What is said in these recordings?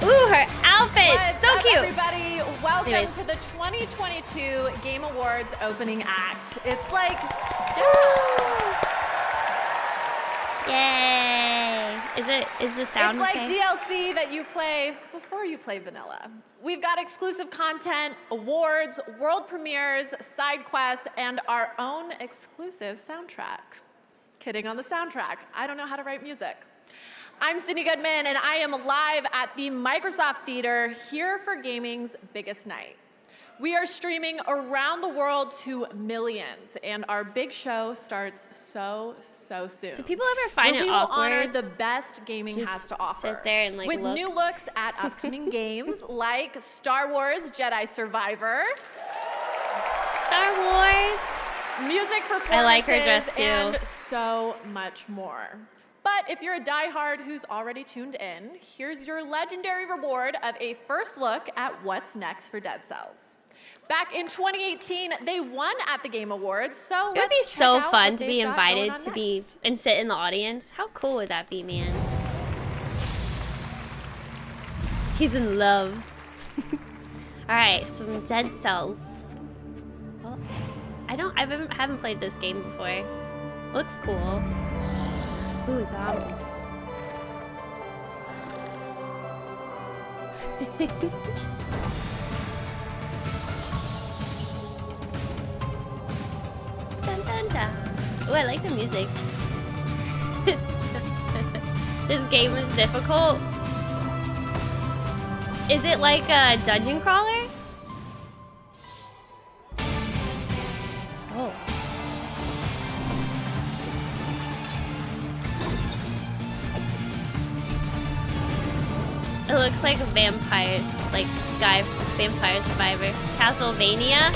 Ooh, her outfit, so cute. Everybody, welcome Anyways. to the 2022 Game Awards opening act. It's like, Yay! Is the sound it's like okay? DLC that you play before you play vanilla. We've got exclusive content, awards, world premieres, side quests, and our own exclusive soundtrack. Kidding on the soundtrack. I don't know how to write music. I'm Sydney Goodman, and I am live at the Microsoft Theater here for gaming's biggest night. We are streaming around the world to millions, and our big show starts so soon. Do people ever find it we awkward? will honor the best gaming Just has to offer. sit there and, like, with look? new looks at upcoming games like Star Wars Jedi Survivor, Star Wars. music performances, I like her dress too. and so much more. But if you're a diehard who's already tuned in, here's your legendary reward of a first look at what's next for Dead Cells. Back in 2018, they won at the Game Awards, so It would be let's so check out fun what to they've be got going invited on to be next. and sit in the audience. How cool would that be, man? He's in love. All right, some Dead Cells. Well, I haven't played this game before. Looks cool. Ooh, zombie. Dun, dun, dun. Ooh, I like the music. This game is difficult. Is it like a dungeon crawler? Oh. It looks like a vampire survivor. Castlevania?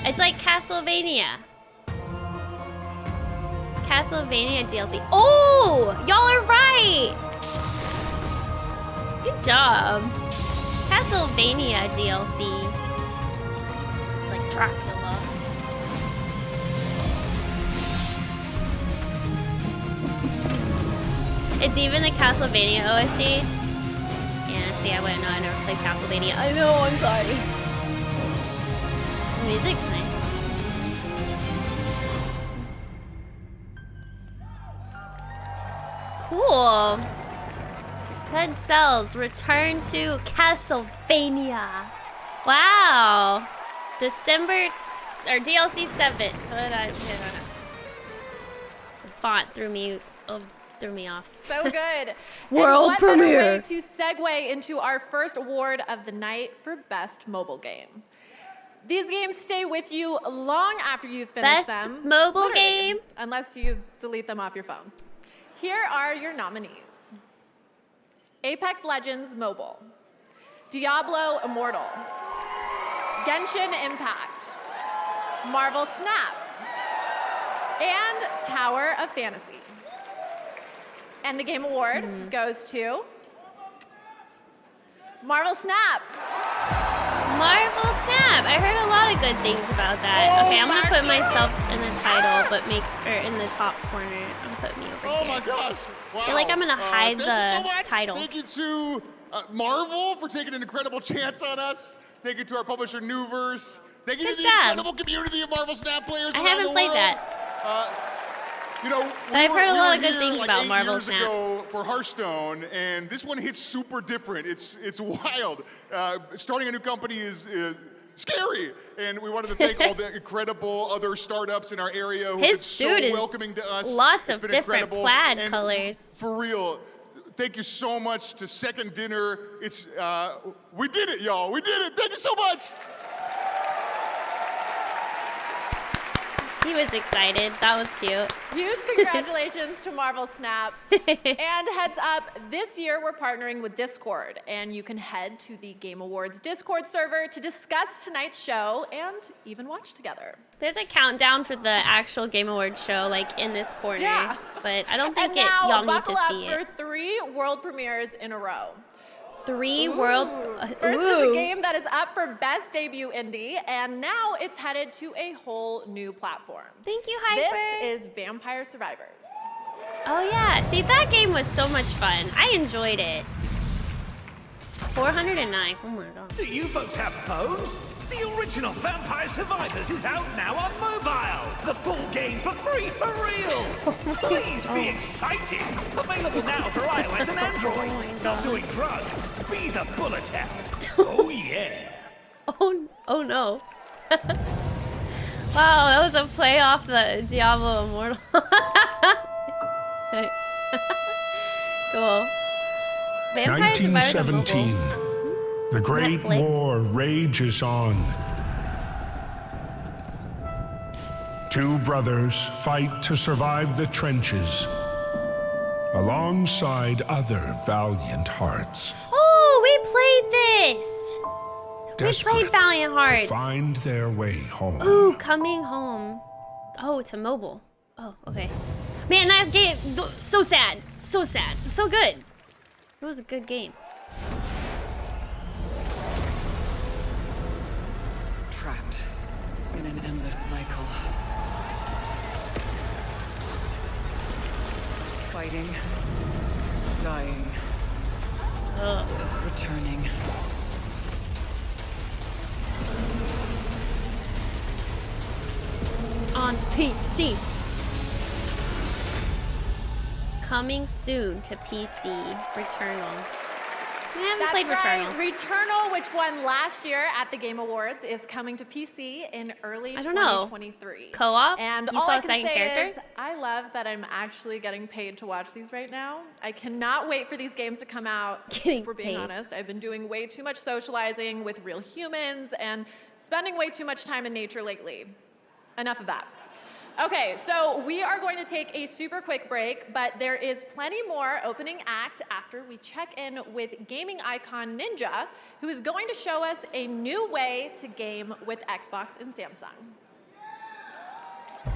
It's like Castlevania. Castlevania DLC. Oh! Y'all are right! Good job. Castlevania DLC. Like Dracula. It's even the Castlevania OST. Yeah, see, I wouldn't know. I never played Castlevania. I know, I'm sorry. The music's nice. Cool. Dead Cells return to Castlevania. Wow. December or DLC 7. The font threw me off. So good. World and what premiere. better way to segue into our first award of the night for Best Mobile Game. These games stay with you long after you've finished Best them. mobile Literally, game? unless you delete them off your phone. Here are your nominees. Apex Legends Mobile, Diablo Immortal, Genshin Impact, Marvel Snap, and Tower of Fantasy. And the Game Award goes to Marvel Snap. Marvel Snap. I heard a lot of good things about that. Okay, I'm gonna put myself in the title, but in the top corner. I'm putting me over Oh here. my gosh! Wow. I feel like I'm gonna hide thank you so the much. title. Thank you to Marvel for taking an incredible chance on us. Thank you to our publisher Newverse. Thank you Good to the job. incredible community of Marvel Snap players I around haven't the played world. that. You know, I've heard a we lot were of good here things like about 8 Marvel years Snap. ago for Hearthstone, and this one hits super different. It's wild. Starting a new company is scary, and we wanted to thank all the incredible other startups in our area who have been His so suit is welcoming to us. lots It's of been different incredible. plaid And colors. For real. Thank you so much to Second Dinner. It's we did it, y'all. We did it. Thank you so much. He was excited. That was cute. Huge congratulations to Marvel Snap. And heads up, this year we're partnering with Discord, and you can head to the Game Awards Discord server to discuss tonight's show and even watch together. There's a countdown for the actual Game Awards show, like in this corner. Yeah. But I don't think And now, y'all need buckle to up see for it. 3 world premieres in a row. 3 world. First is Ooh. a game that is up for Best Debut Indie, and now it's headed to a whole new platform. Thank you, Hyper. This is Vampire Survivors. Oh yeah. See, that game was so much fun. I enjoyed it. 409. Oh my god. Do you folks have phones? The original Vampire Survivors is out now on mobile. The full game for free, for real. Please be excited. Available now for iOS and Android. Stop doing drugs. Be the bullet hell. Oh yeah. Oh no. Wow, that was a play off the Diablo Immortal. Nice. Cool. Vampire Survivors on mobile. 1917. The Great Netflix. War rages on. Two brothers fight to survive the trenches alongside other valiant hearts. Oh, we played this. We Desperate played Valiant to Hearts. find their way home. Ooh, coming home. Oh, to mobile. Oh, okay. Man, that game, so sad. So sad. So good. It was a good game. Trapped in an endless cycle. Fighting, dying, returning. On PC. Coming soon to PC. Returnal. I haven't That's played right. Returnal. Returnal, which won last year at the Game Awards, is coming to PC in early I don't know. 2023. Co-op? And You all saw I a can second say character? is, I love that I'm actually getting paid to watch these right now. I cannot wait for these games to come out. Getting if we're being paid. honest, I've been doing way too much socializing with real humans and spending way too much time in nature lately. Enough of that. Okay, so we are going to take a super quick break, but there is plenty more opening act after we check in with gaming icon Ninja, who is going to show us a new way to game with Xbox and Samsung.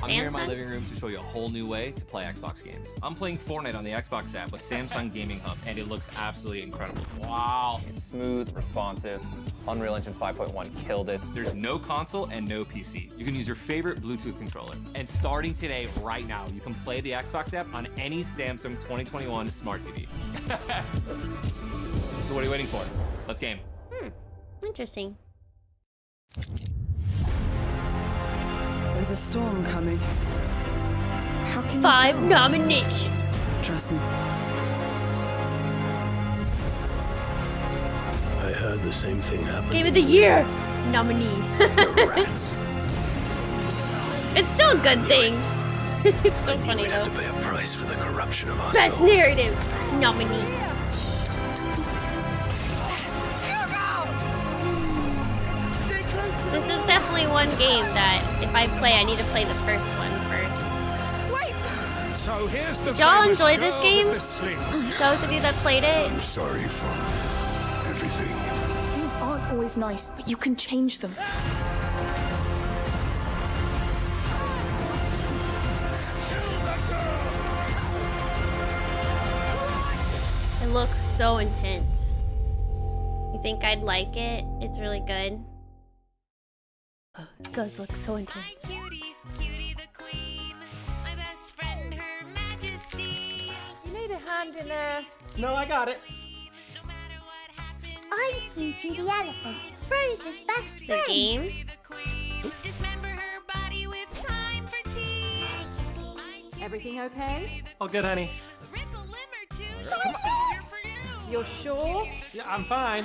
I'm here in my Samsung? living room to show you a whole new way to play Xbox games. I'm playing Fortnite on the Xbox app with Samsung Gaming Hub, and it looks absolutely incredible. Wow. It's smooth, responsive. Unreal Engine 5.1 killed it. There's no console and no PC. You can use your favorite Bluetooth controller. And starting today, right now, you can play the Xbox app on any Samsung 2021 smart TV. So what are you waiting for? Let's game. Interesting. There's a storm coming. How can 5 you tell? nominations. Trust me. I heard the same thing happen. Game of the Year nominee. Rats. It's still a good thing. It's so I knew funny we'd have though. to pay a price for the corruption of our Best souls. narrative nominee. This is definitely one game that if I play, I need to play the first one first. So here's the Did y'all famous enjoy this girl game? with the sling. Those of you that played it, I'm sorry for everything. Things aren't always nice, but you can change them. it looks so intense. You think I'd like it? It's really good. Oh, it does look so intense. Cutie the queen, my best friend, her majesty. You need a hand in there. No, I got it. No matter what happens, I'm Cutie the elephant, Rose's best It's friend. a game. the queen. Dismember her body with time for tea. Everything okay? All good, honey. Rip a limb or two, she's here for you. You're sure? Yeah, I'm fine.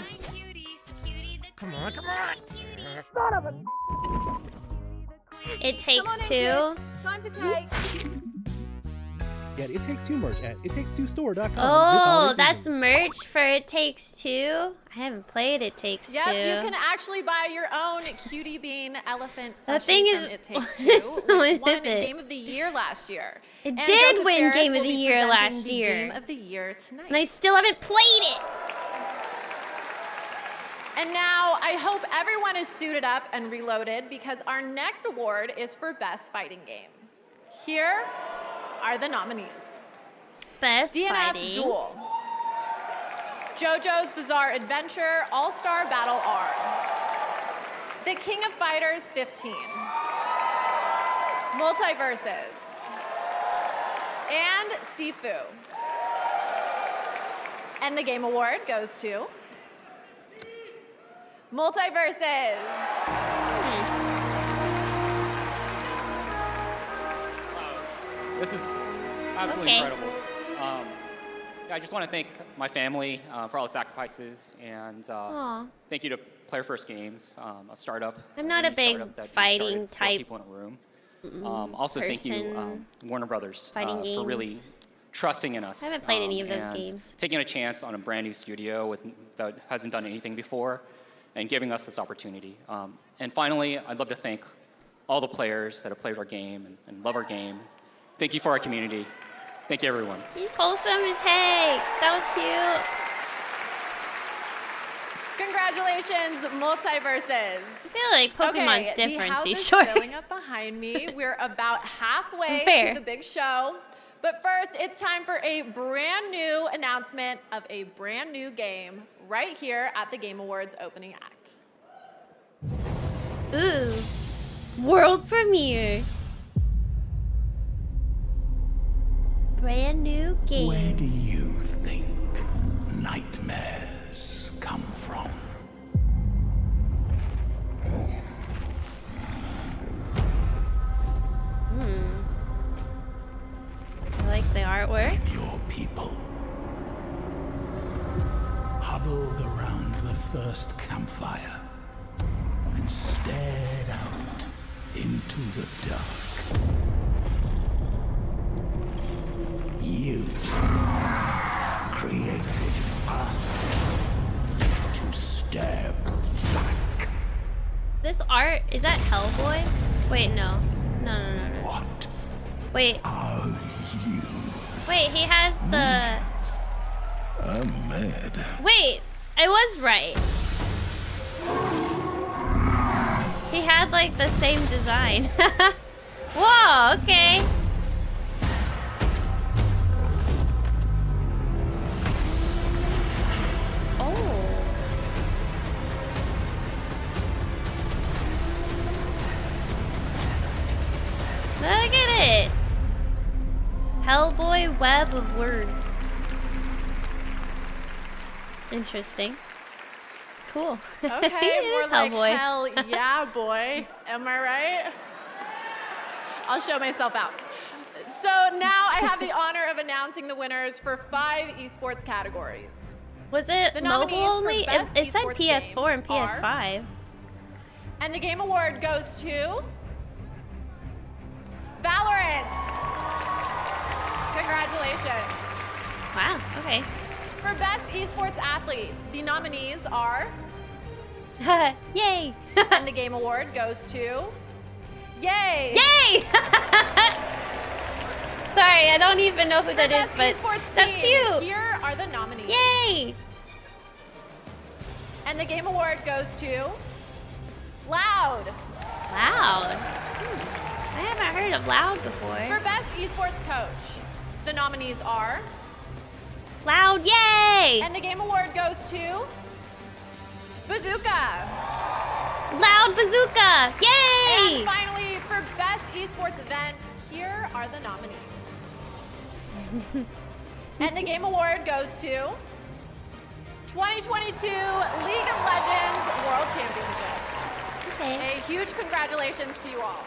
Cutie the Come on, come on. It Takes Come on in, Two. kids. Time for cake. Yeah, It Takes Two merch at ittakestoostore.com. Oh, that's merch for It Takes Two. I haven't played It Takes Yep, Two. you can actually buy your own Cutie Bean elephant That plushie thing from is- It Takes what Two, is which with won it? Game of the Year last year. It And did Joseph win Ferris Game of will the be Year presenting last the year. Game of the Year tonight. And I still haven't played it. And now I hope everyone is suited up and reloaded because our next award is for Best Fighting Game. Here are the nominees. Best DNF fighting. Duel, JoJo's Bizarre Adventure All-Star Battle R, The King of Fighters 15, Multiverses, and Sifu. And the Game Award goes to Multiverses. This is absolutely Okay. incredible. Yeah, I just want to thank my family for all the sacrifices, and Aw. thank you to Player First Games, a startup. I'm not a indie big startup that we fighting started, 12 type people in a room. Also, thank you, person. Warner Brothers, Fighting for really games. trusting in us. I haven't played any of those and games. Taking a chance on a brand new studio that hasn't done anything before, and giving us this opportunity. And finally, I'd love to thank all the players that have played our game and love our game. Thank you for our community. Thank you, everyone. He's wholesome as heck. That was cute. Congratulations, Multiverses. I feel like Pokemon's okay, different, the house is Seashore. filling up behind me. We're about halfway Fair. to the big show. But first, it's time for a brand new announcement of a brand new game right here at the Game Awards opening act. Ooh. World premiere. Brand new game. Where do you think nightmares come from? I like the artwork. Your people huddled around the first campfire and stared out into the dark. You created us to stare back. This art, is that Hellboy? Wait, no. No. What Wait. are you? Wait, he has the... I'm mad. Wait, I was right. He had like the same design. Whoa, okay. Oh. Look at it. Hellboy Web of Words. Interesting. Cool. Okay, It more is like Hellboy. hell yeah, boy. Am I right? I'll show myself out. So now I have the honor of announcing the winners for 5 esports categories. Was it The mobile nominees for only? best It said esports PS4 and game are- PS5. And the game award goes to Valorant. Congratulations. Wow, okay. For best esports athlete, the nominees are Yay! and the game award goes to Yay! Yay! Sorry, I don't even know who that is, For but best esports that's team, cute. Here are the nominees. Yay! And the game award goes to Loud. Loud. I haven't heard of Loud For before. best esports coach, the nominees are Loud, yay! and the game award goes to Bazooka. Loud Bazooka, yay! And finally, for best esports event, here are the nominees. And the game award goes to 2022 League of Legends World Championship. Okay. A huge congratulations to you all.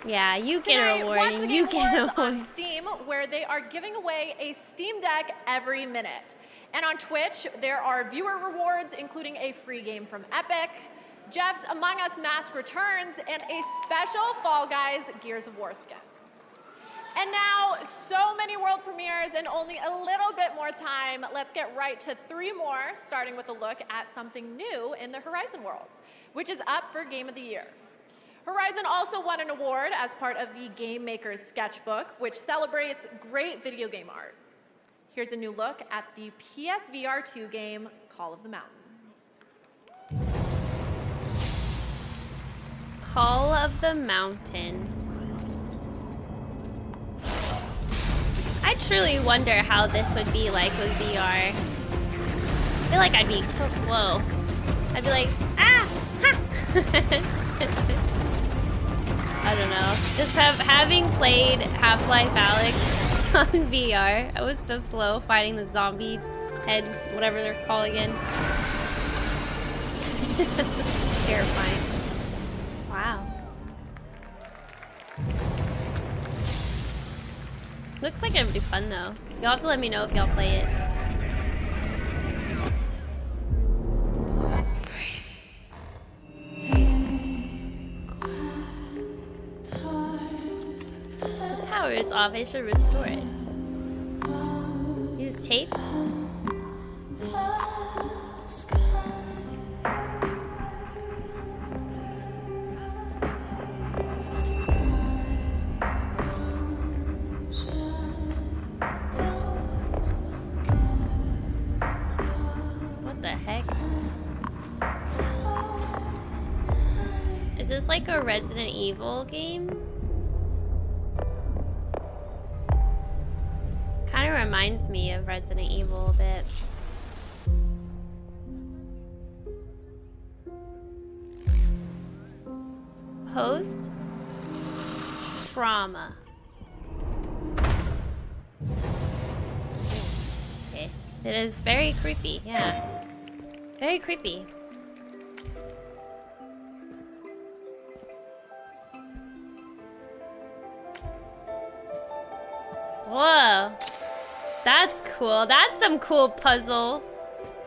Yeah, you get Tonight, an award watch the and Game you get an Awards on award. Steam, where they are giving away a Steam Deck every minute. And on Twitch, there are viewer rewards, including a free game from Epic, Jeff's Among Us Mask Returns, and a special Fall Guys Gears of War skin. And now, so many world premieres and only a little bit more time. Let's get right to 3 more, starting with a look at something new in the Horizon world, which is up for Game of the Year. Horizon also won an award as part of the Game Maker's Sketchbook, which celebrates great video game art. Here's a new look at the PSVR 2 game, Call of the Mountain. Call of the Mountain. I truly wonder how this would be like with VR. I feel like I'd be so slow. I'd be like, ah, ha. I don't know. Just having played Half-Life Alyx on VR, I was so slow fighting the zombie head, whatever they're called again. Terrifying. Wow. Looks like it would be fun though. You'll have to let me know if y'all play it. The power is off. I should restore it. Use tape. What the heck? Is this like a Resident Evil game? Kind of reminds me of Resident Evil a bit. Post trauma. Okay. It is very creepy, yeah. Very creepy. Whoa. That's cool. That's some cool puzzle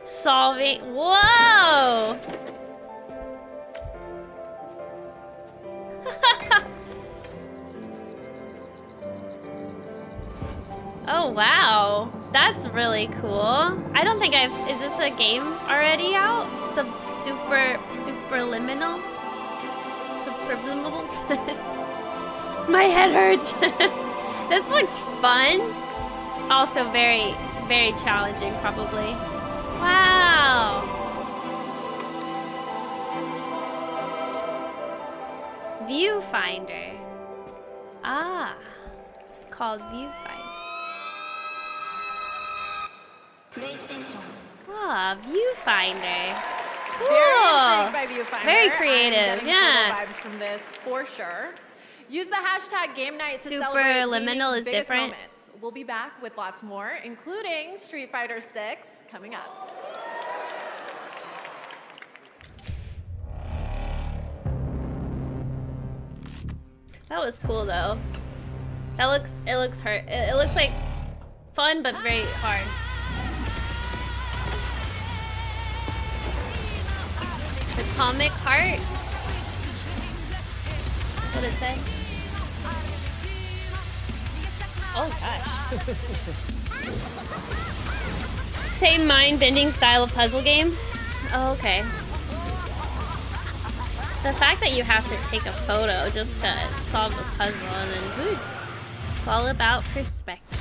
solving. Whoa! Oh wow, that's really cool. I don't think I've. Is this a game already out? Superliminal. My head hurts. This looks fun. Also very, very challenging, probably. Wow. Viewfinder. Ah, it's called Viewfinder. Ah, Viewfinder. Cool. Very intrigued by Viewfinder. Very creative, I'm getting yeah. cool vibes from this for sure. Use the hashtag game night to celebrate Superliminal gaming's is biggest different. moments. We'll be back with lots more, including Street Fighter 6 coming up. That was cool though. It looks hard. It looks like fun but very hard. Atomic Heart? What did it say? Oh gosh. Same mind-bending style of puzzle game? Oh, okay. The fact that you have to take a photo just to solve the puzzle and then whew, it's all about perspective.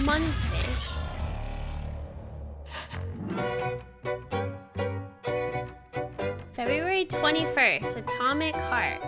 Munfish. February 21st, Atomic Heart.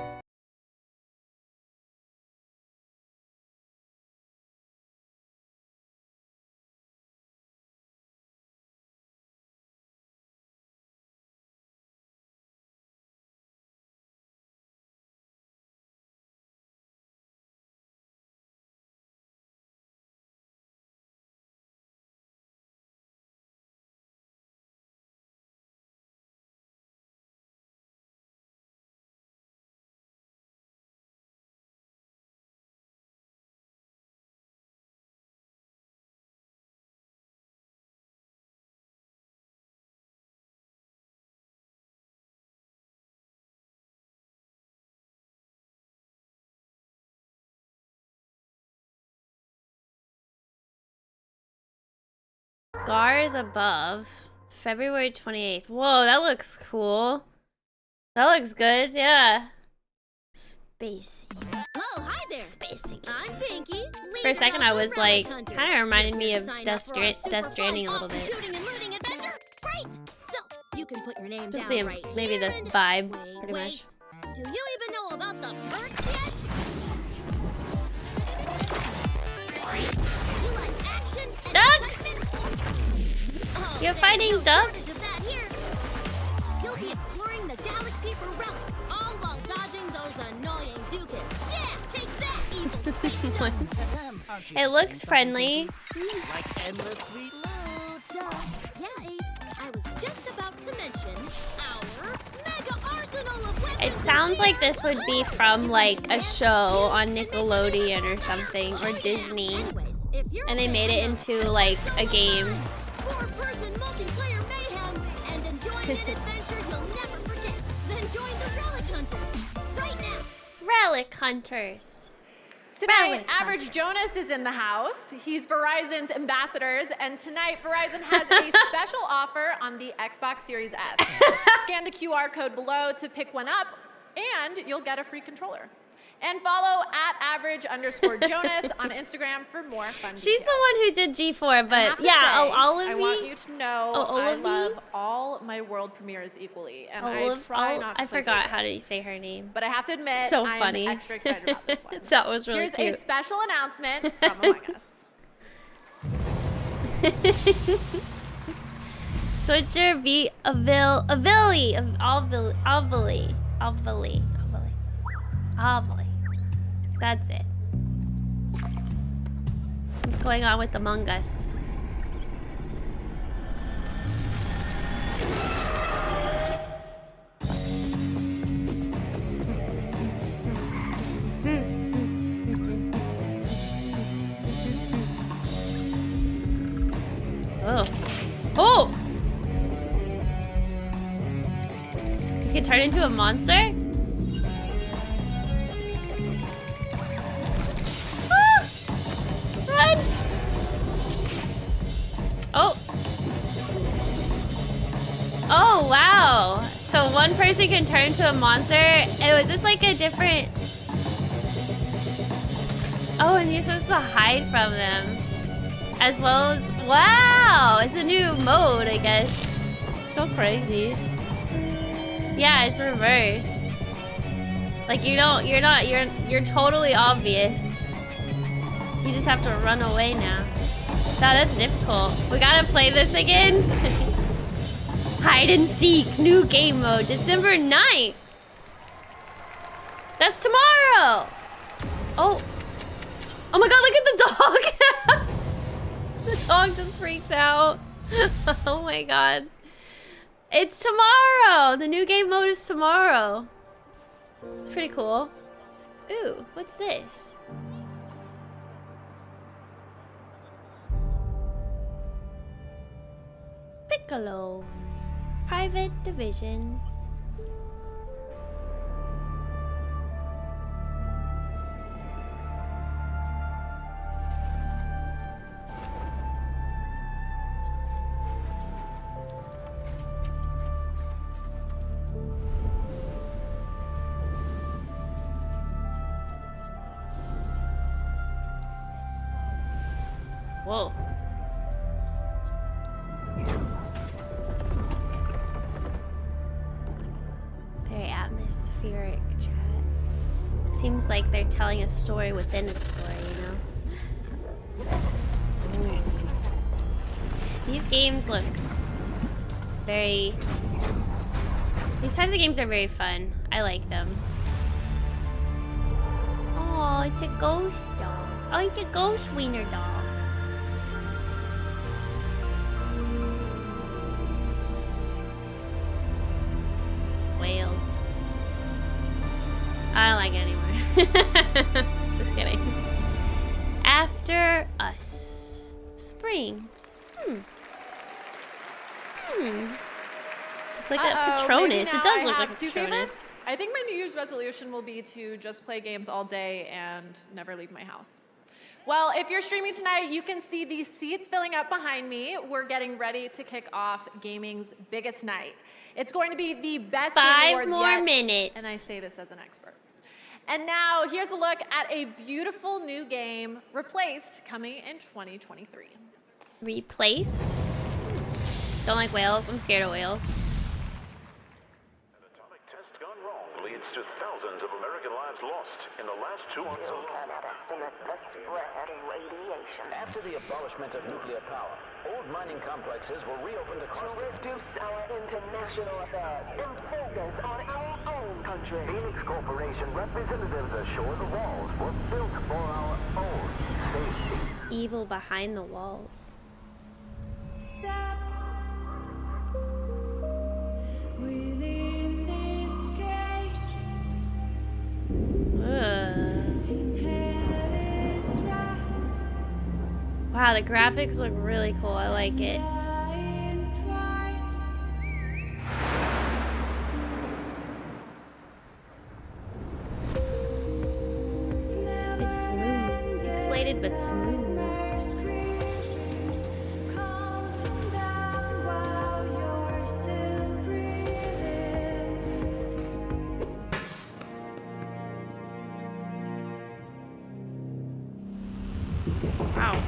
Scars Above, February 28th. Whoa, that looks cool. That looks good, yeah. Spacey. Oh, hi there. Spacey. I'm Pinky. For a second, I was like, kind of reminded me of Death Stranding a little bit. Shooting and looting adventure. Great. So you can put your name Just down the right maybe here the and- vibe, Wait, pretty wait. much. Do you even know about the first yet? You like action and Ducks! Oh, You're there's fighting no ducks? shortage of that here. You'll be exploring the galaxy for relics, all while dodging those annoying It looks friendly. Like endless sweet loot. Yeah, Ace. I was just about to mention our mega arsenal of weapons. It sounds like this would be from like a show on Nickelodeon or something, or Disney. And they made it into like a game. Four-person multiplayer mayhem and enjoying an adventure you'll never forget. Then join the Relic Hunters right now. Relic Hunters. Tonight, Relic Average Hunters. Jonas is in the house. He's Verizon's ambassadors, and tonight Verizon has a special offer on the Xbox Series S. Scan the QR code below to pick one up, and you'll get a free controller. And follow @average_Jonas on Instagram for more fun She's details. the one who did G4, but have to yeah, say, all of I me. want you to know all I of me? love all my world premieres equally, and I try not to I play forgot favorites. how to say her name. But I have to admit, So I'm funny. extra excited about this one. That was really Here's cute. a special announcement from Among Us. So it's your Avili. That's it. What's going on with Among Us? Oh. Oh! You can turn into a monster? Ah! Run! Oh. Oh, wow. So one person can turn into a monster. Was this like a different... Oh, and you're supposed to hide from them. As well as... Wow! It's a new mode, I guess. So crazy. Yeah, it's reversed. Like you're totally obvious. You just have to run away now. Wow, that's difficult. We gotta play this again? Hide and seek, new game mode, December 9th. That's tomorrow. Oh. Oh my god, look at the dog. The dog just freaks out. Oh my god. It's tomorrow. The new game mode is tomorrow. It's pretty cool. Ooh, what's this? Piccolo. Private Division. Whoa. Very atmospheric chat. Seems like they're telling a story within a story, you know? Ooh. These games look very... These types of games are very fun. I like them. Oh, it's a ghost dog. Oh, it's a ghost wiener dog. Whales. I don't like it anymore. Just kidding. After Us. Spring. It's like a Patronus. It does look like a Patronus. I think my New Year's resolution will be to just play games all day and never leave my house. Well, if you're streaming tonight, you can see these seats filling up behind me. We're getting ready to kick off gaming's biggest night. It's going to be the best Game Awards 5 more yet, minutes. and I say this as an expert. And now, here's a look at a beautiful new game, Replaced, coming in 2023. Replaced? Don't like whales. I'm scared of whales. leads to thousands of American lives lost in the last 2 months alone. Cannot estimate the spread of radiation. After the abolishment of nuclear power, old mining complexes were reopened across to reduce our international affairs and focus on our own country. Phoenix Corporation representatives assure the walls were built for our own safety. Evil behind the walls. Stop within this cage. Wow, the graphics look really cool. I like it. It's smooth. Pixelated but smooth. Wow.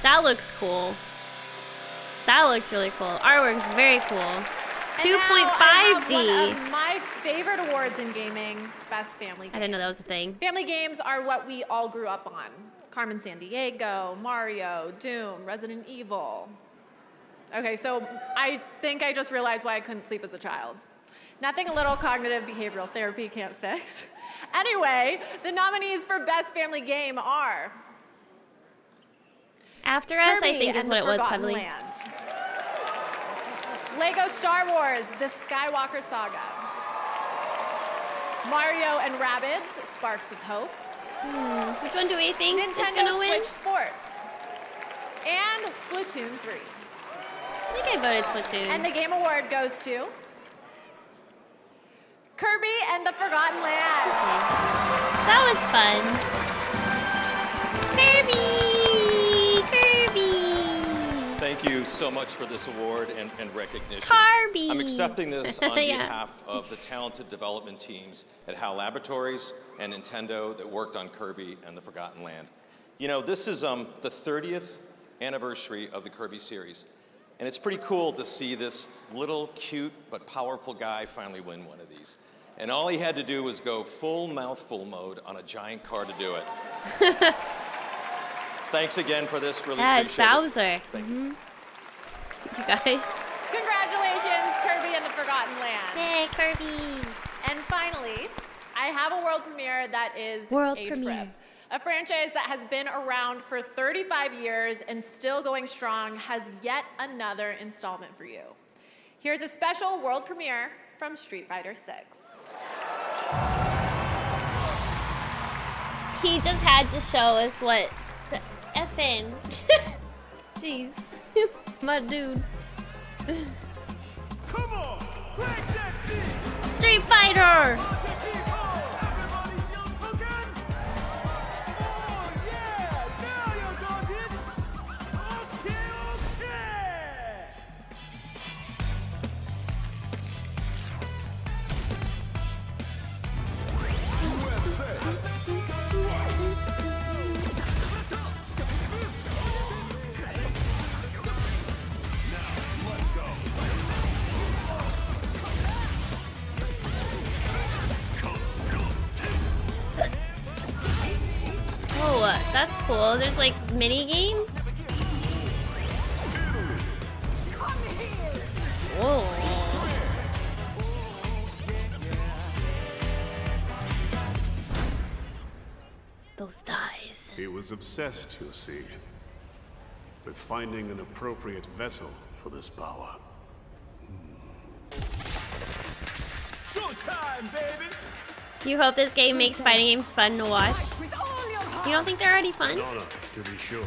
That looks cool. That looks really cool. Artwork's very cool. 2.5D. One of my favorite awards in gaming, Best Family Game. I didn't know that was a thing. Family games are what we all grew up on. Carmen Sandiego, Mario, Doom, Resident Evil. Okay, so I think I just realized why I couldn't sleep as a child. Nothing a little cognitive behavioral therapy can't fix. Anyway, the nominees for Best Family Game are After Us, Kirby I think is and what the it was, Forgotten Cuddly. Land. Lego Star Wars, The Skywalker Saga. Mario and Rabbids, Sparks of Hope. Which one do we think is Nintendo gonna win? Switch Sports. And Splatoon 3. I think I voted Splatoon. And the Game Award goes to Kirby and the Forgotten Land. That was fun. Kirby! Kirby! Thank you so much for this award and recognition. Kirby! I'm accepting this on Yeah. behalf of the talented development teams at HAL Laboratories and Nintendo that worked on Kirby and the Forgotten Land. You know, this is the 30th anniversary of the Kirby series. And it's pretty cool to see this little cute but powerful guy finally win one of these. And all he had to do was go full mouthful mode on a giant car to do it. Thanks again for this, really Yeah, it's appreciate Bowser. it. Thank you. You guys. Congratulations, Kirby and the Forgotten Land. Yay, Kirby. And finally, I have a world premiere that is World a premiere. trip. A franchise that has been around for 35 years and still going strong has yet another installment for you. Here's a special world premiere from Street Fighter 6. He just had to show us what the effing. Jeez. My dude. Come on, break that thing. Street Fighter! Oh, that's cool. There's like mini games. Whoa. Those thighs. He was obsessed, you see, with finding an appropriate vessel for this power. Showtime, baby! You hope this game makes fighting games fun to watch? You don't think they're already fun? No, to be sure.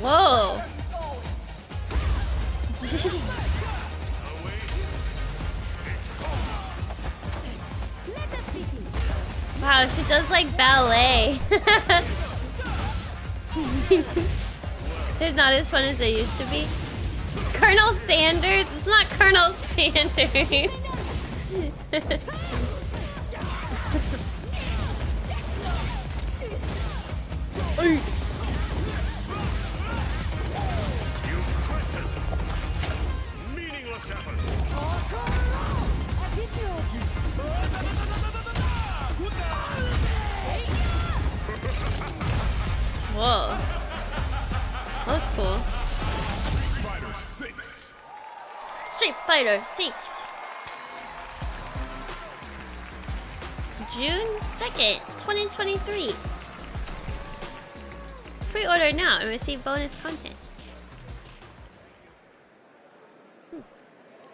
Whoa. Wow, she does like ballet. It's not as fun as they used to be. Colonel Sanders? It's not Colonel Sanders. Meaningless effort. Whoa. That's cool. Fighter 6. Street Fighter 6. June 2nd, 2023. Pre-order now and receive bonus content.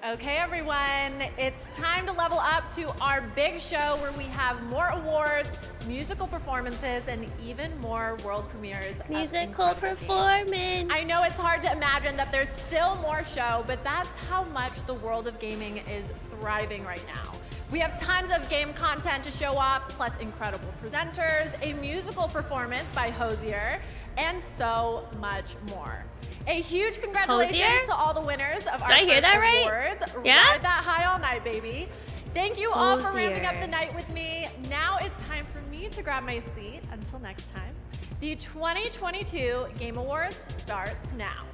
Okay, everyone, it's time to level up to our big show where we have more awards, musical performances, and even more world premieres. Musical performance. Games. I know it's hard to imagine that there's still more show, but that's how much the world of gaming is thriving right now. We have tons of game content to show off, plus incredible presenters, a musical performance by Hosier, and so much more. A huge congratulations Hosier? to all the winners of our Did I hear first that right? awards. Yeah? Ride that high all night, baby. Thank you all for Hosier. ramping up the night with me. Now it's time for me to grab my seat. Until next time, the 2022 Game Awards starts now.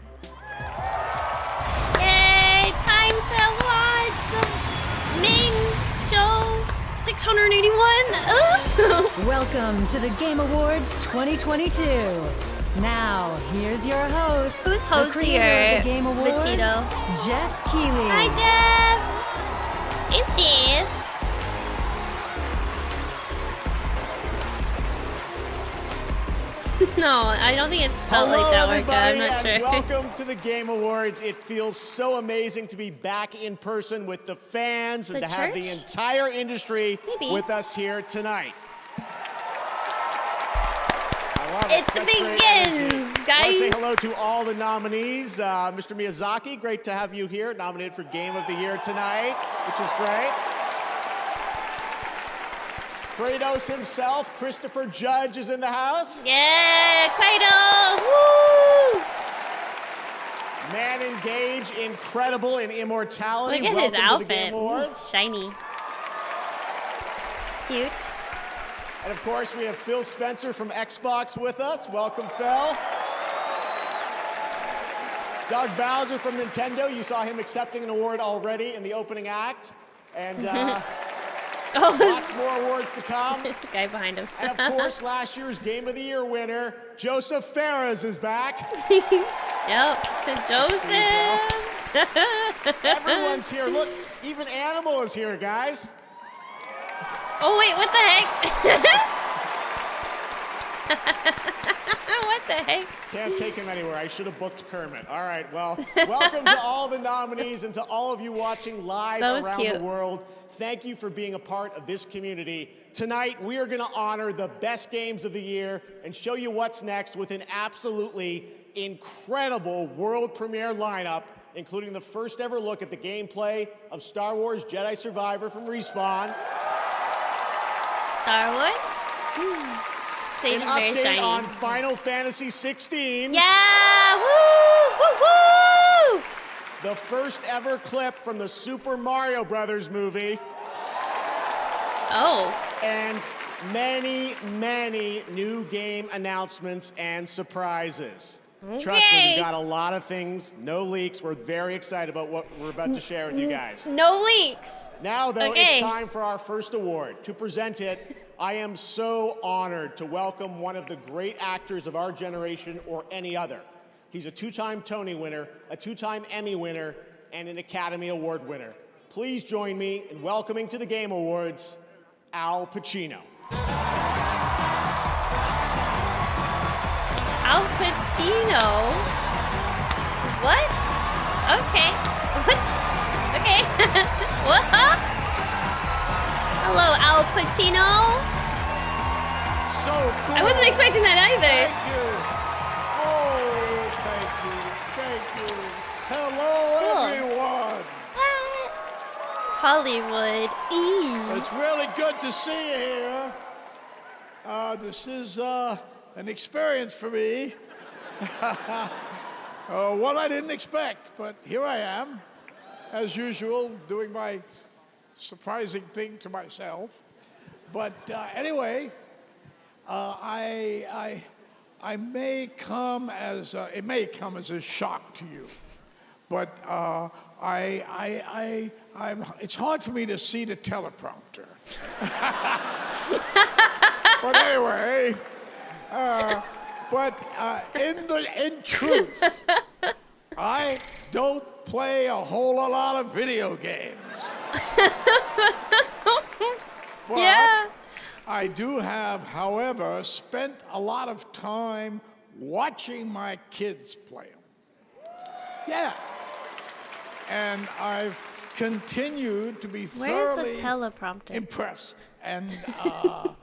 Yay! Time to watch the main show 681. Ooh. Welcome to the Game Awards 2022. Now, here's your host, Who's the host creator here? of the Game Awards, Matito. MissKyliee. Hi, Jeff. It's Jeff. No, I don't think it's spelled like that, Orca. I'm not sure. And welcome to the Game Awards. It feels so amazing to be back in person with the fans and The to have the church? entire industry Maybe. with us here tonight. I love It Such great begins, energy. I want to guys. say hello to all the nominees. Mr. Miyazaki, great to have you here, nominated for Game of the Year tonight, which is great. Kratos himself, Christopher Judge, is in the house. Yeah, Kratos! Woo! Man engaged, incredible in immortality. Look at his Welcome to the Game outfit. Awards. Shiny. Cute. And of course, we have Phil Spencer from Xbox with us. Welcome, Phil. Doug Bowser from Nintendo. You saw him accepting an award already in the opening act. And lots more awards to come. Guy behind him. And of course, last year's Game of the Year winner, Joseph Ferris, is back. Yep, Joseph. Everyone's here. Look, even Animal is here, guys. Oh wait, what the heck? What the heck? Can't take him anywhere. I should have booked Kermit. All right, well, welcome to all the nominees and to all of you watching live around cute. the world. Thank you for being a part of this community. Tonight, we are going to honor the best games of the year and show you what's next with an absolutely incredible world premiere lineup, including the first ever look at the gameplay of Star Wars Jedi Survivor from Respawn. Star Wars? Sage An is very update shiny. on Final Fantasy 16. Yeah! Woo! Woo! Woo! The first ever clip from the Super Mario Brothers movie. Oh. And many, many new game announcements and surprises. Trust me, we've got a lot of things, no leaks. We're very excited about what we're about to share with you guys. No leaks. Now, though, Okay. it's time for our first award. To present it, I am so honored to welcome one of the great actors of our generation or any other. He's a two-time Tony winner, a two-time Emmy winner, and an Academy Award winner. Please join me in welcoming to the Game Awards, Al Pacino. Al Pacino? What? Okay. What? Okay. What? Hello, Al Pacino. So cool. I wasn't expecting that either. Thank you. Oh, Thank you. Hello, Cool. everyone. Hollywood. It's really good to see you here. This is an experience for me. One I didn't expect, but here I am, as usual, doing my surprising thing to myself. But anyway, I may come as it may come as a shock to you, but it's hard for me to see the teleprompter. But anyway, in truth, I don't play a whole lot of video games. But Yeah. I do have, however, spent a lot of time watching my kids play them. Yeah. And I've continued to be Where's thoroughly the teleprompter? impressed and At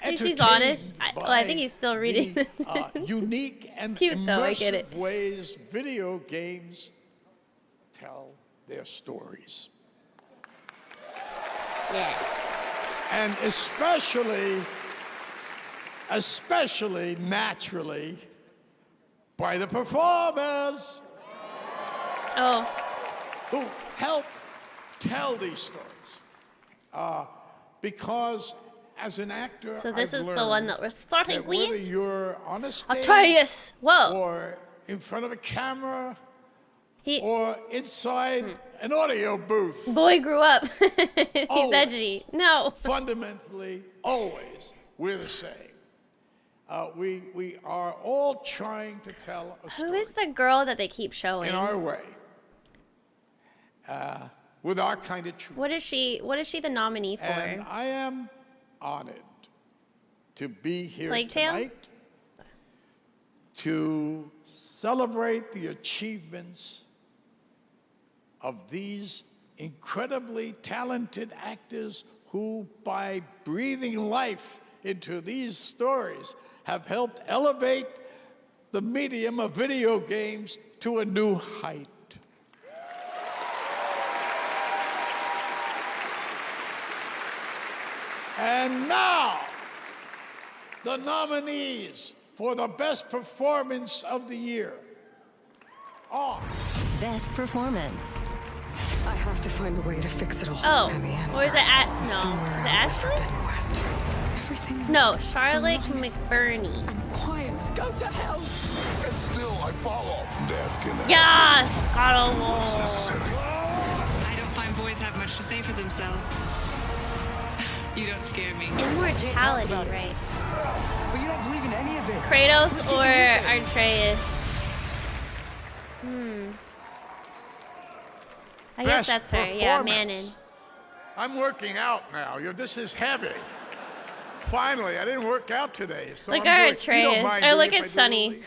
least he's honest. I think he's still reading. the, unique and cute though, I get immersive it. ways video games tell their stories. Yes. And especially naturally by the performers. Oh. Who help tell these stories. Because as an actor, So this I've is the learned one that we're starting that whether with. you're on a stage Atreus. Whoa. or in front of a camera or inside an audio booth. Boy grew up. He's Always. edgy. No. Fundamentally, always, we're the same. We are all trying to tell a story Who is the girl that they keep showing? in our way, with our kind of truth. What is she the nominee for? And I am honored to be here Plague Tale? tonight to celebrate the achievements of these incredibly talented actors who, by breathing life into these stories, have helped elevate the medium of video games to a new height. And now, the nominees for the best performance of the year are... Best performance. I have to find a way to fix it all. Oh, And the answer or is it is no? somewhere Is it out Ashley? Forbidden West. Everything was No, so Charlotte nice McBurney. and quiet. Go to hell. And still I follow. Dad's gonna Yes, God of War. I don't find boys have much to say for themselves. You don't scare me. Immortality, right? But you don't believe in any of it. Kratos or Atreus? I guess Best that's her. Yeah, performance. Manon. I'm working out now. This is heavy. Finally, I didn't work out today. So Look I'm at doing, you don't Atreus. mind Or doing look it if at I do Sunny. it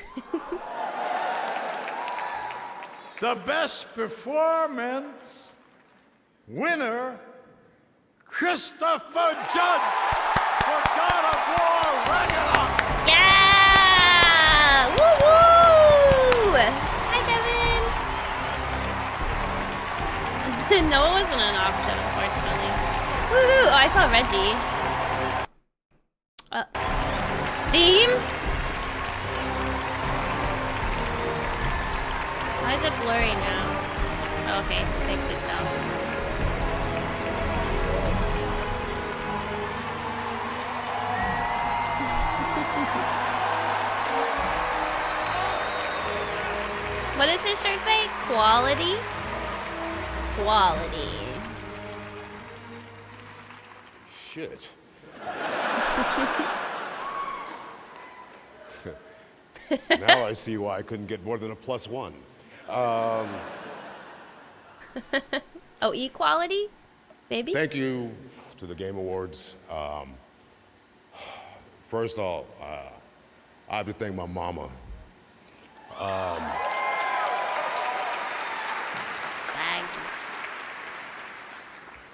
The best performance winner, Christopher Judge for God of War Ragnarok. Yeah! Woo woo! Hi, Kevin. No, it wasn't an option, unfortunately. Woohoo! Oh, I saw Reggie. Steam? Why is it blurry now? Oh, okay, fix itself. What does his shirt say? Quality? Quality. Shit. Now I see why I couldn't get more than a +1. Oh, equality? Baby? Thank you to the Game Awards. First off, I have to thank my mama.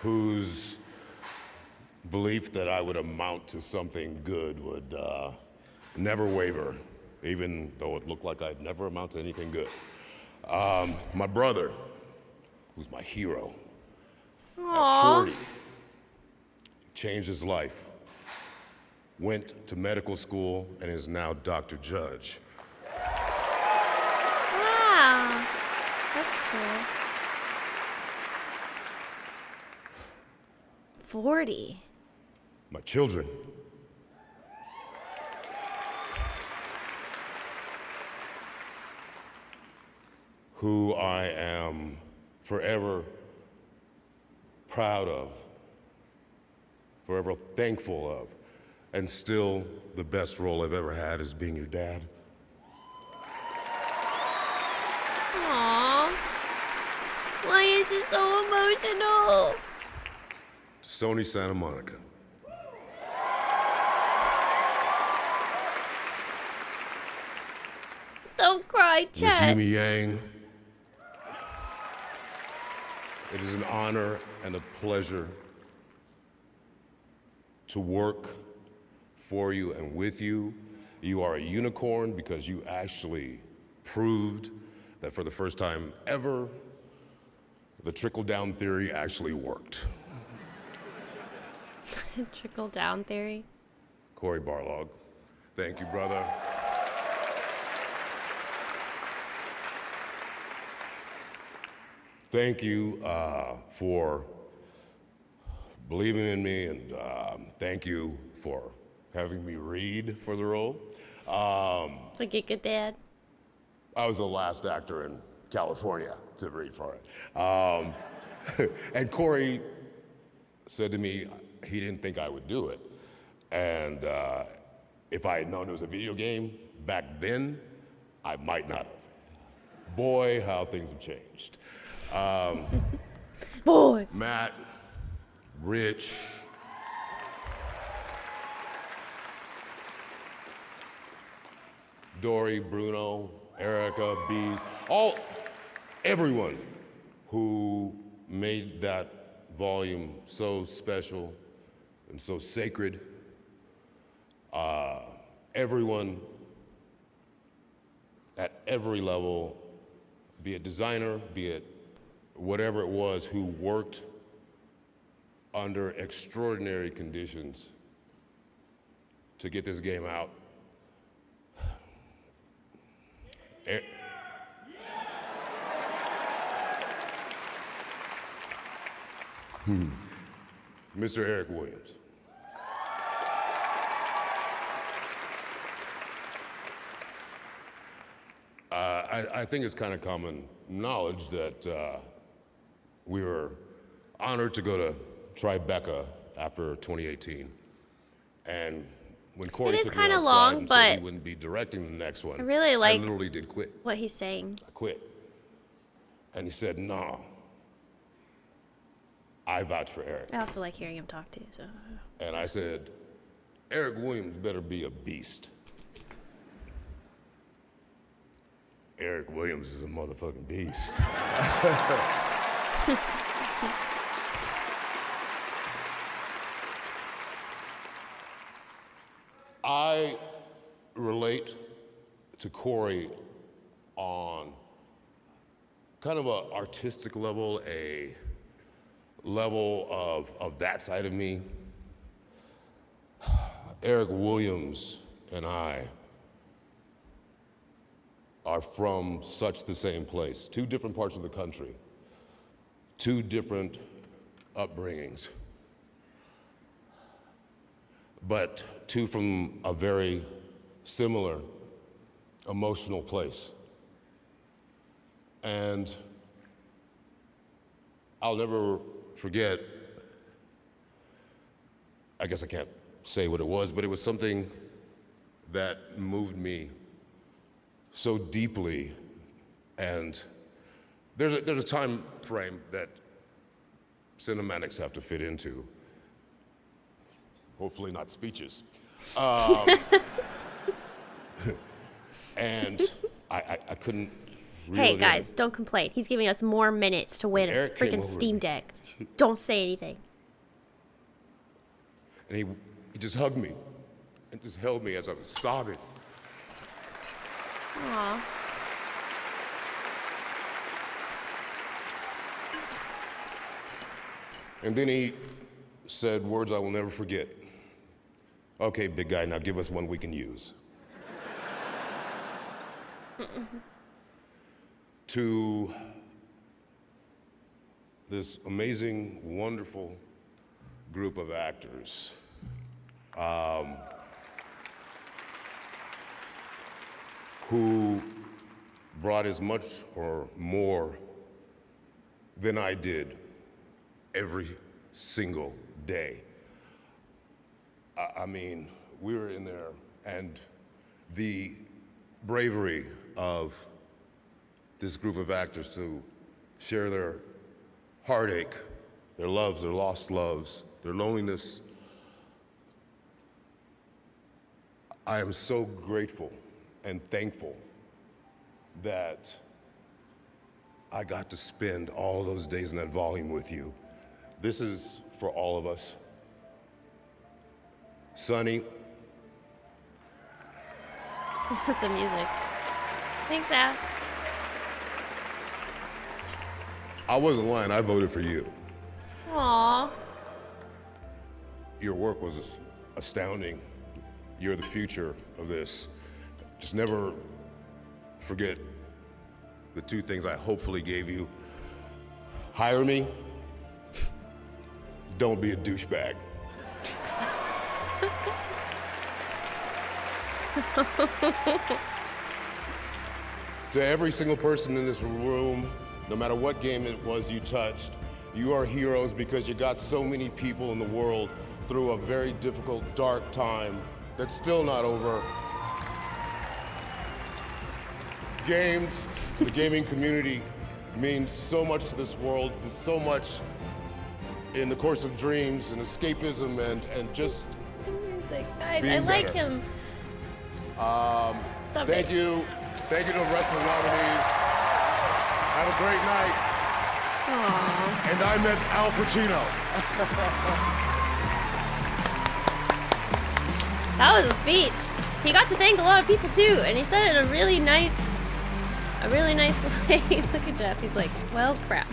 Whose belief that I would amount to something good would never waver, even though it looked like I'd never amount to anything good. My brother, who's my hero, at Aww. 40, changed his life, went to medical school, and is now Dr. Judge. Wow. That's cool. 40. My children. Who I am forever proud of, forever thankful of, and still the best role I've ever had is being your dad. Aww. Why is it so emotional? Sony Santa Monica. Don't cry, Miss Chet. Yumi Yang, it is an honor and a pleasure to work for you and with you. You are a unicorn because you actually proved that for the first time ever, the trickle-down theory actually worked. Trickle-down theory. Corey Barlog, thank you, brother. Thank you for believing in me, and thank you for having me read for the role. Like a good dad. I was the last actor in California to read for it. And Corey said to me he didn't think I would do it. And if I had known it was a video game back then, I might not have. Boy, how things have changed. Boy. Matt, Rich, Dory, Bruno, Erica, Bees, everyone who made that volume so special and so sacred. Everyone at every level, be it designer, be it whatever it was, who worked under extraordinary conditions to get this game out. Mr. Eric Williams. I think it's kind of common knowledge that we were honored to go to Tribeca after 2018. And when Corey It is took me kinda outside long, and said but he wouldn't be directing the next one, I really like I literally did quit. what he's saying. I quit. And he said, no, I vouch for Eric. I also like hearing him talk too. So. And I said, Eric Williams better be a beast. Eric Williams is a motherfucking beast. I relate to Corey on kind of an artistic level, a level of that side of me. Eric Williams and I are from such the same place, two different parts of the country, two different upbringings, but two from a very similar emotional place. And I'll never forget, I guess I can't say what it was, but it was something that moved me so deeply. And there's a time frame that cinematics have to fit into. Hopefully not speeches. And I couldn't reel Hey it in. guys, don't complain. He's giving us more minutes to win a Eric came freaking over Steam me. Deck. Don't say anything. And he just hugged me and just held me as I was sobbing. Aw. And then he said words I will never forget. Okay, big guy, now give us one we can use. To this amazing, wonderful group of actors. Who brought as much or more than I did every single day. I mean, we were in there, and the bravery of this group of actors to share their heartache, their loves, their lost loves, their loneliness. I am so grateful and thankful that I got to spend all those days in that volume with you. This is for all of us. Sonny. Listen to the music. Thanks, Al. I wasn't lying, I voted for you. Aww. Your work was astounding. You're the future of this. Just never forget the two things I hopefully gave you. Hire me. Don't be a douchebag. To every single person in this room, no matter what game it was you touched, you are heroes because you got so many people in the world through a very difficult, dark time that's still not over. Games, the gaming community means so much to this world. There's so much in the course of dreams and escapism and just Music. Guys, being I like better. him. Thank you. Thank you to the rest of the nominees. Have a great night. Aww. And I met Al Pacino. That was a speech. He got to thank a lot of people too, and he said it in a really nice way. Look at Jeff. He's like, well, crap.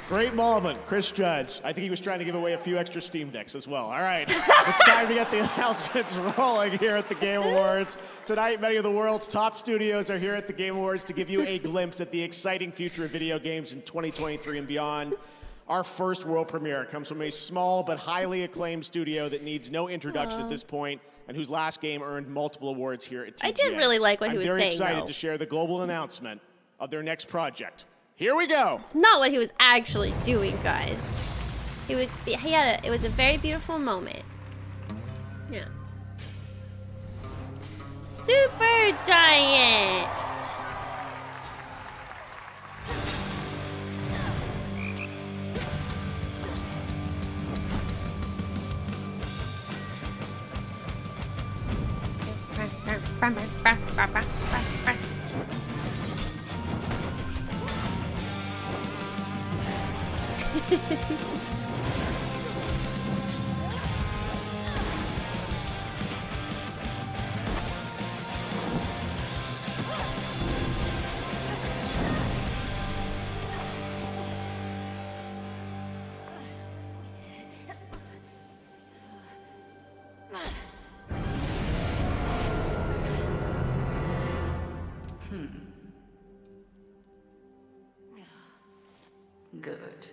Great moment, Chris Judge. I think he was trying to give away a few extra Steam Decks as well. All right, it's time to get the announcements rolling here at the Game Awards. Tonight, many of the world's top studios are here at the Game Awards to give you a glimpse at the exciting future of video games in 2023 and beyond. Our first world premiere comes from a small but highly acclaimed studio that needs no introduction at this point, and whose last game earned multiple awards here at TGA. I did really like what he was I'm very saying, excited though. to share the global announcement of their next project. Here we go. It's not what he was actually doing, guys. It was a very beautiful moment. Yeah. Super Giant. Good.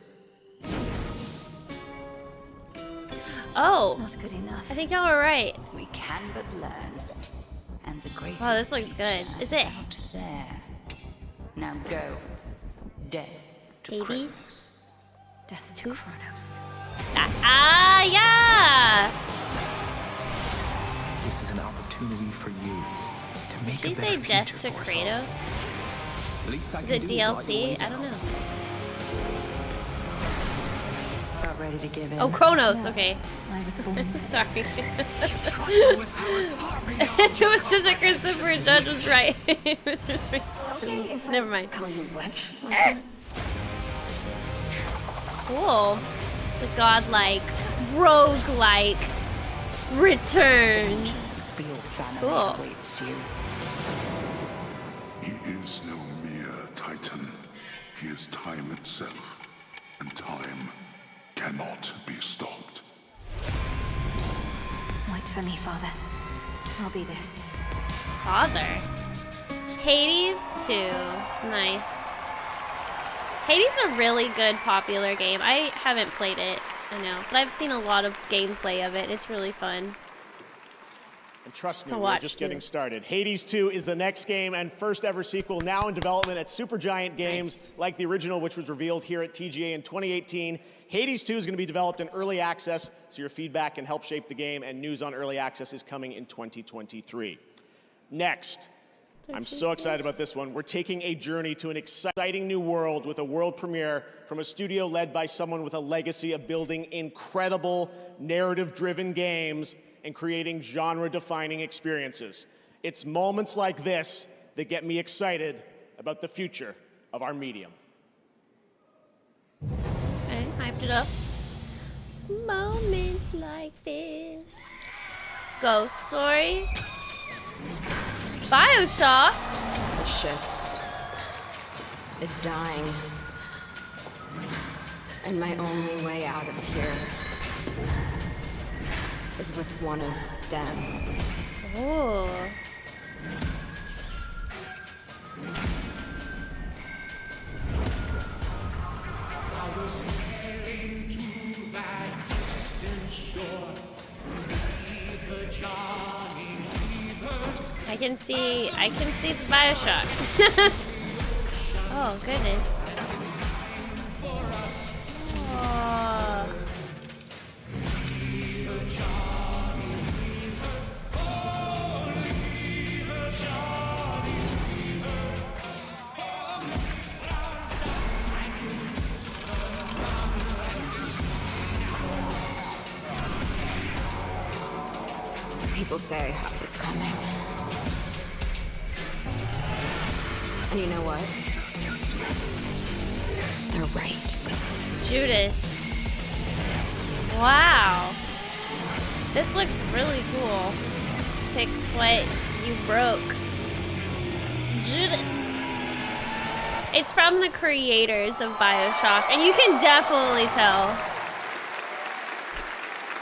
Oh. Not good enough. I think y'all were right. We can but learn. And the greatest Wow, this looks good. Is it? out there. Now go. Death to Hades? Kronos. Death to Kronos. Yeah! This is an opportunity for you to make Did she a say better death future to for us all. Kratos? Least I Is can it do is light your way DLC? I don't know. About ready to give in. Oh, Kronos, No. okay. I was born Sorry. It was just that Christopher Judge was right. Never mind. Cool. The godlike, roguelike returns. Cool. He is no mere titan. He is time itself, and time cannot be stopped. Wait for me, Father. I'll be this. Father. Hades 2. Nice. Hades is a really good popular game. I haven't played it, I know, but I've seen a lot of gameplay of it. It's really fun. And trust me, To we're watch, just too. getting started. Hades 2 is the next game and first ever sequel now in development at Supergiant Games, like the original, which was revealed here at TGA in 2018. Hades 2 is going to be developed in early access, so your feedback can help shape the game, and news on early access is coming in 2023. Next, I'm so excited about this one. We're taking a journey to an exciting new world with a world premiere from a studio led by someone with a legacy of building incredible narrative-driven games and creating genre-defining experiences. It's moments like this that get me excited about the future of our medium. Okay, hyped it up. It's moments like this. Ghost Story. Bioshock. The ship is dying. And my only way out of here is with one of them. Oh. I can see the Bioshock. Oh goodness. Oh. People say I have this coming. And you know what? They're right. Judas. Wow. This looks really cool. Fix what you broke. Judas. It's from the creators of Bioshock, and you can definitely tell.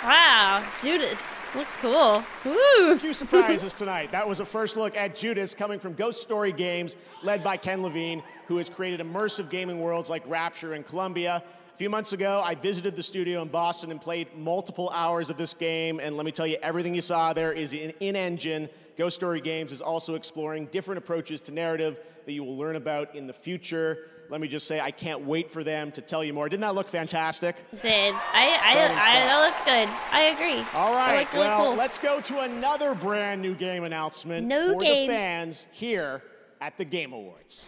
Wow, Judas. Looks cool. Woo! A few surprises tonight. That was a first look at Judas coming from Ghost Story Games, led by Ken Levine, who has created immersive gaming worlds like Rapture and Columbia. A few months ago, I visited the studio in Boston and played multiple hours of this game, and let me tell you, everything you saw there is in-engine. Ghost Story Games is also exploring different approaches to narrative that you will learn about in the future. Let me just say, I can't wait for them to tell you more. Didn't that look fantastic? Did. That looks good. I agree. All right, That looked really well, cool. let's go to another brand new game announcement No for game. the fans here at the Game Awards.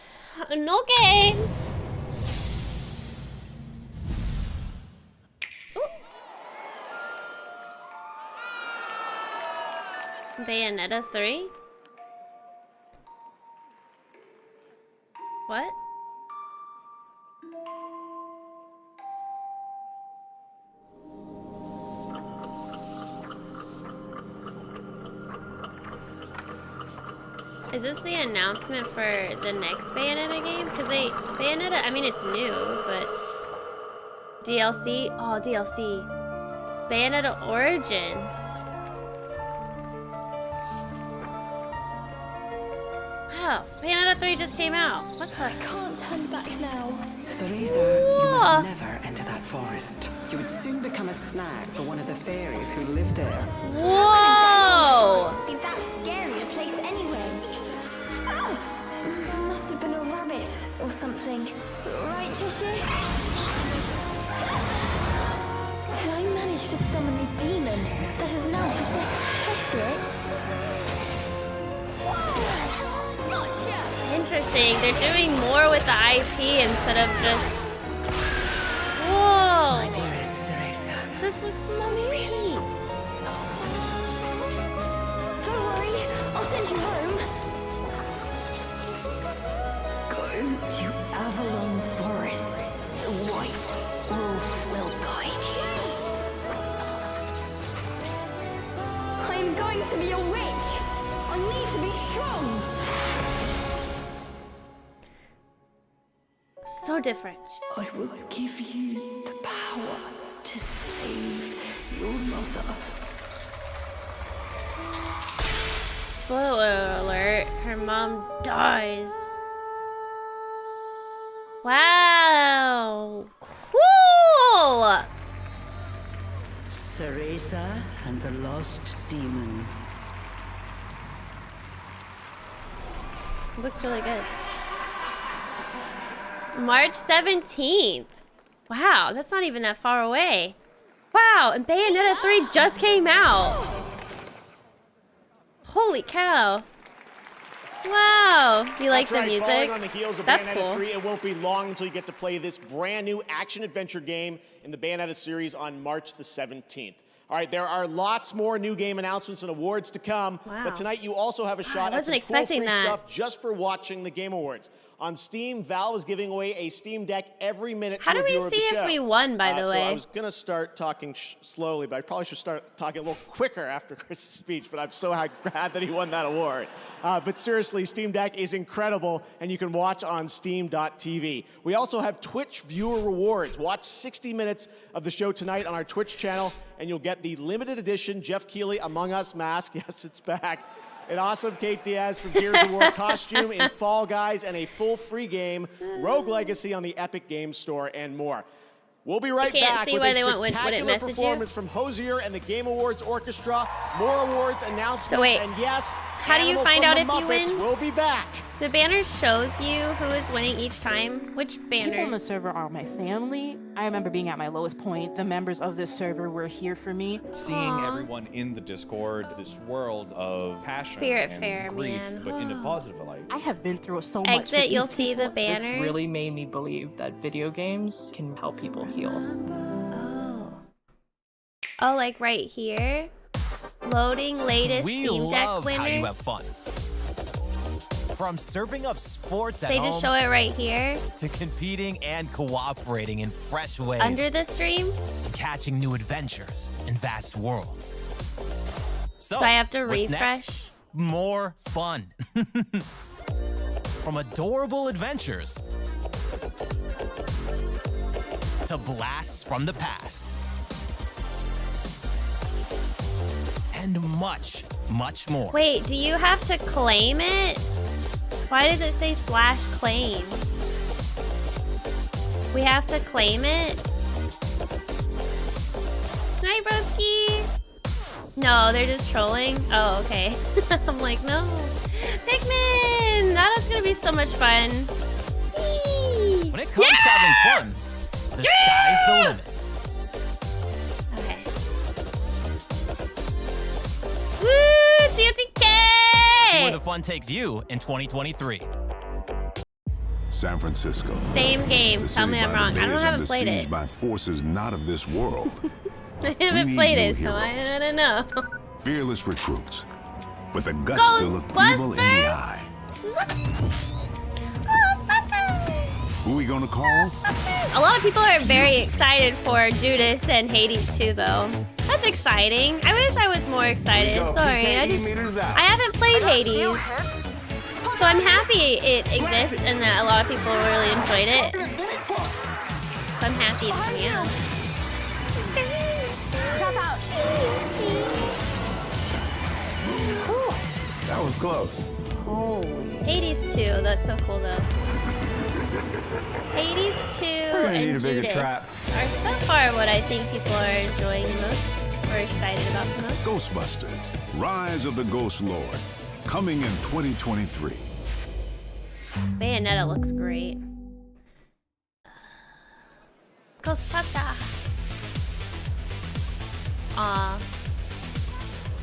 No game. Bayonetta 3? What? Is this the announcement for the next Bayonetta game? Because Bayonetta, I mean, it's new, but DLC? Oh, DLC. Bayonetta Origins. Wow, Bayonetta 3 just came out. What the? I can't turn back now. Cereza, you must never enter that forest. You would soon become a snack for one of the fairies who live there. Whoa! Be that scary a place anyway. Ah! There must have been a rabbit or something. Right, Tishy? Can I manage to summon a demon that has now possessed Cheshire? Interesting. They're doing more with the IP instead of just. Whoa! My dearest Cereza. This looks sweet. Don't worry, I'll send you home. Go to Avalon Forest. The White Wolf will guide you. I'm going to be a witch. I need to be strong. So different. I will give you the power to to save your mother. Spoiler alert, her mom dies. Wow. Cool! Cereza and the Lost Demon. Looks really good. March 17th. Wow, that's not even that far away. Wow, and Bayonetta 3 just came out. Holy cow. Wow. You like That's right, the music? Following on the heels of That's Bayonetta cool. 3, it won't be long until you get to play this brand new action-adventure game in the Bayonetta series on March the 17th. All right, there are lots more new game announcements and awards to come, Wow. but tonight you also have a shot I at some wasn't cool expecting free that. stuff just for watching the Game Awards. On Steam, Valve is giving away a Steam Deck every minute How to do a we viewer of the see if show. we won, by the So way? I was going to start talking slowly, but I probably should start talking a little quicker after Chris's speech, but I'm so glad that he won that award. But seriously, Steam Deck is incredible, and you can watch on steam.tv. We also have Twitch viewer rewards. Watch 60 minutes of the show tonight on our Twitch channel, and you'll get the limited edition Jeff Keighley Among Us mask. Yes, it's back. An awesome Kate Diaz from Gears of War costume in Fall Guys, and a full free game, Rogue Legacy on the Epic Games Store, and more. We'll be right can't back see with why a they went with- would it spectacular message you? performance from Hosier and the Game Awards Orchestra. More awards, announcements, So wait, and yes, how do you Animal find from out the if you Muppets win? will be back. The banner shows you who is winning each time. Which banner? People on the server are my family. I remember being at my lowest point. The members of this server were here for me. Seeing everyone in the Discord, this world of passion Spirit and fair, grief, man. but in a positive light. I have been through so much. Exit, with you'll these see the people. banner. This really made me believe that video games can help people heal. Oh, like right here. Loading latest We Steam Deck love winner. how you have fun. From serving up sports at They home just show it right here. to competing and cooperating in fresh ways. Under the stream. and catching new adventures in vast worlds. So, Do I have to what's refresh? next? More fun. From adorable adventures to blasts from the past. And much, much more. Wait, do you have to claim it? Why does it say /claim? We have to claim it? Hi, broski. No, they're just trolling. Oh, okay. I'm like, no. Pikmin! That's gonna be so much fun. Whee! When it comes to having fun, the sky's the limit. Okay. Woo! TOTK! See where the fun takes you in 2023. San Francisco. Same game. The Tell city me I'm by the wrong. bay I is haven't under played siege it. by forces not of this world. I haven't need played new it, so I heroes. don't know. Fearless recruits with the guts to look evil in the eye. Who we gonna call? A lot of people are very excited for Judas and Hades too, though. That's exciting. I wish I was more excited. go. Sorry, PKE meters out. I haven't played Hades, so I'm happy it exists and that a lot of people really enjoyed it. So I'm happy it's coming out. Drop out. That was close. Holy. Hades 2, that's so cool though. Hades 2 gonna and need a bigger Judas trap. are so far what I think people are enjoying the most, or excited about the most. Ghostbusters, Rise of the Ghost Lord, coming in 2023. Bayonetta looks great. Ghostbuster. Aw.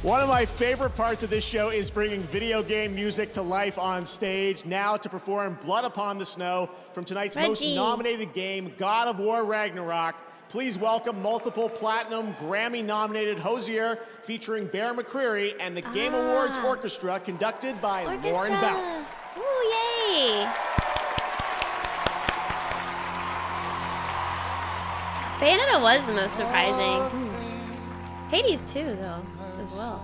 One of my favorite parts of this show is bringing video game music to life on stage. Now to perform Blood Upon the Snow from tonight's most Reggie. nominated game, God of War Ragnarok. Please welcome multiple platinum Grammy-nominated Hosier featuring Bear McCreary and the Game Awards Orchestra conducted by Lauren Bell. Ooh, yay! Bayonetta was the most surprising. Hades too, though, as well.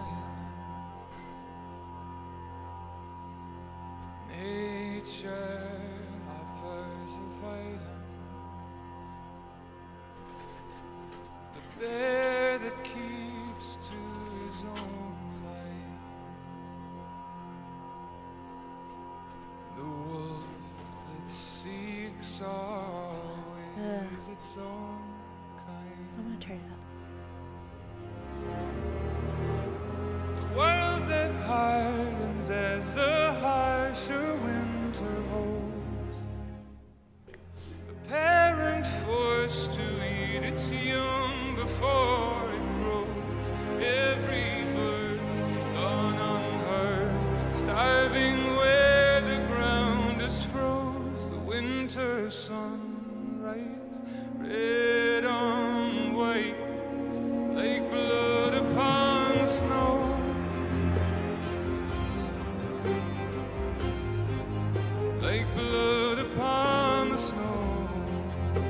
I want to turn it up. The world that hardens as the harsher winter holds. A parent forced to eat its young before it grows. Every bird gone unheard, starving where the ground is froze. The winter sunrise, red on white, like blood upon the snow. Like blood upon the snow.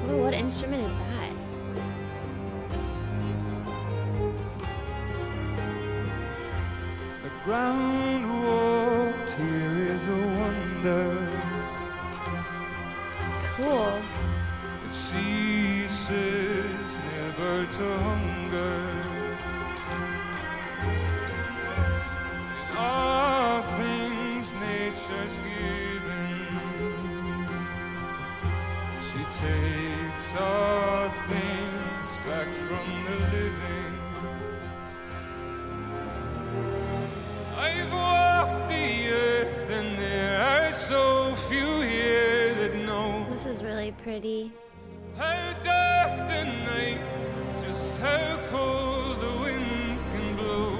Oh, what instrument is that? The ground walked here is a wonder. Cool. It ceases never to hunger. In all things nature's given, she takes all things back from the living. I've walked the earth and there are so few here that know. This is really pretty. How dark the night, just how cold the wind can blow.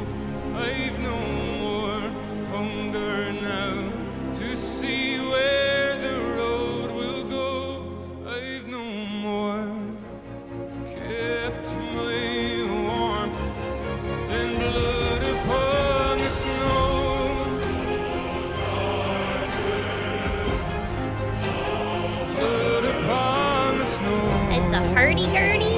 I've no more hunger now to see where the road will go. I've no more kept my warmth than blood upon the snow. Blood upon the snow. It's a hurdy-gurdy.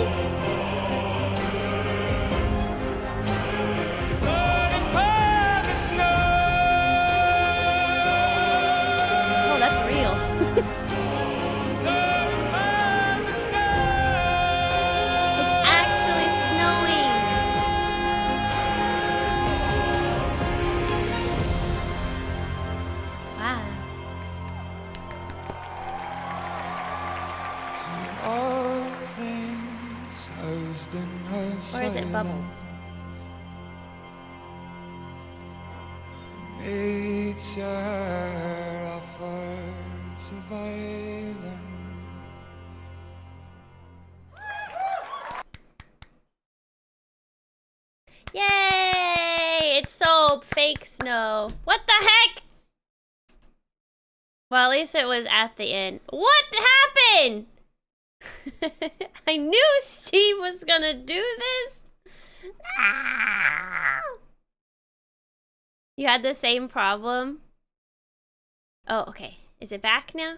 Oh, that's real. It's actually snowing. Wow. All things housed in her Or is it silence. bubbles? Nature offers a violence. Yay! It's so fake snow. What the heck? Well, at least it was at the end. What happened? I knew Steve was gonna do this. Ah! You had the same problem? Oh, okay. Is it back now?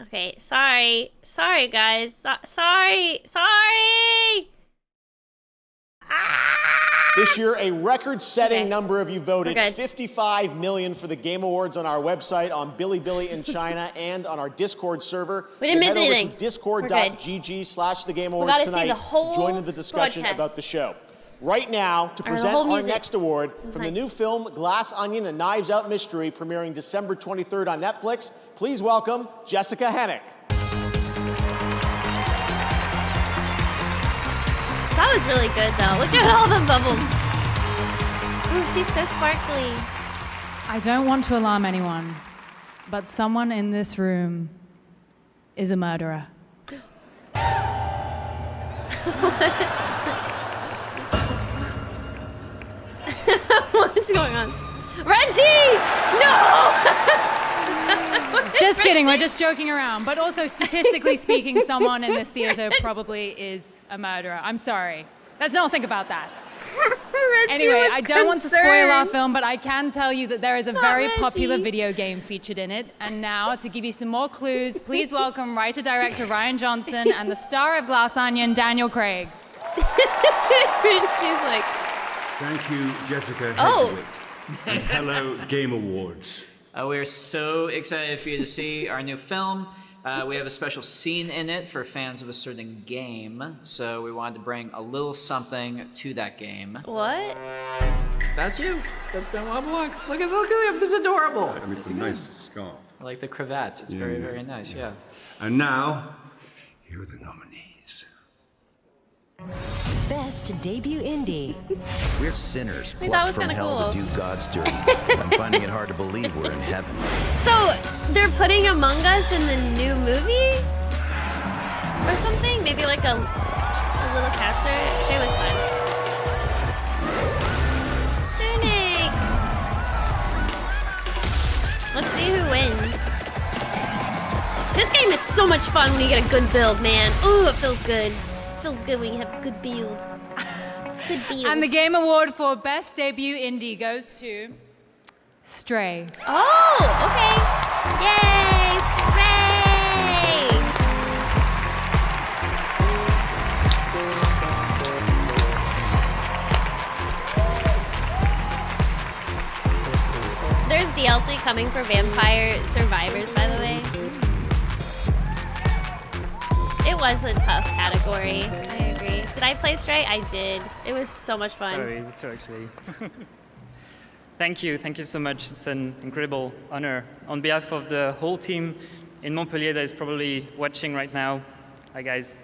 Okay, sorry. Sorry, guys. Sorry. This year, a record-setting Okay. number of you voted. We're good. 55 million for the Game Awards on our website, on Bilibili in China, and on our Discord server. We didn't miss anything. Head over to discord.gg/thegameawards We gotta see tonight the whole to join in the discussion broadcast. about the show. Right now, to Or the present whole our music. next award That's from the nice. new film Glass Onion: A Knives Out Mystery, premiering December 23rd on Netflix, please welcome Jessica Hennick. That was really good, though. Look at all the bubbles. Ooh, she's so sparkly. I don't want to alarm anyone, but someone in this room is a murderer. What's going on? Reggie! No! Just kidding, we're just joking around. But also, statistically speaking, someone in this theater probably is a murderer. I'm sorry. Let's not think about that. Anyway, I don't want to spoil our film, but I can tell you that there is a very popular video game featured in it. And now, to give you some more clues, please welcome writer-director Ryan Johnson and the star of Glass Onion, Daniel Craig. She's like... Thank you, Jessica Oh. Hedwig. And hello, Game Awards. We're so excited for you to see our new film. We have a special scene in it for fans of a certain game, so we wanted to bring a little something to that game. What? That's you. That's Benoit Blanc. Look at him. This is adorable. I mean, it's a nice scarf. I like the cravat. It's very, very nice, yeah. And now, here are the nominees. Best debut indie. We're sinners Wait, that plucked was from kinda hell cool. to do God's dirty. I'm finding it hard to believe we're in heaven. So they're putting Among Us in the new movie or something? Maybe like a little capture. It was fun. Tunic. Let's see who wins. This game is so much fun when you get a good build, man. Ooh, it feels good. It feels good when you have a good build. Good build. And the Game Award for Best Debut Indie goes to Stray. Oh, okay. Yay, Stray! There's DLC coming for Vampire Survivors, by the way. It was a tough category. I agree. Did I play Stray? I did. It was so much fun. Sorry, me too, actually. Thank you so much. It's an incredible honor. On behalf of the whole team in Montpellier that is probably watching right now, hi guys.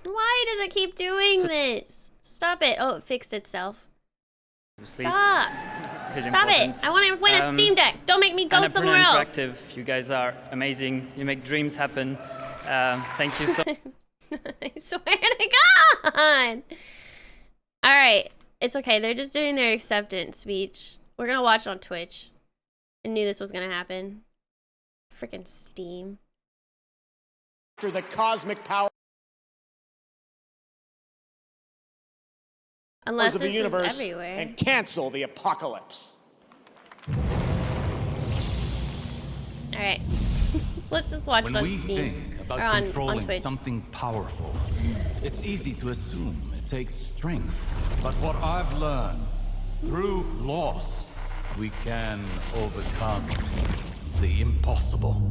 Why does it keep doing this? Stop it. Oh, it fixed itself. Obviously, Stop. really Stop important. it. I want to win a Steam Deck. Don't make me go Annapurna somewhere else. Interactive, you guys are amazing. You make dreams happen. Thank you so I swear to God. All right. It's okay. They're just doing their acceptance speech. We're going to watch it on Twitch. I knew this was going to happen. Freaking Steam. After the cosmic power Unless of the this universe is everywhere. and cancel the apocalypse. All right. Let's just watch it When on we Steam. think about Or on controlling Twitch. something powerful, it's easy to assume it takes strength. But what I've learned, through loss, we can overcome the impossible.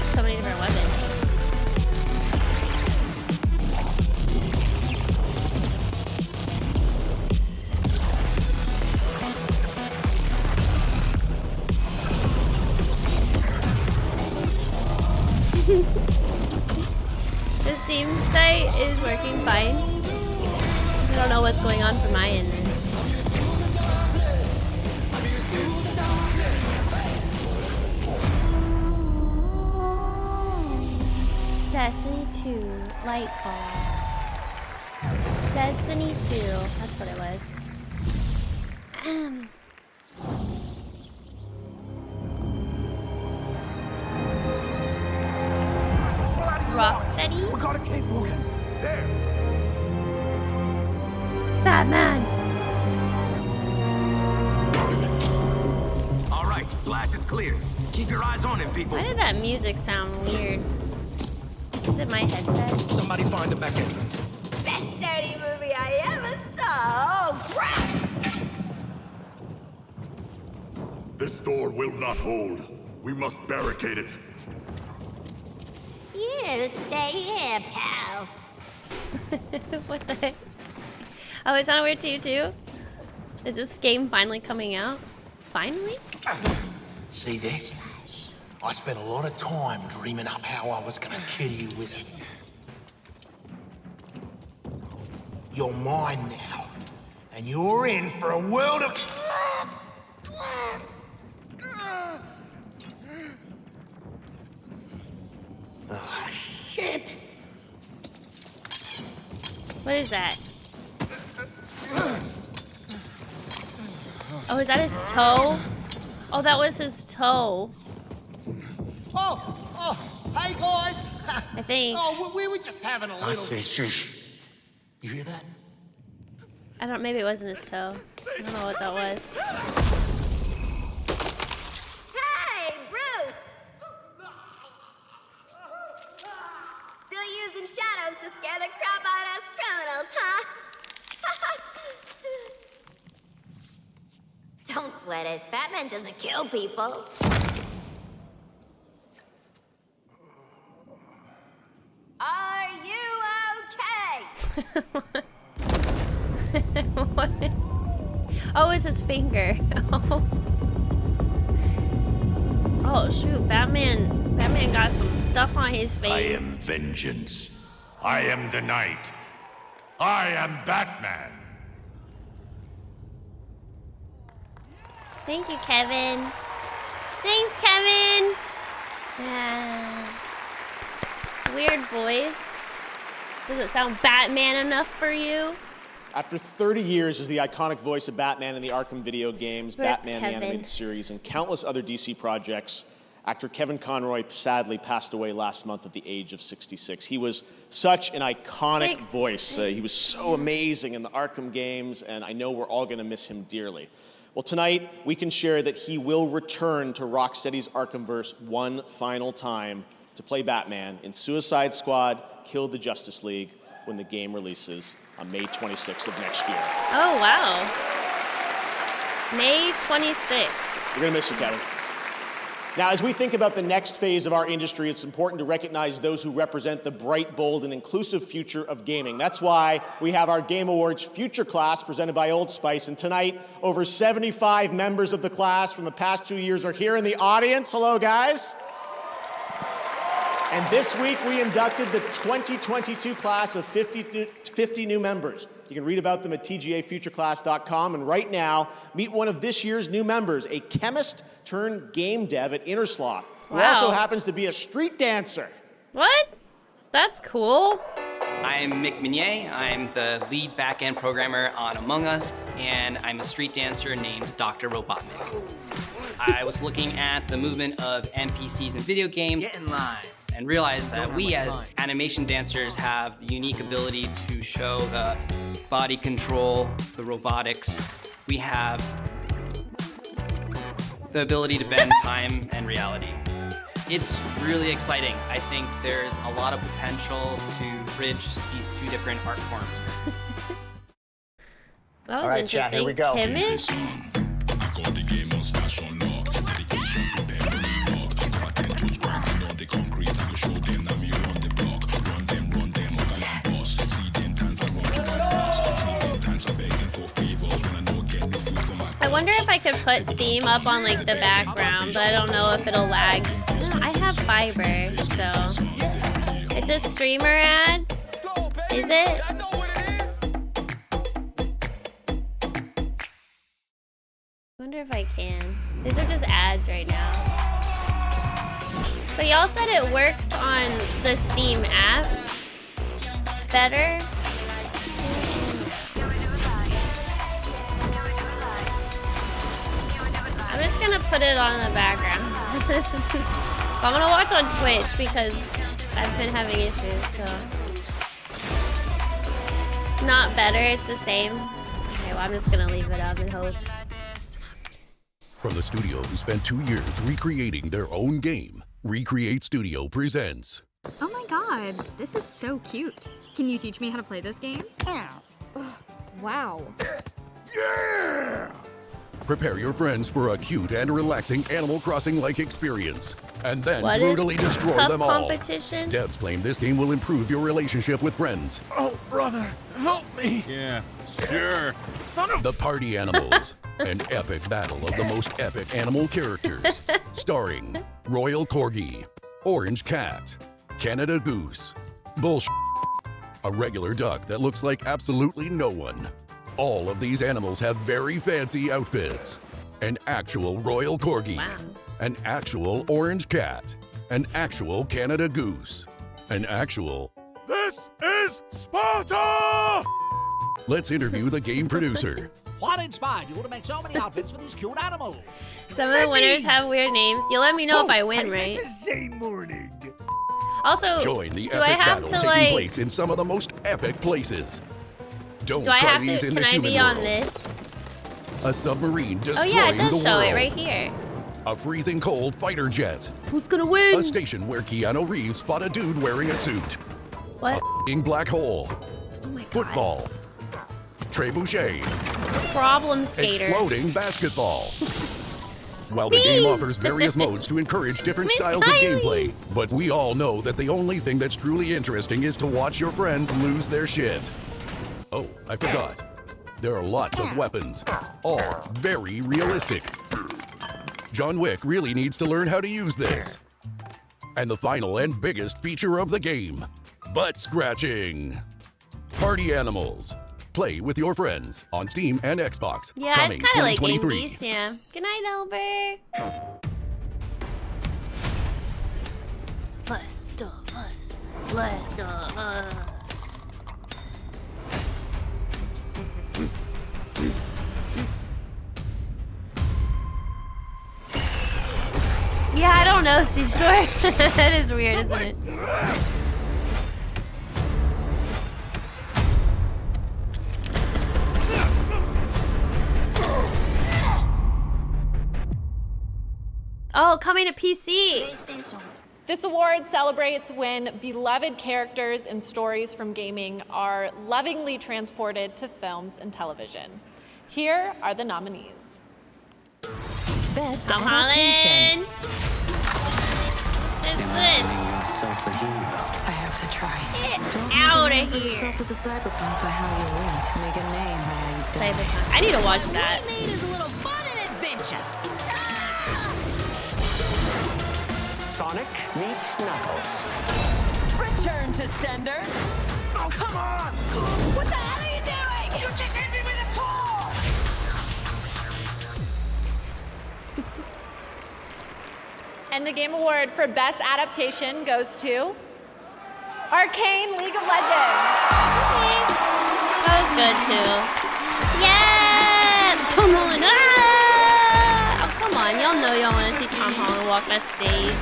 So many different weapons. The Steam site is working fine. I don't know what's going on from my end. Destiny 2, Lightfall. Destiny 2, that's what it was. Rocksteady? We gotta keep moving. There. Batman! All right, flash is clear. Keep your eyes on him, people. Why did that music sound weird? Is it my headset? Somebody find the back entrance. Best dirty movie I ever saw. Oh, crap! This door will not hold. We must barricade it. You stay here, pal. What the heck? Oh, it sounded weird to you too? Is this game finally coming out? Finally? See this? I spent a lot of time dreaming up how I was gonna kill you with it. You're mine now, and you're in for a world of... What is that? Oh, is that his toe? Oh, that was his toe. Oh, hey guys. I think. Oh, we were just having a little. I see. Shush. You hear that? I don't. Maybe it wasn't his toe. I don't know what that was. Hey, Bruce! Still using shadows to scare the crap out of us criminals, huh? Don't sweat it. Batman doesn't kill people. Are you okay? What? Oh, it's his finger. Oh shoot, Batman got some stuff on his face. I am vengeance. I am the night. I am Batman. Thank you, Kevin. Thanks, Kevin. Yeah. Weird voice. Does it sound Batman enough for you? After 30 years as the iconic voice of Batman in the Arkham video games, Rip Batman Kevin. the animated series, and countless other DC projects, actor Kevin Conroy sadly passed away last month at the age of 66. He was such an iconic voice. He was so amazing in the Arkham games, and I know we're all going to miss him dearly. Well, tonight we can share that he will return to Rocksteady's Arkhamverse one final time to play Batman in Suicide Squad: Kill the Justice League when the game releases on May 26th of next year. Oh, wow. May 26th. We're going to miss you, Kevin. Now, as we think about the next phase of our industry, it's important to recognize those who represent the bright, bold, and inclusive future of gaming. That's why we have our Game Awards Future Class presented by Old Spice. And tonight, over 75 members of the class from the past 2 years are here in the audience. Hello, guys. And this week, we inducted the 2022 class of 50 new members. You can read about them at tgafutureclass.com. And right now, meet one of this year's new members, a chemist turned game dev at Innersloth, who also happens to be a street dancer. What? That's cool. I'm Mick Minier. I'm the lead back-end programmer on Among Us, and I'm a street dancer named Dr. Robotnik. I was looking at the movement of NPCs in video games. Get in line. And realized that we as animation dancers have the unique ability to show the body control, the robotics. We have the ability to bend time and reality. It's really exciting. I think there's a lot of potential to bridge these two different art forms. That was All right, chat, here we go. Chemist? I wonder if I could put Steam up on like the background, but I don't know if it'll lag. I have fiber, so it's a streamer ad. Is it? I wonder if I can. These are just ads right now. So y'all said it works on the Steam app better. I'm just gonna put it on the background. I'm gonna watch on Twitch because I've been having issues, so. It's not better, it's the same. Okay, well I'm just gonna leave it up in hopes. From the studio who spent 2 years recreating their own game, Recreate Studio presents. Oh my god, this is so cute. Can you teach me how to play this game? Wow. Yeah! Prepare your friends for a cute and relaxing Animal Crossing-like experience, and then What brutally is destroy tough them all. competition? Devs claim this game will improve your relationship with friends. Oh, brother, help me. Yeah, sure. Son of The Party Animals, an epic battle of the most epic animal characters, starring Royal Corgi, Orange Cat, Canada Goose, Bullshit, a regular duck that looks like absolutely no one. All of these animals have very fancy outfits. An actual Royal Corgi, an actual Orange Cat, an actual Canada Goose, an actual This is Sparta! Let's interview the game producer. What inspired you to make so many outfits for these cute animals? Some of the winners have weird names. You'll let me know if I win, right? Also, Join the do I epic have battle to taking like? place in some of the most epic places. Don't Do I try have these to? in Can the I human be on world. this? A submarine Oh destroying yeah, it the does show world. it right here. A freezing cold fighter jet. Who's gonna win? A station where Keanu Reeves spot a dude wearing a suit. What? A f***ing black hole. Oh my god. Football. Trebuchet. Problem skater. Exploding basketball. While the game offers various modes to encourage different styles of gameplay, but we all know that the only thing that's truly interesting is to watch your friends lose their shit. Oh, I forgot. There are lots of weapons, all very realistic. John Wick really needs to learn how to use this. And the final and biggest feature of the game, butt scratching. Party Animals. Play with your friends on Steam and Xbox. Yeah, Coming it's kind of like 2023. indies. Yeah. Good night, Albert. Last of Us. Last of Us. Yeah, I don't know, Seashore. That is weird, isn't it? Oh, coming to PC. This award celebrates when beloved characters and stories from gaming are lovingly transported to films and television. Here are the nominees. Best Tom Adaptation. Holland. What's this? Yourself a hero. I have to try. Get out of here. Yourself as a cyberpunk by how you live. Make a name by how you die. Cyberpunk. I need to watch that. What we need is a little fun and adventure. Sonic meet Knuckles. Return to sender. Oh, come on! What the hell are you doing? You just hit me with a claw! And the Game Award for Best Adaptation goes to Arcane League of Legends. That was good too. Yeah! Tom Holland. Ah! Oh, come on. Y'all know y'all want to see Tom Holland walk that stage.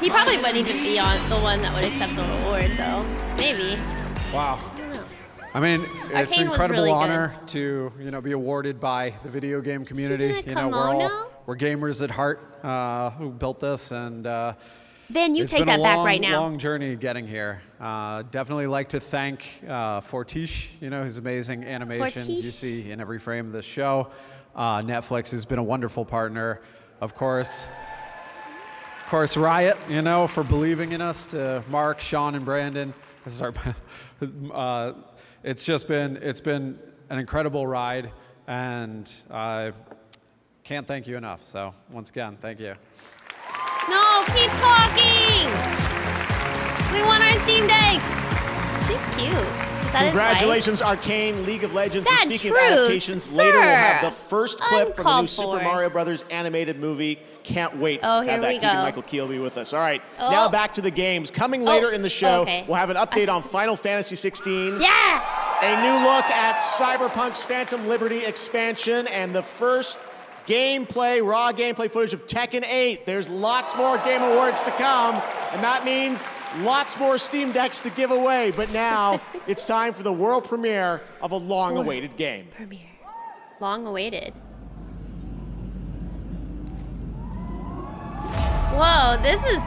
He probably wouldn't even be on the one that would accept the award, though. Maybe. Wow. I mean, it's Arcane an was incredible really honor to be awarded by the video game community. She's in a kimono? We're gamers at heart who built this, and Then you it's take been a that back long, right now. long journey getting here. Definitely like to thank Fortiche, his amazing animation you Fortiche. see in every frame of the show. Netflix has been a wonderful partner, of course. Of course, Riot, for believing in us. To Mark, Sean, and Brandon. Sorry, it's been an incredible ride, and I can't thank you enough. So once again, thank you. No, keep talking. We want our Steam Decks. She's cute. Is that his wife? Congratulations, Arcane League of Legends. Sad And speaking truth, of adaptations, later we'll have sir. the first clip from the new Uncalled Super for. Mario Brothers animated movie. Can't wait Oh, to here have that we keeping go. Michael Keelby with us. All right, Oh. now back to the games. Coming later in the show, okay. we'll have an update on Final Fantasy 16. Yeah! A new look at Cyberpunk's Phantom Liberty expansion and the first raw gameplay footage of Tekken 8. There's lots more Game Awards to come, and that means lots more Steam Decks to give away. But now it's time for the world premiere of a long-awaited game. Long awaited. Whoa, this is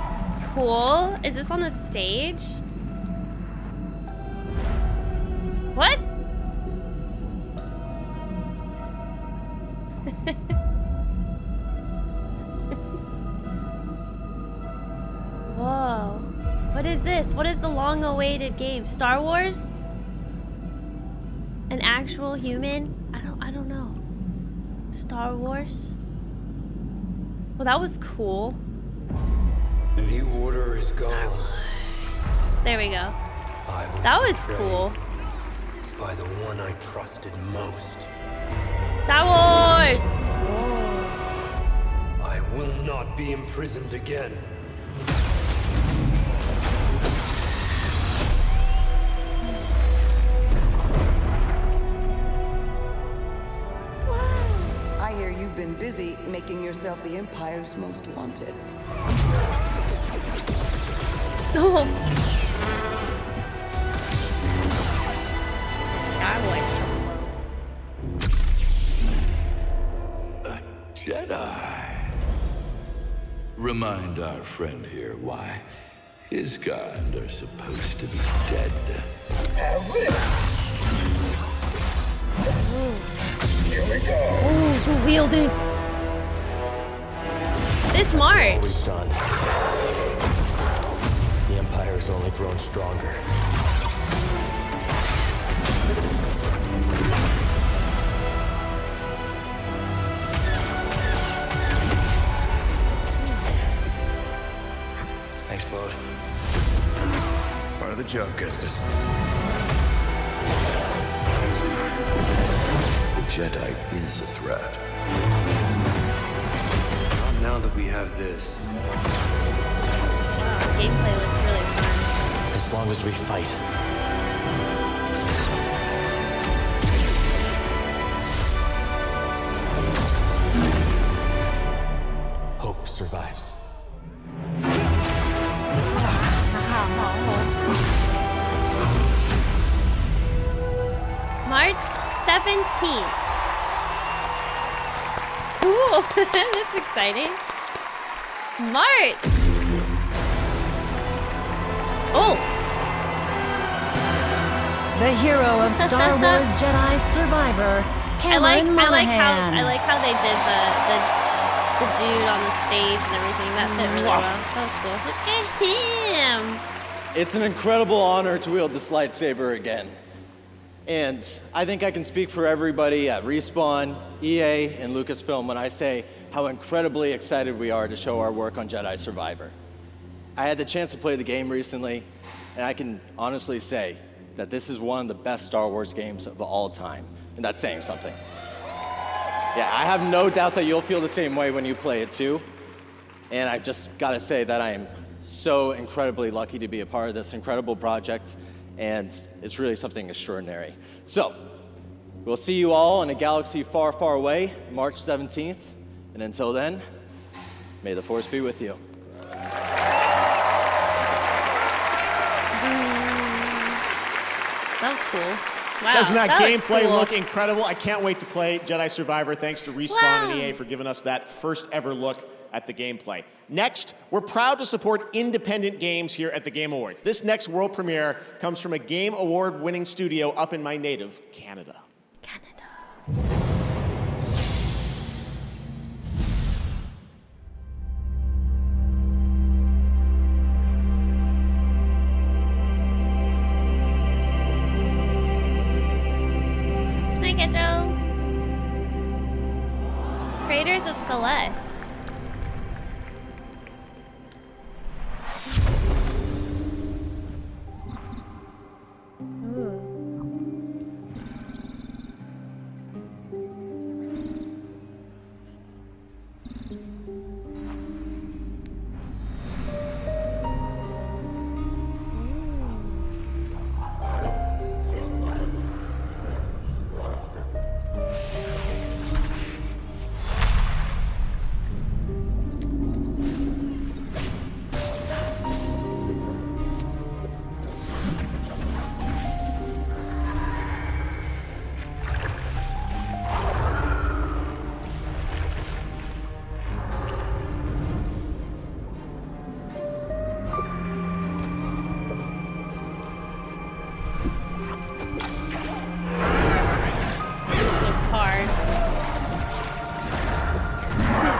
cool. Is this on the stage? What? Whoa. What is this? What is the long-awaited game? Star Wars? An actual human? I don't know. Star Wars? Well, that was cool. The order is gone. There we go. I was That was betrayed cool. by the one I trusted most. Star Wars! I will not be imprisoned again. You've been busy making yourself the Empire's most wanted. Oh. Starboy. Jedi. Remind our friend here why his kind are supposed to be dead. Have this. Here we go. Oh, who wielding? This March. All we've done. The Empire's only grown stronger. Thanks, Bode. Part of the job, Gustus. The Jedi is a threat. Not now that we have this. Wow, gameplay looks really fun. As long as we fight. Hope survives. March 17th. Cool. That's exciting. March. Oh. The hero of Star Wars Jedi Survivor, Cameron Monaghan. I like how they did the dude on the stage and everything. That fit really well. That was cool. Look at him. It's an incredible honor to wield this lightsaber again. And I think I can speak for everybody at Respawn, EA, and Lucasfilm when I say how incredibly excited we are to show our work on Jedi Survivor. I had the chance to play the game recently, and I can honestly say that this is one of the best Star Wars games of all time, and that's saying something. Yeah, I have no doubt that you'll feel the same way when you play it too, and I've just got to say that I am so incredibly lucky to be a part of this incredible project, and it's really something extraordinary. So, we'll see you all in a galaxy far, far away, March 17th, and until then, may the Force be with you. That was cool. Wow. Doesn't that gameplay cool. look incredible? I can't wait to play Jedi Survivor. Thanks to Respawn and EA for giving us that first ever look at the gameplay. Next, we're proud to support independent games here at the Game Awards. This next world premiere comes from a Game Award-winning studio up in my native Canada. Hi, Gedro. Creators of Celeste. Ooh.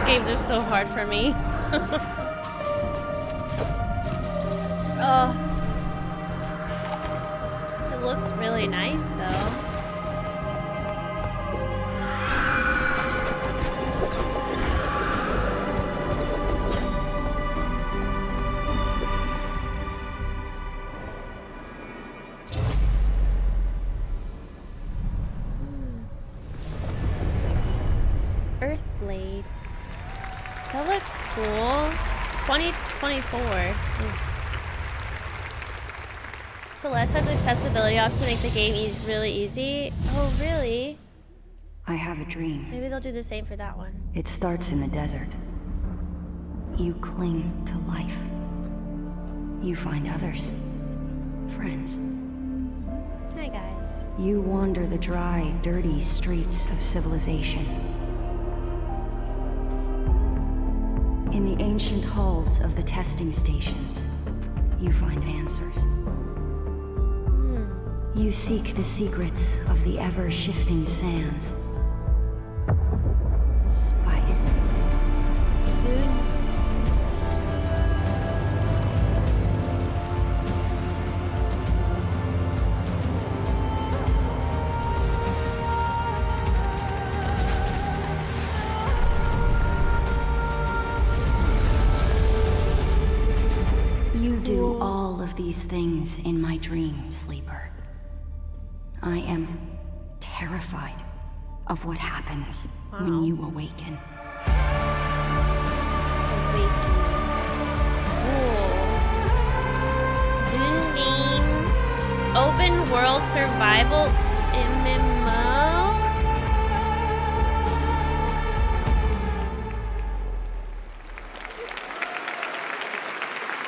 Games are so hard for me. Oh. It looks really nice though. Earthblade. That looks cool. 2024. Celeste has accessibility options to make the game really easy. Oh, really? I have a dream. Maybe they'll do the same for that one. It starts in the desert. You cling to life. You find others. Friends. Hi, guys. You wander the dry, dirty streets of civilization. In the ancient halls of the testing stations, you find answers. You seek the secrets of the ever-shifting sands. Spice. Dude. You do all of these things in my dream, Sleeper. I am terrified of what happens when you awaken. Dune game. Open world survival MMO.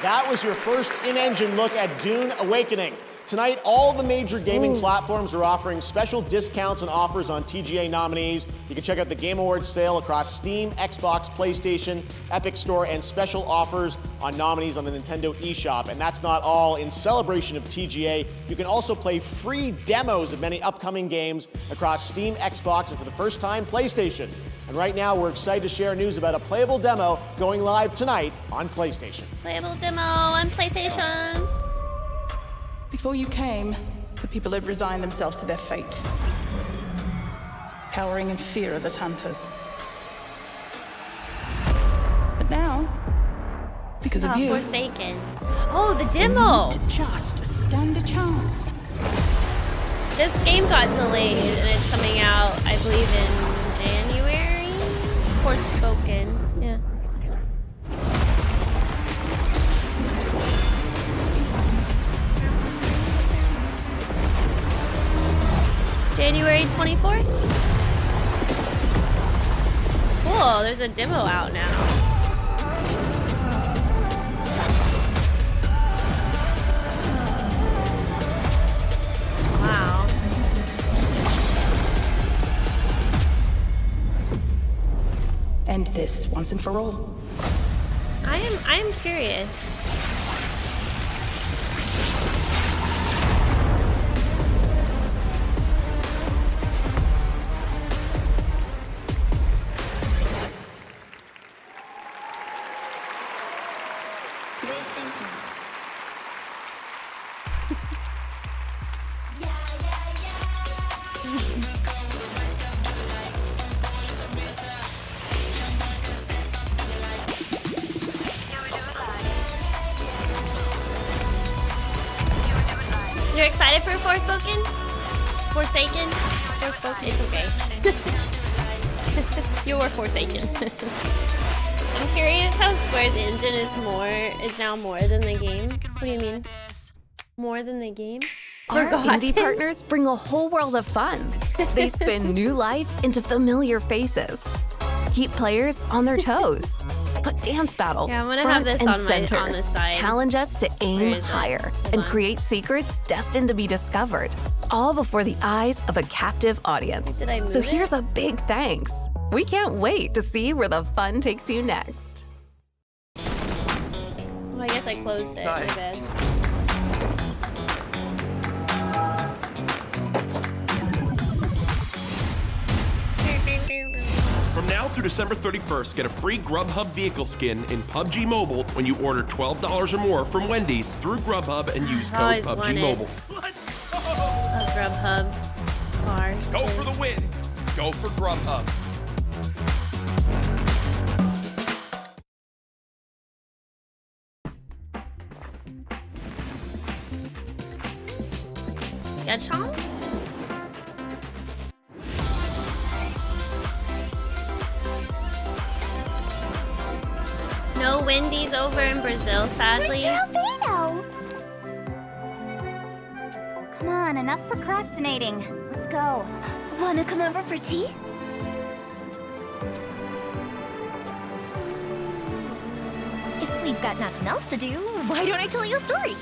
That was your first in-engine look at Dune Awakening. Tonight, all the major gaming platforms are offering special discounts and offers on TGA nominees. You can check out the Game Awards sale across Steam, Xbox, PlayStation, Epic Store, and special offers on nominees on the Nintendo eShop. And that's not all. In celebration of TGA, you can also play free demos of many upcoming games across Steam, Xbox, and for the first time, PlayStation. And right now, we're excited to share news about a playable demo going live tonight on PlayStation. Playable demo on PlayStation. Before you came, the people had resigned themselves to their fate, cowering in fear of the hunters. But now, because of you, Forsaken. Oh, the demo! you need to just stand a chance. This game got delayed and it's coming out, I believe, in January? Forspoken. Yeah. January 24th? Cool, there's a demo out now. Wow. End this once and for all. I am curious. You're excited for Forspoken? Forsaken? Forspoken? It's okay. You were Forsaken. I'm curious how Square's engine is now more than the game. What do you mean? More than the game? Our Forgotten? indie partners bring a whole world of fun. They spin new life into familiar faces. Keep players on their toes. Put dance battles Yeah, I'm gonna front have this and on center. the side. Challenge us to Where aim is it? higher Hold and on. create secrets destined to be discovered. All before the eyes of a captive audience. Did I move So it? here's a big thanks. We can't wait to see where the fun takes you next. Oh, I guess I closed it. Nice. My bad. From now through December 31st, get a free Grubhub vehicle skin in PUBG Mobile when you order $12 or more from Wendy's through Grubhub and use code Always PUBG wanted Mobile. a Grubhub bar. Go for the win. Go for Grubhub. Gachon? No Wendy's over in Brazil, sadly. Come on, enough procrastinating. Let's go. Wanna come over for tea? we've got nothing else to do, why don't I tell you a story?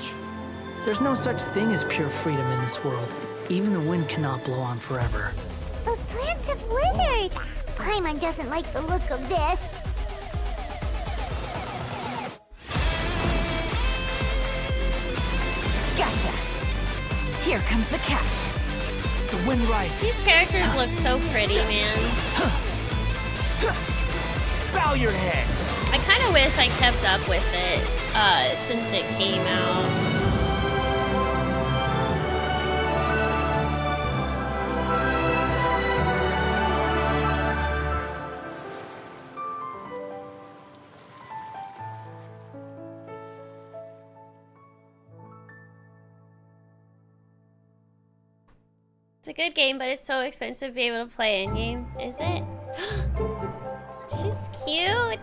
There's no such thing as pure freedom in this world. Even the wind cannot blow on forever. Those plants have withered. Paimon doesn't like the look of this. Gotcha. Here comes the catch. The wind rises. These characters look so pretty, man. Bow your head. I kind of wish I kept up with it since it came out. It's a good game, but it's so expensive to be able to play in-game, is it? She's cute!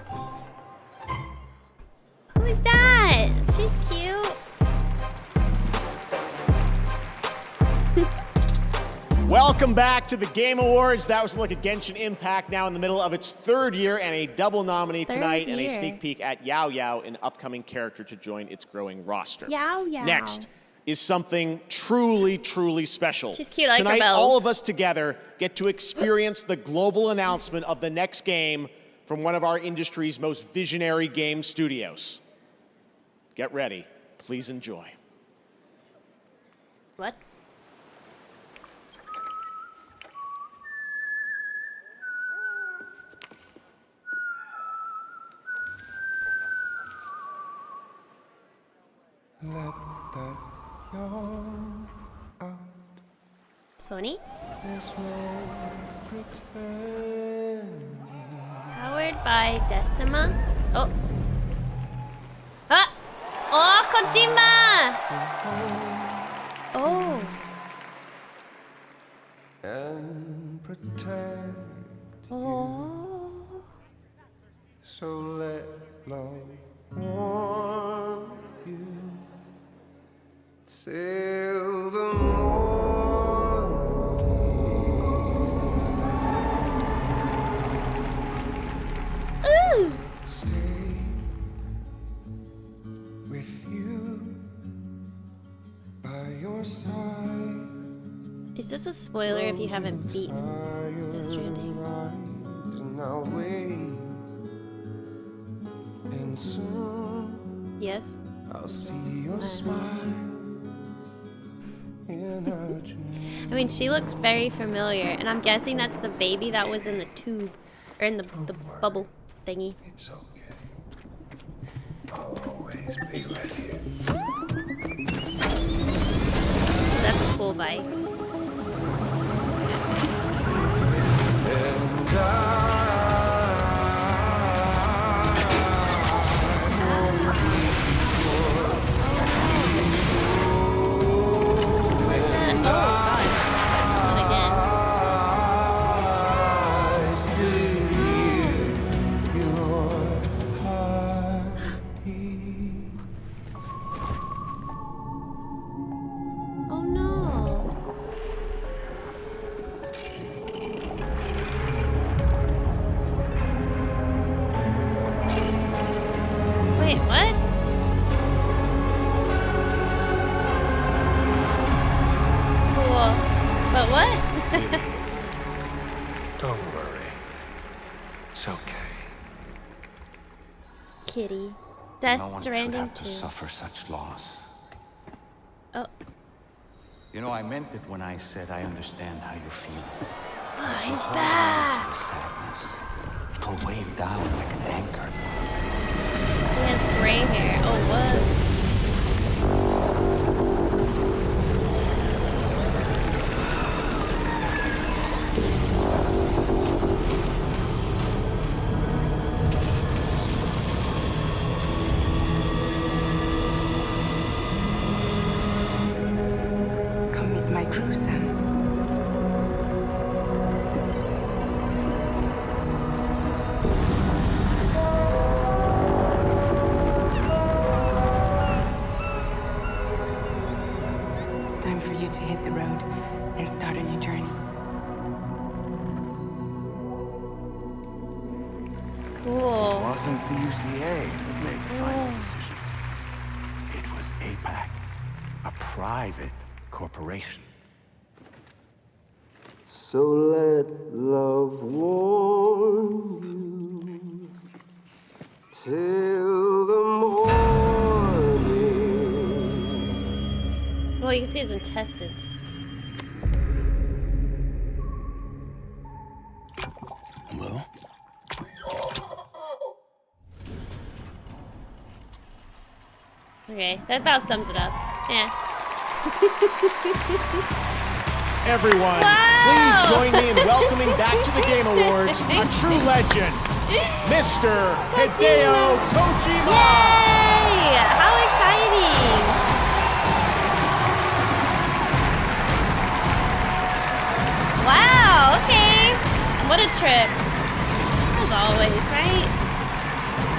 Who's that? She's cute. Welcome back to the Game Awards. That was a look at Genshin Impact, now in the middle of its third year, and a double nominee tonight, and a sneak peek at Yao Yao, an upcoming character to join its growing roster. Yao Yao. Next is something truly, truly special. She's cute, I like her Tonight, bells. all of us together get to experience the global announcement of the next game from one of our industry's most visionary game studios. Get ready. Please enjoy. What? Let that yawn out. Sony? There's no pretending. Powered by Decima. Oh. Ah! Oh, Kojima! Oh. And protect oh. So let love warm you till the morning. Ooh. Stay with you by your side. Is this a spoiler if you haven't beaten Death Stranding? And I'll wait. And soon yes. I'll see your smile in a dream. I mean, she looks very familiar, and I'm guessing that's the baby that was in the tube, or in the bubble thingy. It's okay. I'll always be with you. That's a cool bike. And Kitty. Death No one should Stranding have to 2. suffer such loss. Oh. You know, I meant it when I said I understand how you feel. Oh, he's Hold back. on to sadness. It'll weigh you down like an anchor. He has gray hair. Oh, what? The UCA that made the final decision. It was APAC, a private corporation. So let love warm you till the morning. Well, you can see his intestines. Well? Okay, that about sums it up. Yeah. Everyone, please join me in welcoming back to the Game Awards a true legend, Mr. Hideo Kojima! Yay! How exciting! Wow, okay. What a trip. As always, right?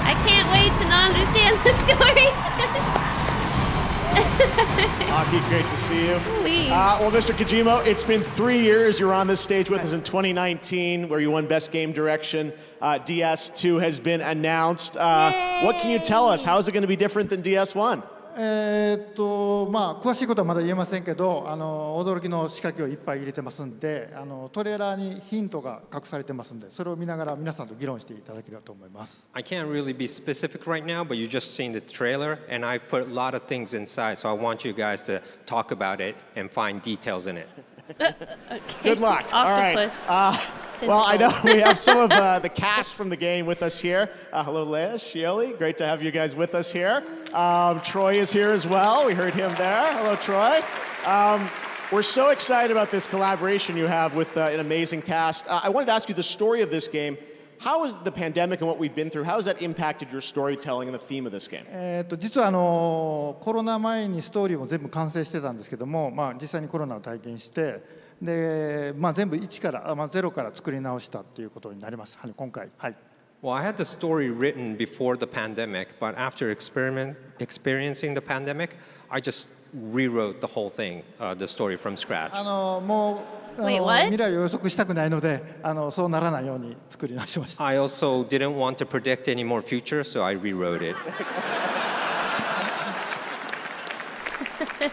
I can't wait to not understand the story. Aki, great to see you. Please. Well, Mr. Kojima, it's been 3 years. You were on this stage with us in 2019, where you won Best Game Direction. DS2 has been announced. What can you tell us? How is it going to be different than DS1? 詳しいことはまだ言えませんけど、驚きの仕掛けをいっぱい入れてますんで、トレーラーにヒントが隠されてますんで、それを見ながら皆さんと議論していただければと思います。I can't really be specific right now, but you just seen the trailer, and I put a lot of things inside, so I want you guys to talk about it and find details in it. Okay. Good luck. Octopus. All right. Well, I know we have some of the cast from the game with us here. Hello, Leia, MissKyliee. Great to have you guys with us here. Troy is here as well. We heard him there. Hello, Troy. We're so excited about this collaboration you have with an amazing cast. I wanted to ask you the story of this game. How has the pandemic and what we've been through, how has that impacted your storytelling and the theme of this game? 実はコロナ前にストーリーも全部完成してたんですけども、実際にコロナを体験して、で、全部1から、ゼロから作り直したっていうことになります。今回。はい。Well, I had the story written before the pandemic, but after experiencing the pandemic, I just rewrote the whole thing, the story from scratch. もう未来を予測したくないので、そうならないように作り直しました。I also didn't want to predict any more future, so I rewrote it. Okay.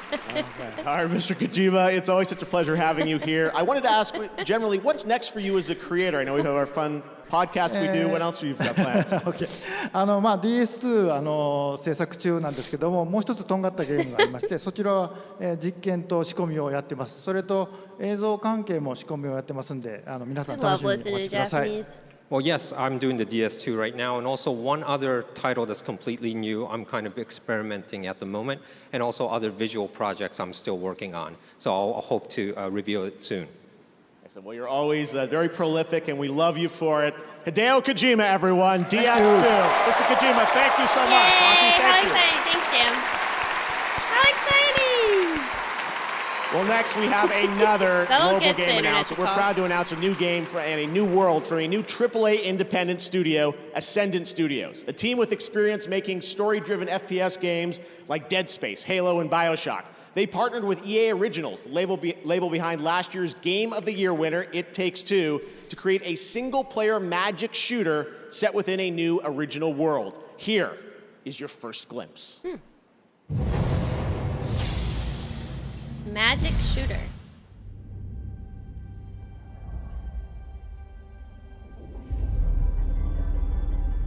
All right, Mr. Kojima, it's always such a pleasure having you here. I wanted to ask, generally, what's next for you as a creator? I know we have our fun podcast we do. What else have you got planned? Okay. DS2 制作中なんですけども、もう一つとんがったゲームがありまして、そちらは実験と仕込みをやってます。それと映像関係も仕込みをやってますんで、皆さん楽しみにお待ちください。Well, yes, I'm doing the DS2 right now, and also one other title that's completely new I'm kind of experimenting at the moment, and also other visual projects I'm still working on. So I'll hope to reveal it soon. Excellent. Well, you're always very prolific, and we love you for it. Hideo Kojima, everyone, DS2. Mr. Kojima, thank you so much. Yay! How exciting. Thanks, Jim. How exciting! Well, next we have another global game announcement. We're proud to announce a new game and a new world from a new AAA independent studio, Ascendant Studios, a team with experience making story-driven FPS games like Dead Space, Halo, and BioShock. They partnered with EA Originals, the label behind last year's Game of the Year winner, It Takes Two, to create a single-player magic shooter set within a new original world. Here is your first glimpse. Magic shooter.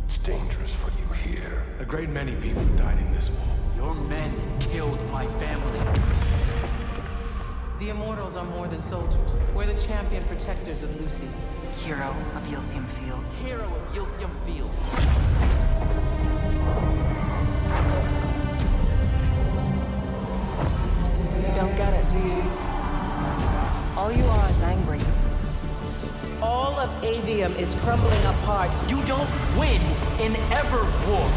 It's dangerous for you here. A great many people died in this war. Your men killed my family. The Immortals are more than soldiers. We're the champion protectors of Lucy. Hero of Yilthium Fields. Hero of Yilthium Fields. You don't get it, do you? All you are is angry. All of Avium is crumbling apart. You don't win in ever war.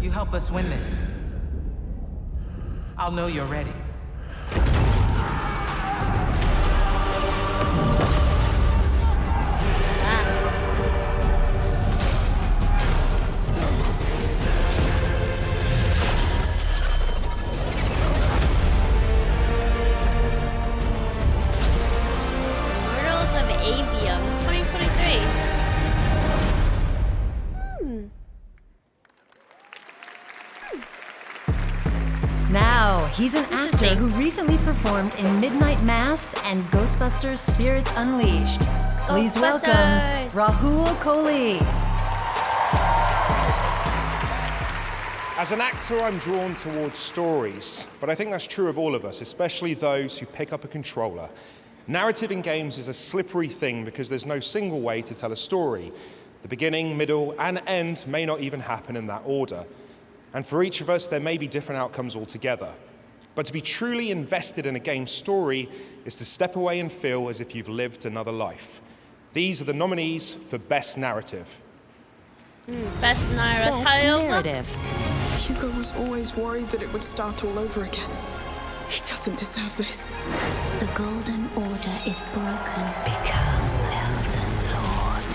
You help us win this. I'll know you're ready. Immortals of Avium 2023. He's an actor who recently performed in Midnight Mass and Ghostbusters Spirits Unleashed. Please welcome Rahul Kohli. As an actor, I'm drawn towards stories, but I think that's true of all of us, especially those who pick up a controller. Narrative in games is a slippery thing because there's no single way to tell a story. The beginning, middle, and end may not even happen in that order. And for each of us, there may be different outcomes altogether. But to be truly invested in a game's story is to step away and feel as if you've lived another life. These are the nominees for Best Narrative. Best narrative. Best narrative. Hugo was always worried that it would start all over again. He doesn't deserve this. The Golden Order is broken. Become Elden Lord.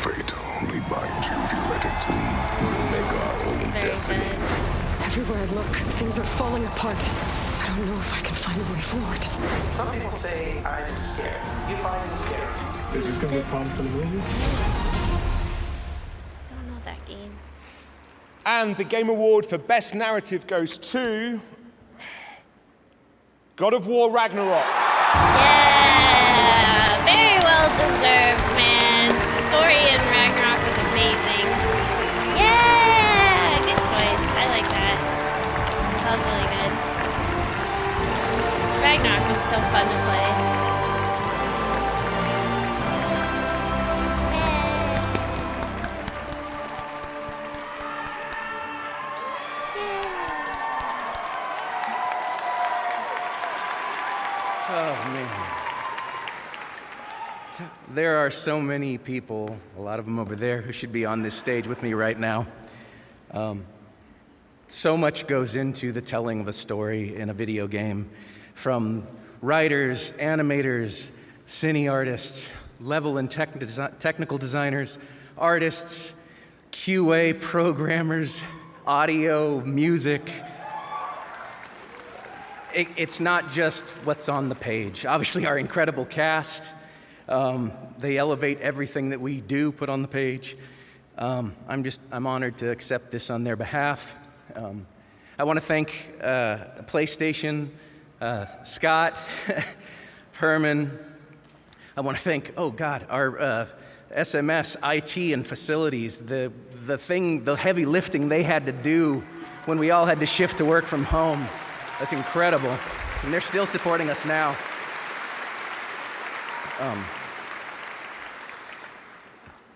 Fate only binds you if you let it. We'll make our own destiny. Everywhere I look, things are falling apart. I don't know if I can find a way forward. Some people say I'm scared. You find me scared. Is this going to be fun for the movie? Don't know that game. And the Game Award for Best Narrative goes to God of War Ragnarok. Yeah, very well deserved, man. Story in Ragnarok was amazing. Yeah, good choice. I like that. That was really good. Ragnarok was so fun to play. Oh, man. There are so many people, a lot of them over there, who should be on this stage with me right now. So much goes into the telling of a story in a video game, from writers, animators, cine artists, level and technical designers, artists, QA programmers, audio, music. It's not just what's on the page. Obviously, our incredible cast, they elevate everything that we do put on the page. I'm honored to accept this on their behalf. I want to thank PlayStation, Scott, Herman. I want to thank, our SMS, IT, and facilities. The heavy lifting they had to do when we all had to shift to work from home. That's incredible. And they're still supporting us now.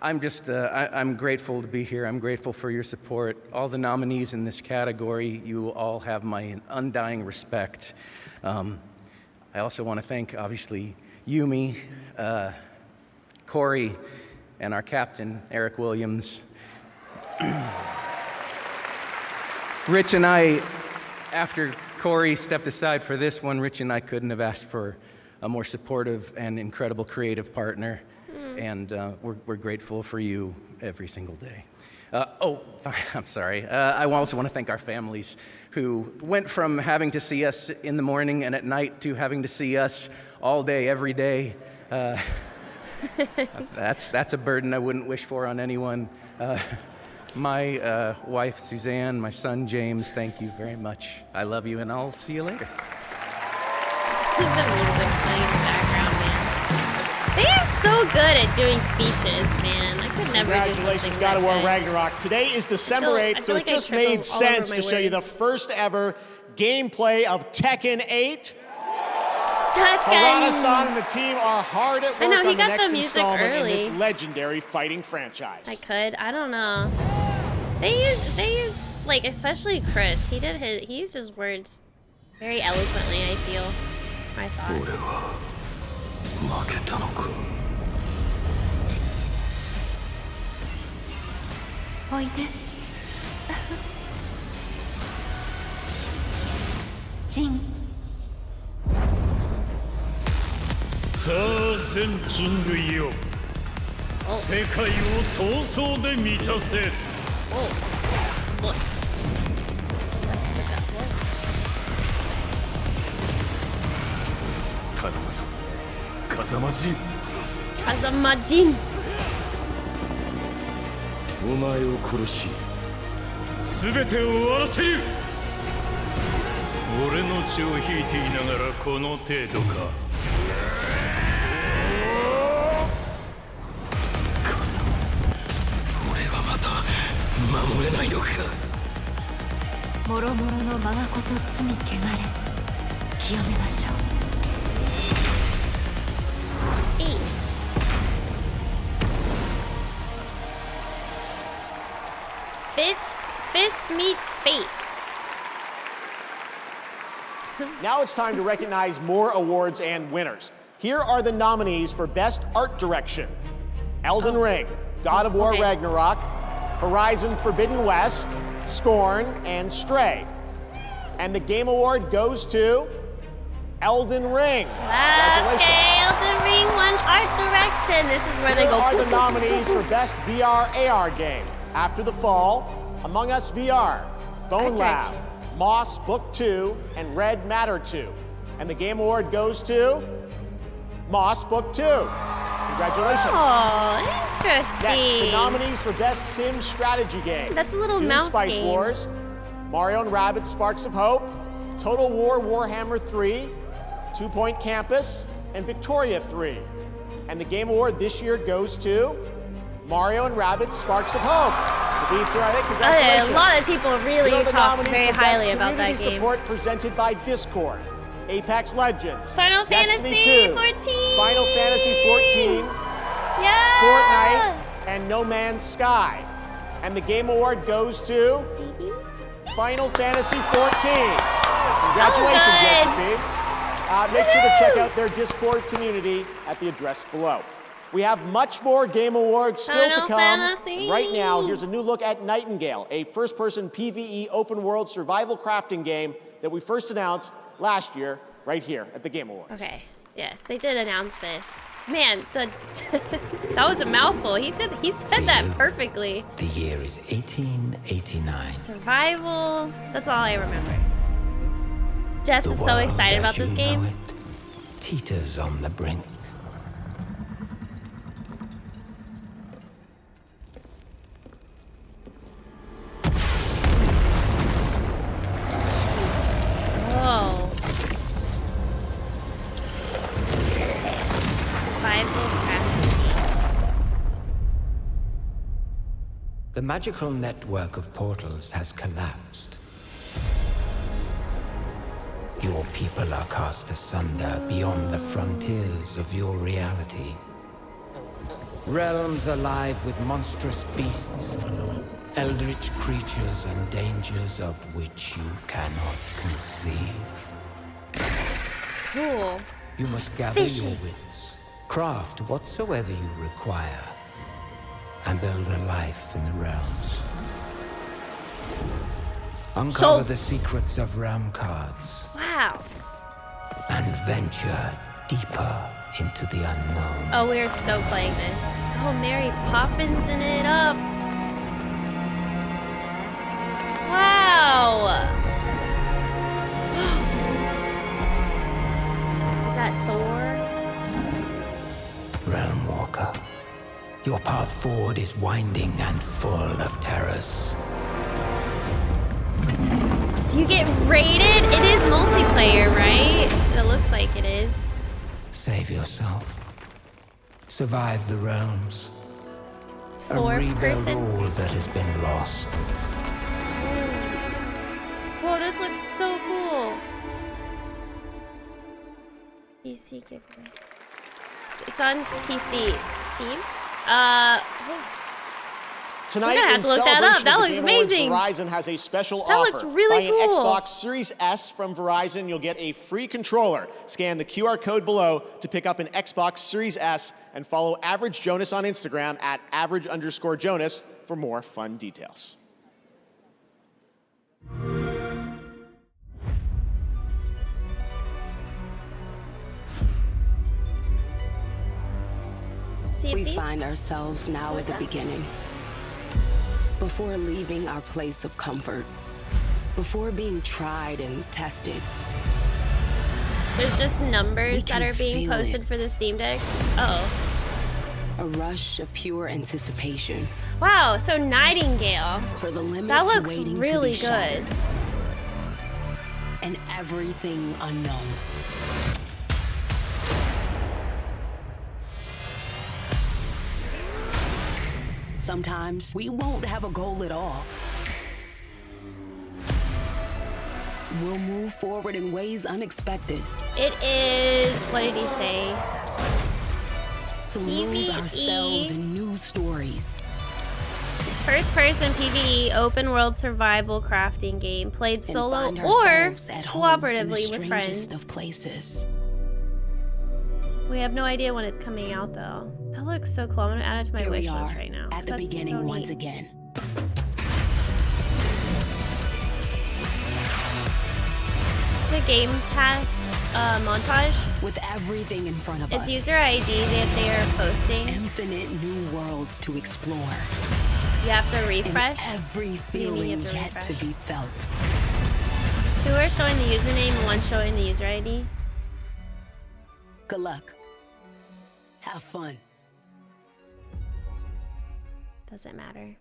I'm grateful to be here. I'm grateful for your support. All the nominees in this category, you all have my undying respect. I also want to thank, obviously, Yumi, Corey, and our captain, Eric Williams. Rich and I, after Corey stepped aside for this one, Rich and I couldn't have asked for a more supportive and incredible creative partner. And we're grateful for you every single day. I'm sorry. I also want to thank our families who went from having to see us in the morning and at night to having to see us all day, every day. That's a burden I wouldn't wish for on anyone. My wife, Suzanne, my son, James, thank you very much. I love you, and I'll see you later. The music playing in the background, man. They are so good at doing speeches, man. I could never do Congratulations, God of War Ragnarok. Today is December 8th, so it just made sense to show you the first ever gameplay of Tekken 8. Harada-san and the team are hard at work on the next installment in this legendary fighting franchise. I don't know. They use like, especially Chris. He used his words very eloquently, I feel. I thought. 負けたのか。おいで。ジン。さあ全人類よ、世界を闘争で満たせ。頼むぞ、風間陣。風間陣。お前を殺し、全てを終わらせる。俺の血を引いていながらこの程度か。こそ俺はまた守れないのか。もろもろの我がこと罪汚れ清めましょう。Fist meets fate. Now it's time to recognize more awards and winners. Here are the nominees for Best Art Direction: Elden Ring, God of War Ragnarok, Horizon Forbidden West, Scorn, and Stray. And the Game Award goes to Elden Ring. Congratulations. Okay, Elden Ring won Art Direction. This is where they go. Here are the nominees for Best VR AR Game: After the Fall, Among Us VR, Bone Lab, Moss Book 2, and Red Matter 2. And the Game Award goes to Moss Book 2. Congratulations. Oh, interesting. Next, the nominees for Best Sim Strategy Game. That's a little Dune mouse Spice game. Wars, Mario and Rabbids Sparks of Hope, Total War Warhammer 3, 2 Point Campus, and Victoria 3. And the Game Award this year goes to Mario and Rabbids Sparks of Hope. The beats are, I think, congratulations. A lot of people really Here are the talk nominees very for Best highly about that Community game. Support presented by Discord, Apex Legends, Final Destiny Fantasy 2, 14. Final Fantasy 14, Yeah. Fortnite, and No Man's Sky. And the Game Award goes to Final Fantasy 14. Congratulations, JP. Make sure to check out their Discord community at the address below. We have much more Game Awards still to Final come. Fantasy. Right now, here's a new look at Nightingale, a first-person PvE open-world survival crafting game that we first announced last year, right here at the Game Awards. Okay. Yes, they did announce this. Man, that was a mouthful. He said that perfectly. The year is 1889. Survival. That's all I remember. Jess The is so world excited as about this you game. know it teeters on the brink. Whoa. Survival crafting. The magical network of portals has collapsed. Your people are cast asunder beyond the frontiers of your reality. Realms alive with monstrous beasts, eldritch creatures and dangers of which you cannot conceive. Cool. You must gather Fishy. your wits, craft whatsoever you require, and build a life in the realms. Uncover the secrets of realm cards. Wow. And venture deeper into the unknown. Oh, we are so playing this. Oh, Mary Poppins in it up. Wow. Is that Thor? Realm Walker, your path forward is winding and full of terrors. Do you get raided? It is multiplayer, right? It looks like it is. Save yourself. Survive the realms. It's And four rebuild person. all that has been lost. Whoa, this looks so cool. PC giveaway. It's on PC. Steam? Tonight, We're gonna have in to look that celebration up. That of the looks Game Awards, amazing. Verizon has a special That offer. looks really Buy an cool. Xbox Series S from Verizon, you'll get a free controller. Scan the QR code below to pick up an Xbox Series S and follow Average Jonas on Instagram at @average_Jonas for more fun details. We find ourselves now at the beginning. Before leaving our place of comfort. Before being tried and tested. There's just numbers We that can are being feel posted it. for the Steam Deck. Uh-oh. A rush of pure anticipation. Wow, so Nightingale. For the limits That looks waiting really to be shattered. good. and everything unknown. Sometimes we won't have a goal at all. We'll move forward in ways unexpected. It is, what did he say? To lose ourselves in new stories. First-person PvE open world survival crafting game played solo find or ourselves at home in the cooperatively with friends. strangest of places. We have no idea when it's coming out though. That looks so cool. I'm gonna add it to my Here we wish are, list right now. at the That's beginning so once neat. again. It's a Game Pass montage. With everything in front of us. It's user ID that they are posting. Infinite new worlds to explore. You have to refresh. And every What do you mean you feeling have to yet to be felt. Two are showing the username and one showing the user ID. Good luck. Have fun. Doesn't matter.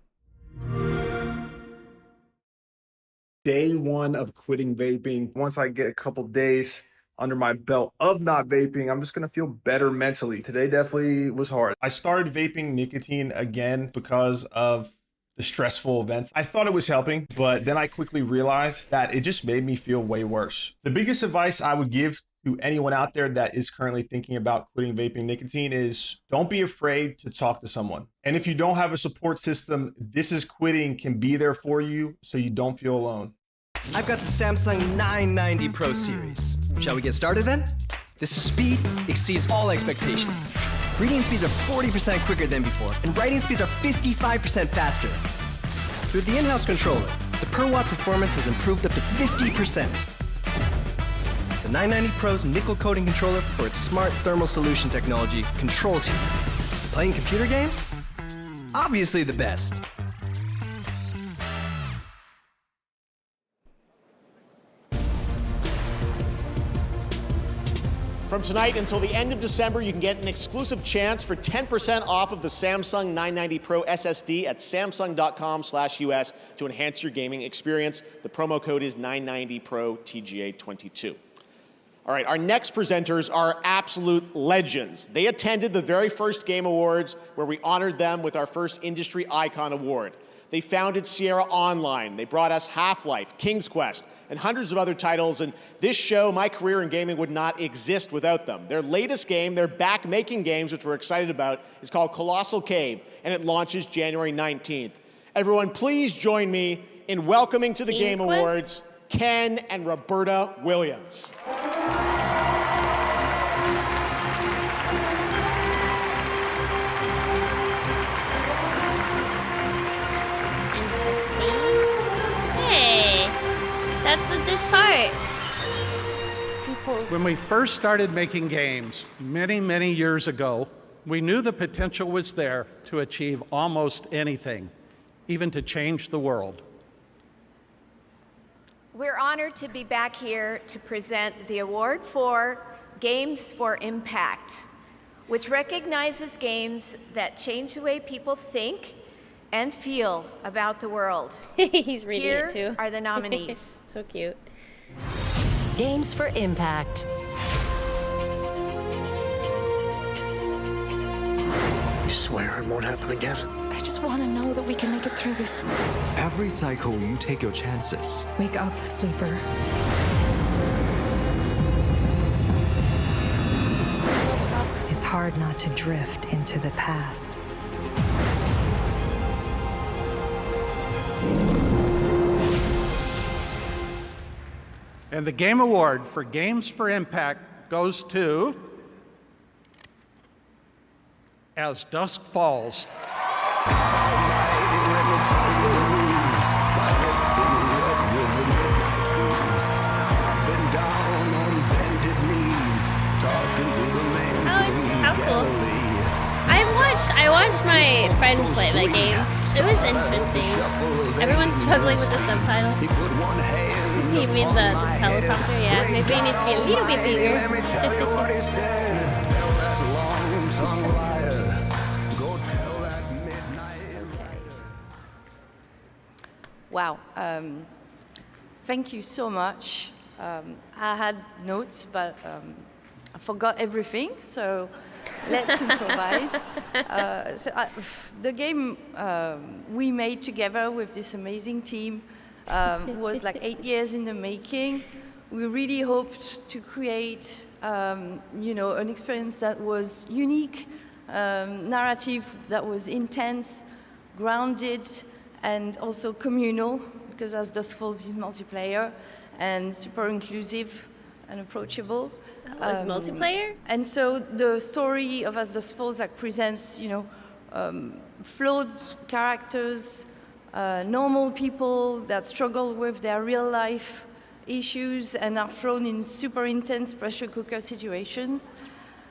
Day one of quitting vaping. Once I get a couple days under my belt of not vaping, I'm just gonna feel better mentally. Today definitely was hard. I started vaping nicotine again because of the stressful events. I thought it was helping, but then I quickly realized that it just made me feel way worse. The biggest advice I would give to anyone out there that is currently thinking about quitting vaping nicotine is don't be afraid to talk to someone. And if you don't have a support system, This Is Quitting can be there for you so you don't feel alone. I've got the Samsung 990 Pro series. Shall we get started then? The speed exceeds all expectations. Reading speeds are 40% quicker than before, and writing speeds are 55% faster. With the in-house controller, the per watt performance has improved up to 50%. The 990 Pro's nickel coating controller for its smart thermal solution technology controls you. Playing computer games? Obviously the best. From tonight until the end of December, you can get an exclusive chance for 10% off of the Samsung 990 Pro SSD at samsung.com/US to enhance your gaming experience. The promo code is 990PRO-TGA22. All right, our next presenters are absolute legends. They attended the very first Game Awards where we honored them with our first Industry Icon Award. They founded Sierra Online. They brought us Half-Life, King's Quest, and hundreds of other titles, and this show, My Career in Gaming, would not exist without them. Their latest game, they're back making games, which we're excited about, is called Colossal Cave, and it launches January 19th. Everyone, please join me in welcoming to the King's Game Quest? Awards, Ken and Roberta Williams. Hey, that's the dish art. When we first started making games many, many years ago, we knew the potential was there to achieve almost anything, even to change the world. We're honored to be back here to present the award for Games for Impact, which recognizes games that change the way people think and feel about the world. He's reading Here it too. are the nominees. So cute. Games for Impact. You swear it won't happen again? I just want to know that we can make it through this. Every cycle, you take your chances. Wake up, sleeper. It's hard not to drift into the past. And the Game Award for Games for Impact goes to As Dusk Falls. How cool. I watched my friend play that game. It was interesting. Everyone's struggling with the subtitles. You mean the teleprompter? Yeah, maybe it needs to be a little bit bigger. Wow. Thank you so much. I had notes, but I forgot everything, so let's improvise. The game we made together with this amazing team was like 8 years in the making. We really hoped to create, an experience that was unique, narrative that was intense, grounded, and also communal, because As Dusk Falls is multiplayer, and super inclusive and approachable. Oh, it was multiplayer? And so the story of As Dusk Falls presents, flawed characters, normal people that struggle with their real life issues and are thrown in super intense pressure cooker situations.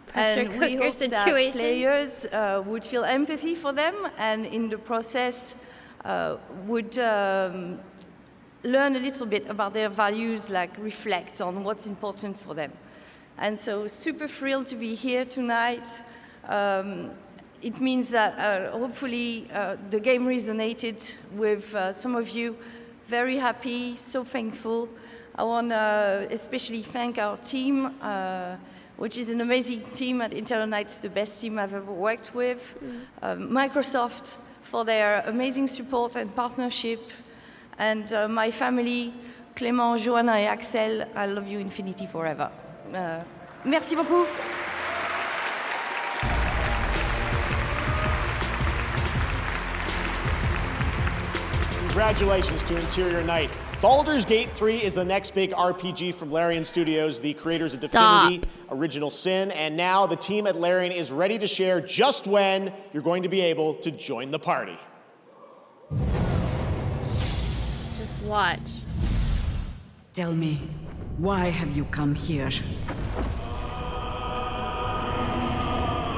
Pressure and we cooker hope that situations? players would feel empathy for them, and in the process would learn a little bit about their values, like reflect on what's important for them. And so super thrilled to be here tonight. It means that hopefully the game resonated with some of you. Very happy, so thankful. I want to especially thank our team, which is an amazing team at Internet's the best team I've ever worked with. Microsoft for their amazing support and partnership. And my family, Clément, Joanna, et Axel, I love you infinity forever. Merci beaucoup. Congratulations to Interior Night. Baldur's Gate 3 is the next big RPG from Larian Studios, the creators of Divinity, Original Sin, and now the team at Larian is ready to share just when you're going to be able to join the party. Just watch. Tell me, why have you come here?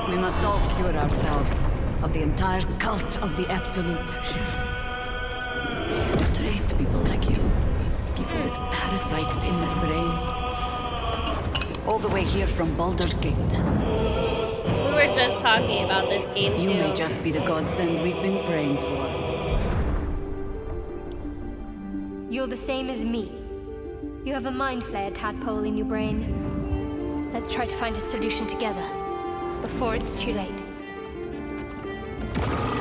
We must all cure ourselves of the entire cult of the Absolute. Traced people like you. People with parasites in their brains. All the way here from Baldur's Gate. We were just talking about this game too. You may just be the godsend we've been praying for. You're the same as me. You have a mind flayer tadpole in your brain. Let's try to find a solution together, before it's too late.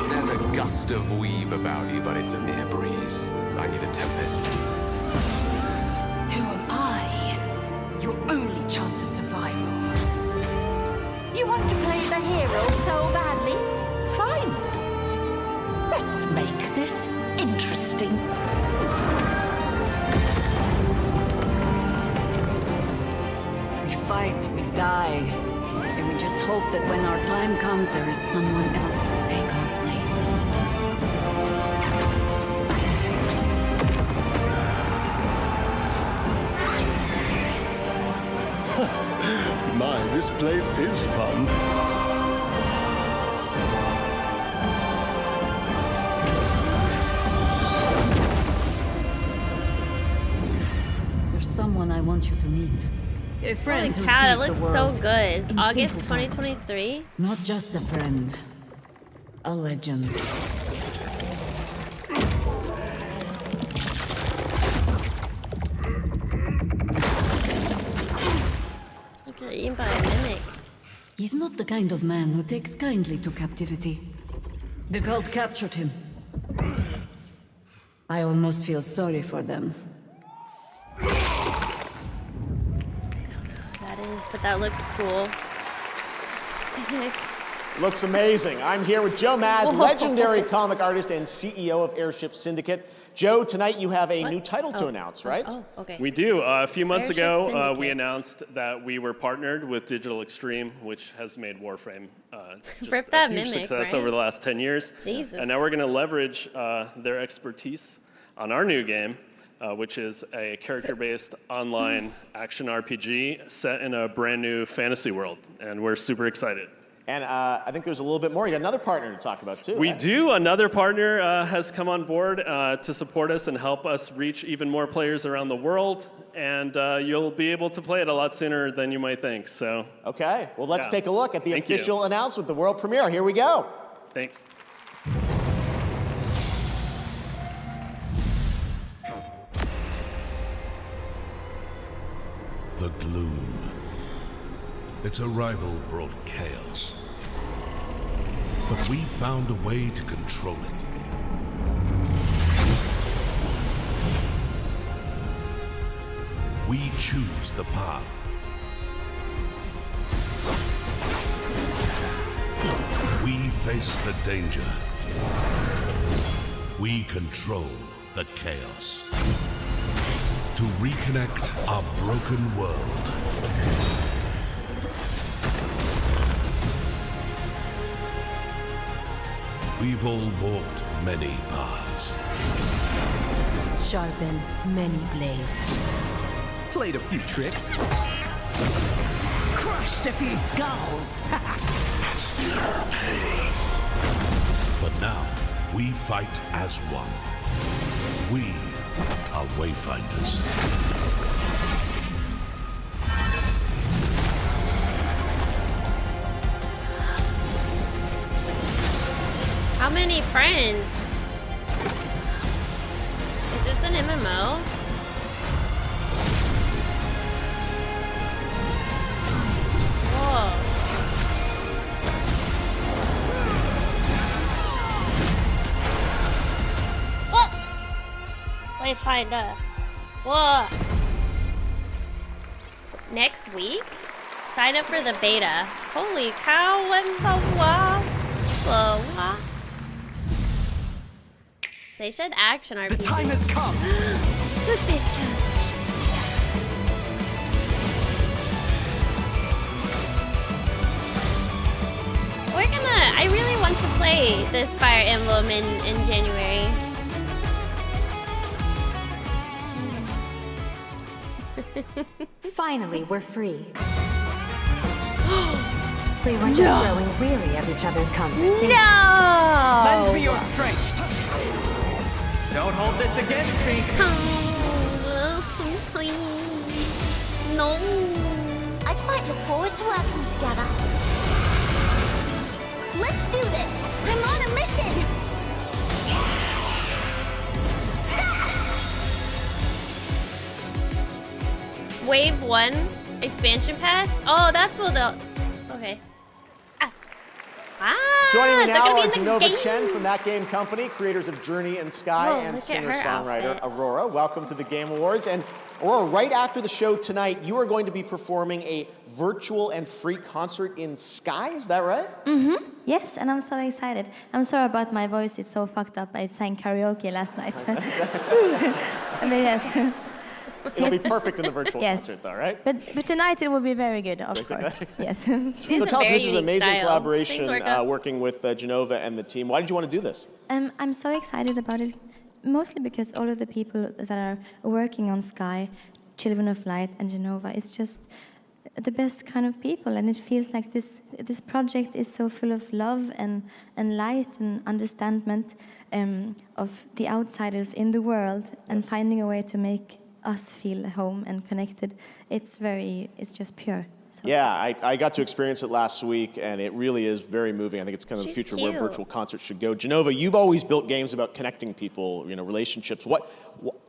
There's a gust of weave about you, but it's a mere breeze. I need a tempest. Who am I? Your only chance of survival. You want to play the hero so badly? Fine. Let's make this interesting. We fight, we die, and we just hope that when our time comes, there is someone else to take our place. My, this place is fun. There's someone I want you to meet. A friend Holy who cow, sees that looks the so world good. in August simple terms. 2023? Not just a friend, a legend. Look, you're eaten by a mimic. He's not the kind of man who takes kindly to captivity. The cult captured him. I almost feel sorry for them. That is, but that looks cool. Looks amazing. I'm here with Joe Mad, Whoa. legendary comic artist and CEO of Airship Syndicate. Joe, tonight you have a new title to announce, right? Oh, okay. We do. A few months Airship ago, Syndicate. we announced that we were partnered with Digital Extreme, which has made Warframe just Rip a that huge mimic, success right? over the last 10 years. Jesus. And now we're going to leverage their expertise on our new game, which is a character-based online action RPG set in a brand new fantasy world. And we're super excited. And I think there's a little bit more. You got another partner to talk about, too. We right? do. Another partner has come on board to support us and help us reach even more players around the world. And you'll be able to play it a lot sooner than you might think. So. Okay. Well, let's Yeah. take a look at the Thank you. official announcement, the world premiere. Here we go. Thanks. Its arrival brought chaos. But we found a way to control it. We choose the path. We face the danger. We control the chaos. To reconnect our broken world. We've all walked many paths. Sharpened many blades. Played a few tricks. Crushed a few skulls. But now, we fight as one. We are Wayfinders. How many friends? Is this an MMO? Whoa. Wayfinder. Whoa. Next week? Sign up for the beta. Holy cow, when they said action RPG. The time has come! Toothpaste challenge. I really want to play this Fire Emblem in January. Finally, we're free. We were just growing weary of each other's conversation. No! Lend me your strength. Don't hold this against me. Please. No. I quite look forward to working together. Let's do this. I'm on a mission. Wave 1 expansion pass? Oh, that's what the... Okay. Joining me they're now gonna are be in the Genova game. Chen from That Game Company, creators of Journey and Sky, Whoa, and look at her singer-songwriter outfit. Aurora. Welcome to the Game Awards. And Aurora, right after the show tonight, you are going to be performing a virtual and free concert in Sky, is that right? Mm-hmm. Yes, and I'm so excited. I'm sorry about my voice, it's so fucked up. I sang karaoke last night. I mean, yes. It'll be perfect in the virtual Yes. concert, though, right? But tonight it will be very good, of course. Yes. So tell us, this is an amazing style. collaboration Thanks, Orca. working with Genova and the team. Why did you want to do this? I'm so excited about it, mostly because all of the people that are working on Sky, Children of Light and Genova, is just the best kind of people, and it feels like this project is so full of love and light and understanding of the outsiders in the world, and finding a way to make us feel home and connected. It's just pure. So. Yeah, I got to experience it last week, and it really is very moving. I think it's kind of the She's future where cute. virtual concerts should go. Genova, you've always built games about connecting people, relationships.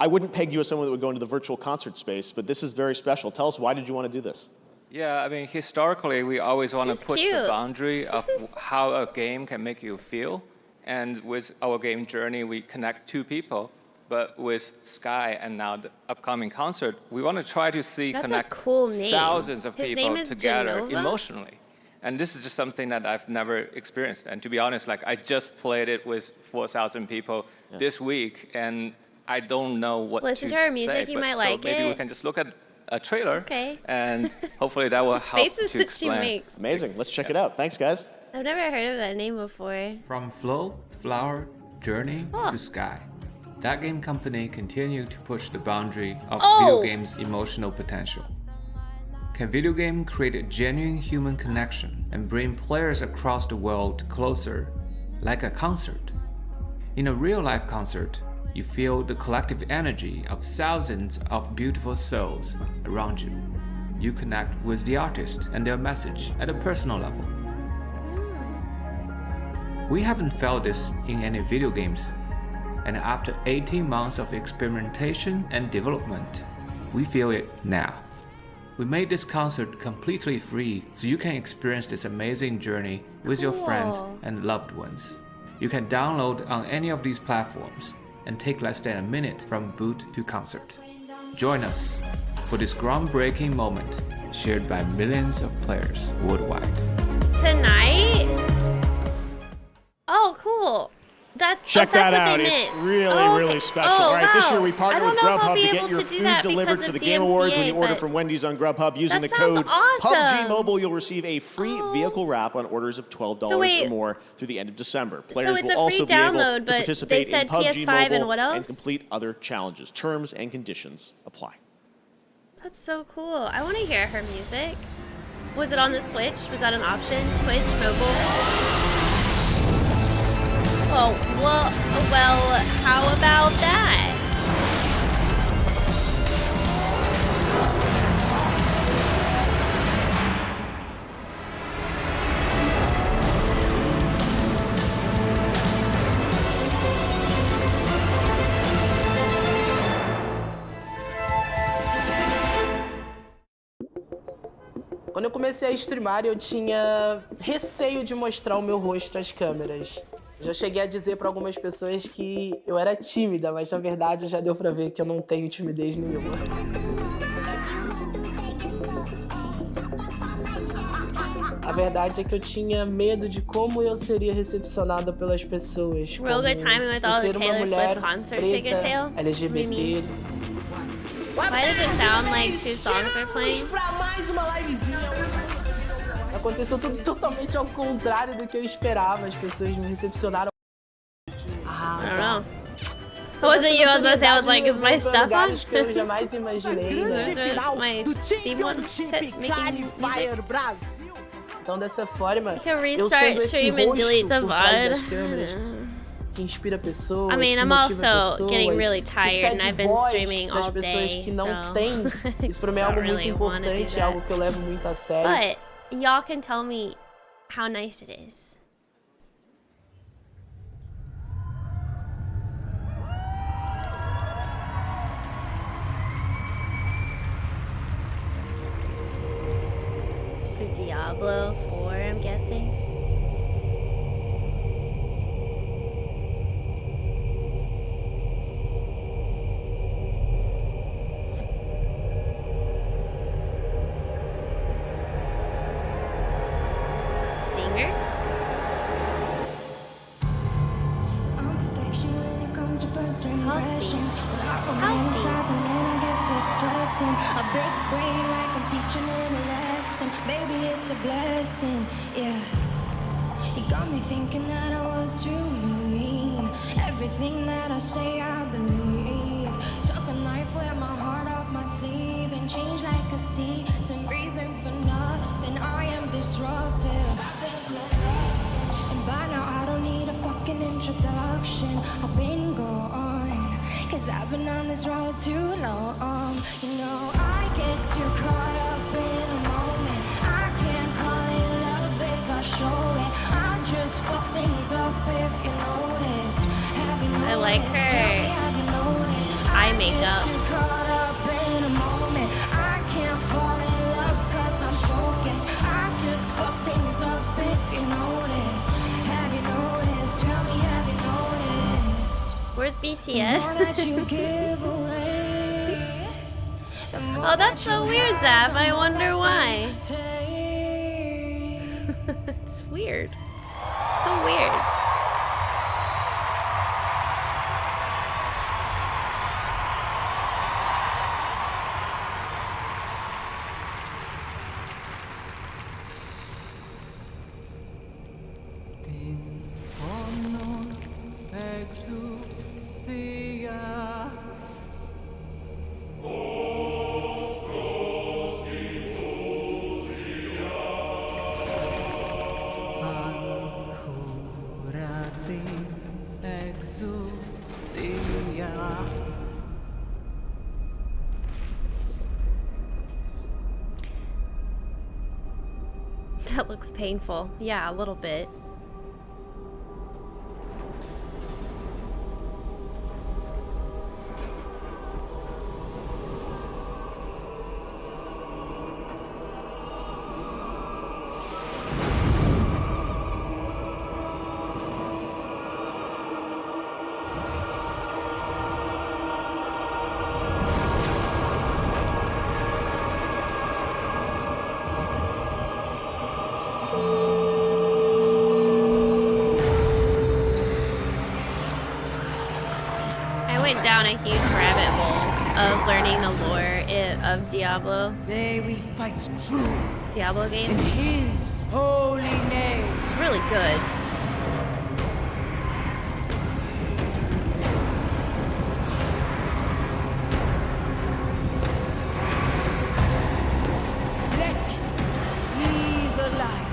I wouldn't peg you as someone that would go into the virtual concert space, but this is very special. Tell us, why did you want to do this? Yeah, I mean, historically, we always want to She's push cute. the boundary of how a game can make you feel. And with our game Journey, we connect two people. But with Sky and now the upcoming concert, we want to try to That's connect a cool name. thousands of His people name is together Genova? emotionally. And this is just something that I've never experienced. And to be honest, I just played it with 4,000 people this week, and I don't know what Listen to to her music, say. you might so like maybe we it. can just look at a trailer, Okay. and hopefully that will help Faces to that she explain. makes. Amazing. Let's check it out. Thanks, guys. I've never heard of that name before. From Flow, Flower, Journey Oh. to Sky, That Game Company continue to push the boundary of Oh. video games' emotional potential. Can video game create a genuine human connection and bring players across the world closer, like a concert? In a real-life concert, you feel the collective energy of thousands of beautiful souls around you. You connect with the artist and their message at a personal level. We haven't felt this in any video games, and after 18 months of experimentation and development, we feel it now. We made this concert completely free so you can experience this amazing journey with your friends and loved ones. You can download on any of these platforms and take less than a minute from boot to concert. Join us for this groundbreaking moment shared by millions of players worldwide. Tonight? Oh, cool. Check that what out. They It's meant. really, really special. All right, this year we partner with Grubhub to get your food delivered for the Game Awards. When you order from Wendy's on Grubhub using the code PUBG Mobile, you'll receive a free vehicle wrap on orders of $12 or more through the end of December. Players will also be able to participate in PUBG Mobile and complete other challenges. Terms and conditions apply. That's so cool. I want to hear her music. Was it on the Switch? Was that an option? Switch, mobile? Oh, well, how about that? Quando eu comecei a streamar, eu tinha receio de mostrar o meu rosto às câmeras. Já cheguei a dizer para algumas pessoas que eu era tímida, mas na verdade já deu para ver que eu não tenho timidez nenhuma. A verdade é que eu tinha medo de como eu seria recepcionada pelas pessoas. Real good timing with all the Taylor Swift concert ticket sale? LGBT. Why does it sound like two songs are playing? Pra mais uma livezinha. Aconteceu tudo totalmente ao contrário do que eu esperava. As pessoas me recepcionaram. I don't know. It wasn't you, I was gonna say, I was like, is my stuff on? Que eu jamais imaginei, né? My Steam one set making music. Então dessa forma, can restart eu sendo esse stream and delete the rosto por trás VOD. das câmeras, que inspira pessoas, I mean, que I'm motiva also pessoas, getting really que tired and cede I've been voz streaming pras all pessoas day, que não so têm. Isso pra mim é don't algo really muito wanna do importante, that. algo que eu levo muito a sério. But y'all can tell me how nice it is. It's for Diablo 4, I'm guessing. Singer? A big brain like I'm teaching in a lesson. Baby, it's a blessing, yeah. You got me thinking that I was too mean. Everything that I say, I believe. Took a knife with my heart up my sleeve and changed like a sea. Some reason for nothing, I am disruptive. And by now I don't need a fucking introduction. I've been gone, cause I've been on this road too long. You know, I get too caught up in a moment. I can't call it love if I show it. I just fuck things up if you notice. Have you noticed? I like her eye makeup. Too caught up in a moment. I can't fall in love cause I'm focused. I just fuck things up if you notice. Have you noticed? Tell me, have you noticed? Where's The more BTS? that you give away, the more Oh, that's so weird, Zap. I wonder why. It's weird. So weird. That looks painful. Yeah, a little bit. went down a huge rabbit hole of learning the lore of Diablo. May we fight true. Diablo game. In His holy name. It's really good. Blessed be the light.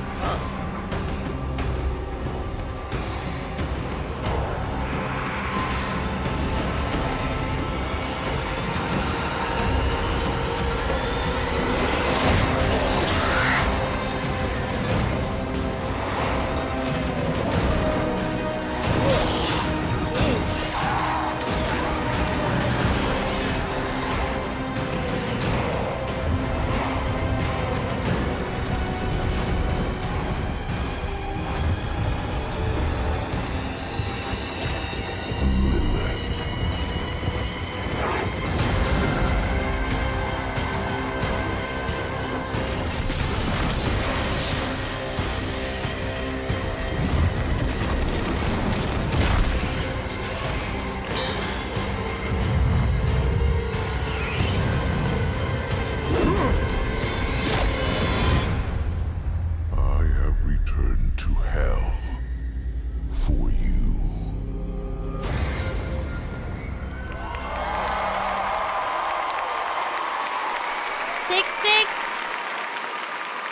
I have returned to hell for you. Six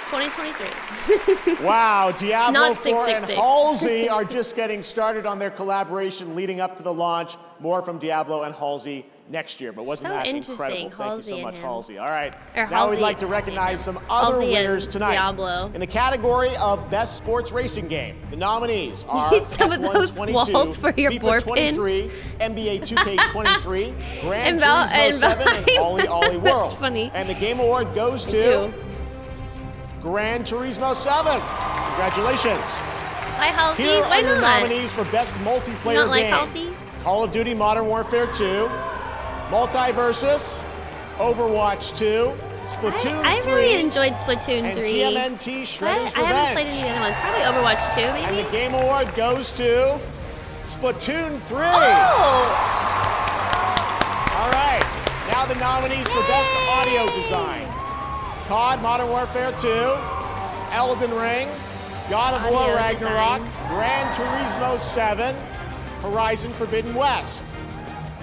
2023. Wow, Diablo Not 4 and 666. Halsey are just getting started on their collaboration leading up to the launch. More from Diablo and Halsey next year. But wasn't So that interesting, incredible? Thank Halsey you so and much, him. Halsey. All right, Or now we'd Halsey like to recognize some other Halsey and winners tonight. Diablo. In the category of Best Sports Racing Game, the nominees You are need some of F1 those 22, walls for your FIFA board pin. 23, NBA 2K23, Gran And Val- and Turismo 7, and Val- Ollie Ollie That's World. funny. And the Game Award goes Me to too. Gran Turismo 7. Congratulations. Hi, Halsey. Here Why are your not? nominees for Best Multiplayer You not like Game. Halsey? Call of Duty Modern Warfare 2, Multiversus, Overwatch 2, Splatoon 3, I really enjoyed Splatoon 3. and TMNT Shredder's But I haven't played Revenge. any of the other ones. Probably Overwatch 2, maybe? And the Game Award goes to Splatoon 3. Oh! All right, now the nominees for Best Audio Design. COD Modern Warfare 2, Elden Ring, God of War Audio Ragnarok, design. Gran Turismo 7, Horizon Forbidden West.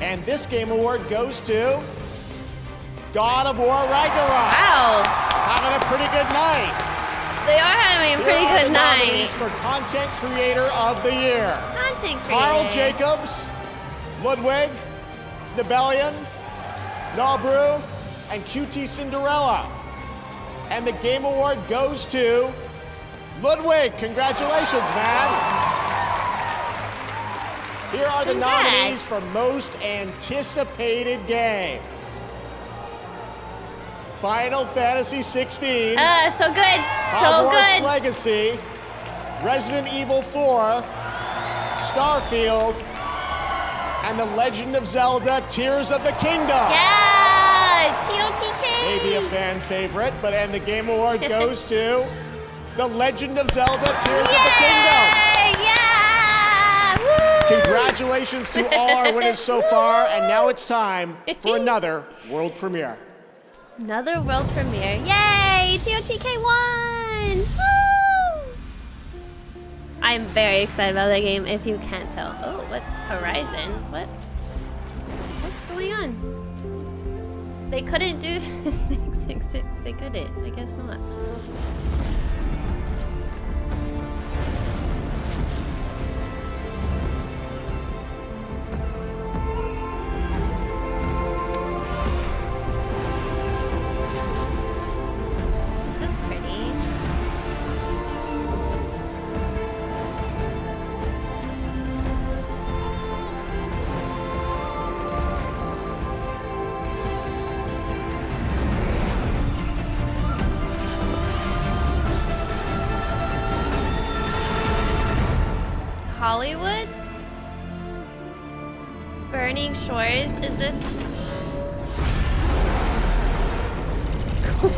And this Game Award goes to God of War Ragnarok. Wow. Having a pretty good night. They are having a pretty Here are good the night. nominees for Content Creator of the Year. Content creator. Carl Jacobs, Ludwig, Nebelian, Nobru, and QT Cinderella. And the Game Award goes to Ludwig. Congratulations, man. Here are the Congrats. nominees for Most Anticipated Game. Final Fantasy 16. So good. So Hogwarts good. Legacy, Resident Evil 4, Starfield, and The Legend of Zelda Tears of the Kingdom. Yeah! TOTK! Maybe a fan favorite, and the Game Award goes to The Legend of Zelda Tears of the Kingdom. Yeah! Woo! Congratulations to all our winners so far, and now it's time for another world premiere. Another world premiere. Yay! TOTK won! Woo! I'm very excited about that game, if you can't tell. Oh, what? Horizon? What? What's going on? They couldn't do 666. They couldn't. I guess not. This is pretty. Hollywood? Burning Shores? Is this? Cool.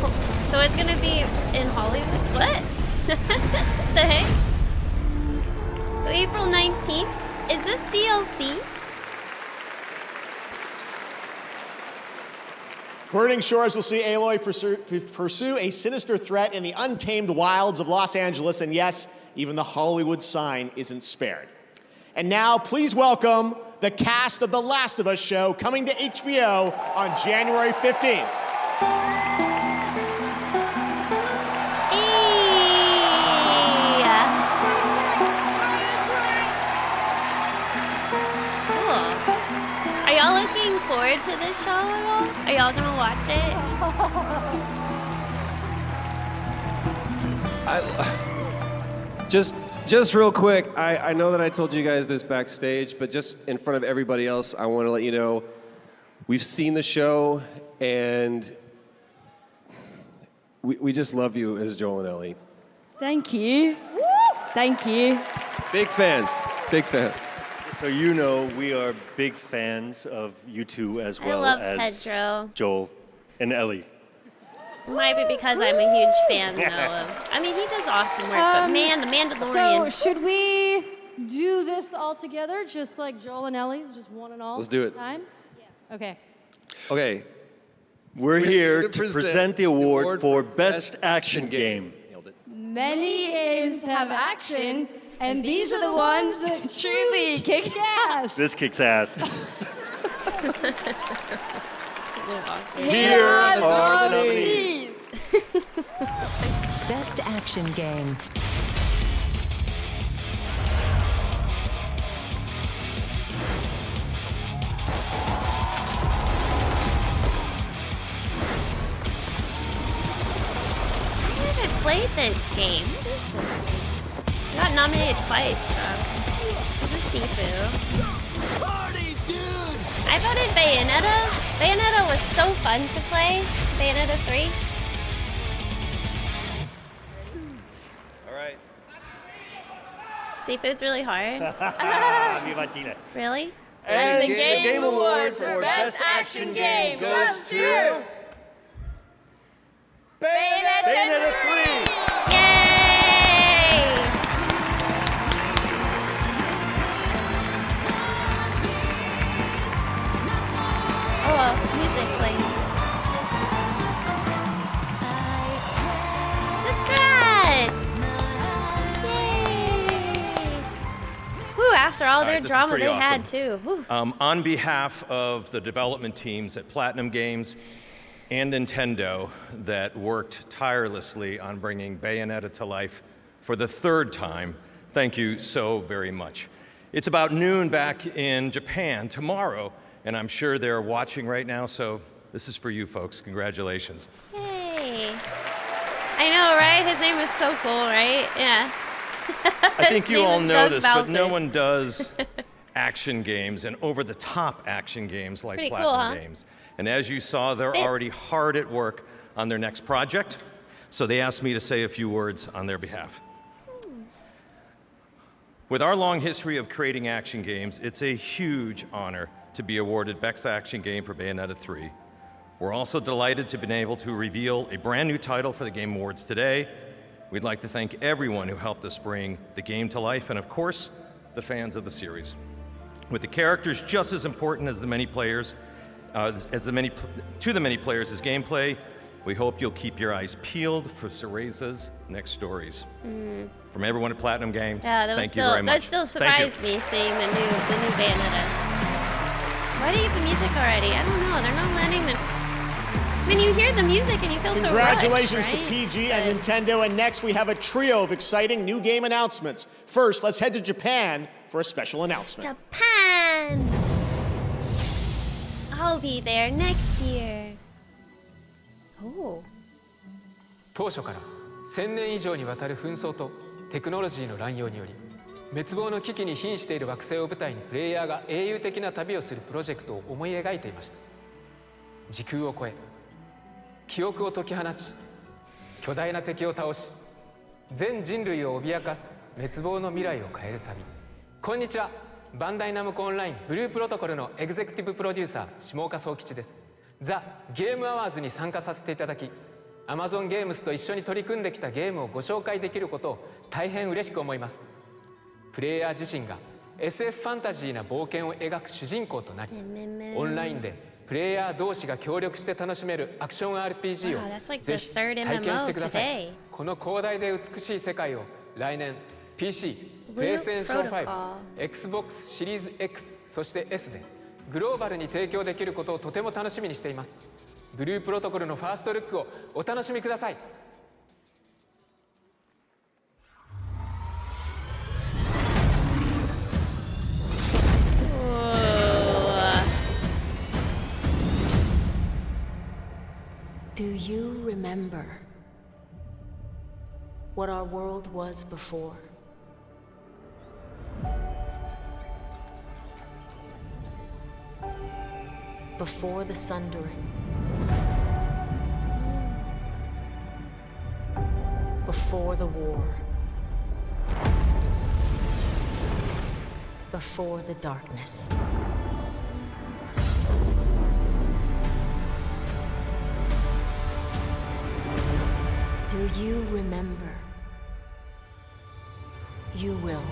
So it's gonna be in Hollywood? What? The heck? April 19th? Is this DLC? Burning Shores will see Aloy pursue a sinister threat in the untamed wilds of Los Angeles, and yes, even the Hollywood sign isn't spared. And now, please welcome the cast of The Last of Us show coming to HBO on January 15th. Are y'all looking forward to this show at all? Are y'all gonna watch it? Just real quick, I know that I told you guys this backstage, but just in front of everybody else, I want to let you know we've seen the show, and we just love you as Joel and Ellie. Thank you. Thank you. Big fans. Big fans. So you know we are big fans of you two as well love as Pedro. Joel and Ellie. Might be because I'm a huge fan, though. I mean, he does awesome work, but man, the Mandalorian. So should we do this all together, just like Joel and Ellie's, just one and all? Let's do it. Time? Yeah. Okay. Okay. We're here to present the award for Best Action Game. Many games have action, and these are the ones that truly kick ass. This kicks ass. Here are the nominees. Best Action Game. I haven't played this game. What is this? I got nominated twice, so. This is Sifu. Party, dude! I voted Bayonetta. Bayonetta was so fun to play. Bayonetta 3. All right. Seafood's really hard. Viva Chile. Really? And the Game Award for Best Action Game goes to Bayonetta 3! Yay! Oh, music plays. Look at that! Yay! Woo, after all their this is drama pretty they awesome. had too. Woo. On behalf of the development teams at Platinum Games and Nintendo that worked tirelessly on bringing Bayonetta to life for the third time, thank you so very much. It's about noon back in Japan tomorrow, and I'm sure they're watching right now, so this is for you folks. Congratulations. Yay. I know, right? His name is so cool, right? Yeah. I think His you name all is know Doug this, but no Bowser. one does action games and over-the-top action games like Pretty cool, Platinum huh? Games. And as you saw, they're Fits. already hard at work on their next project, so they asked me to say a few words on their behalf. With our long history of creating action games, it's a huge honor to be awarded Best Action Game for Bayonetta 3. We're also delighted to have been able to reveal a brand new title for the Game Awards today. We'd like to thank everyone who helped us bring the game to life, and of course, the fans of the series. With the characters just as important as the many players, to the many players as gameplay, we hope you'll keep your eyes peeled for Cereza's next stories. From everyone at Platinum Games, Yeah, that thank was you still very much. that still Thank you. surprised me seeing the new Bayonetta. Why do you get the music already? I don't know. They're not letting the. I mean, you hear the music and you feel so rushed, Congratulations to right? PG and Nintendo, and next we have a trio of exciting new game announcements. First, let's head to Japan for a special announcement. Japan. I'll be there next year. Oh. 当初から1000年以上にわたる紛争とテクノロジーの乱用により滅亡の危機に瀕している惑星を舞台にプレイヤーが英雄的な旅をするプロジェクトを思い描いていました。時空を超え記憶を解き放ち巨大な敵を倒し全人類を脅かす滅亡の未来を変える旅。こんにちは、バンダイナムコオンラインブループロトコルのエグゼクティブプロデューサー下岡宗吉です。ザ・ゲームアワーズに参加させていただきAmazon ゲームズと一緒に取り組んできたゲームをご紹介できることを大変嬉しく思います。プレイヤー自身が SF ファンタジーな冒険を描く主人公となりオンラインでプレイヤー同士が協力して楽しめるアクション RPG を Wow, that's like ぜ the ひ third 体験し MMO てください today. この広大で美しい世界を来年 PC、 Blue PlayStation 5、 Protocol Xbox シリーズ X そして S でグローバルに提供できることをとても楽しみにしていますブループロトコルのファーストルックをお楽しみください Do you remember what our world was before? Before the sundering. Before the war. Before the darkness. Do you remember? You will.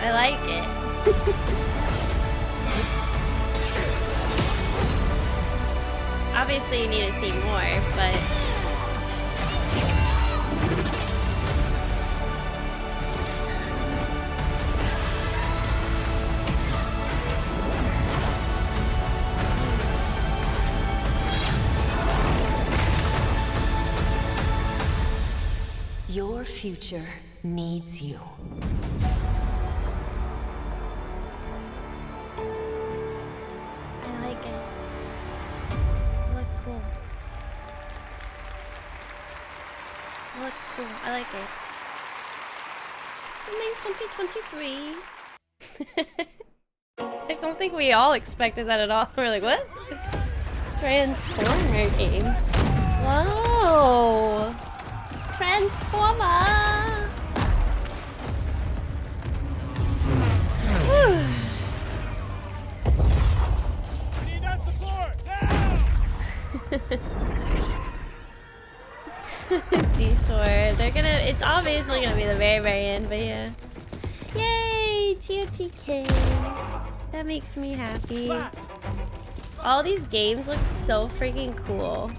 I like it. Obviously, you need to see more, but Your future needs you. I like it. It looks cool. It looks cool. I like it. Remaining 2023. I don't think we all expected that at all. We're like, what? Transformer game. Whoa! Transformer! Seashore. They're gonna. It's obviously gonna be the very, very end, but yeah. Yay! TOTK. That makes me happy. All these games look so freaking cool.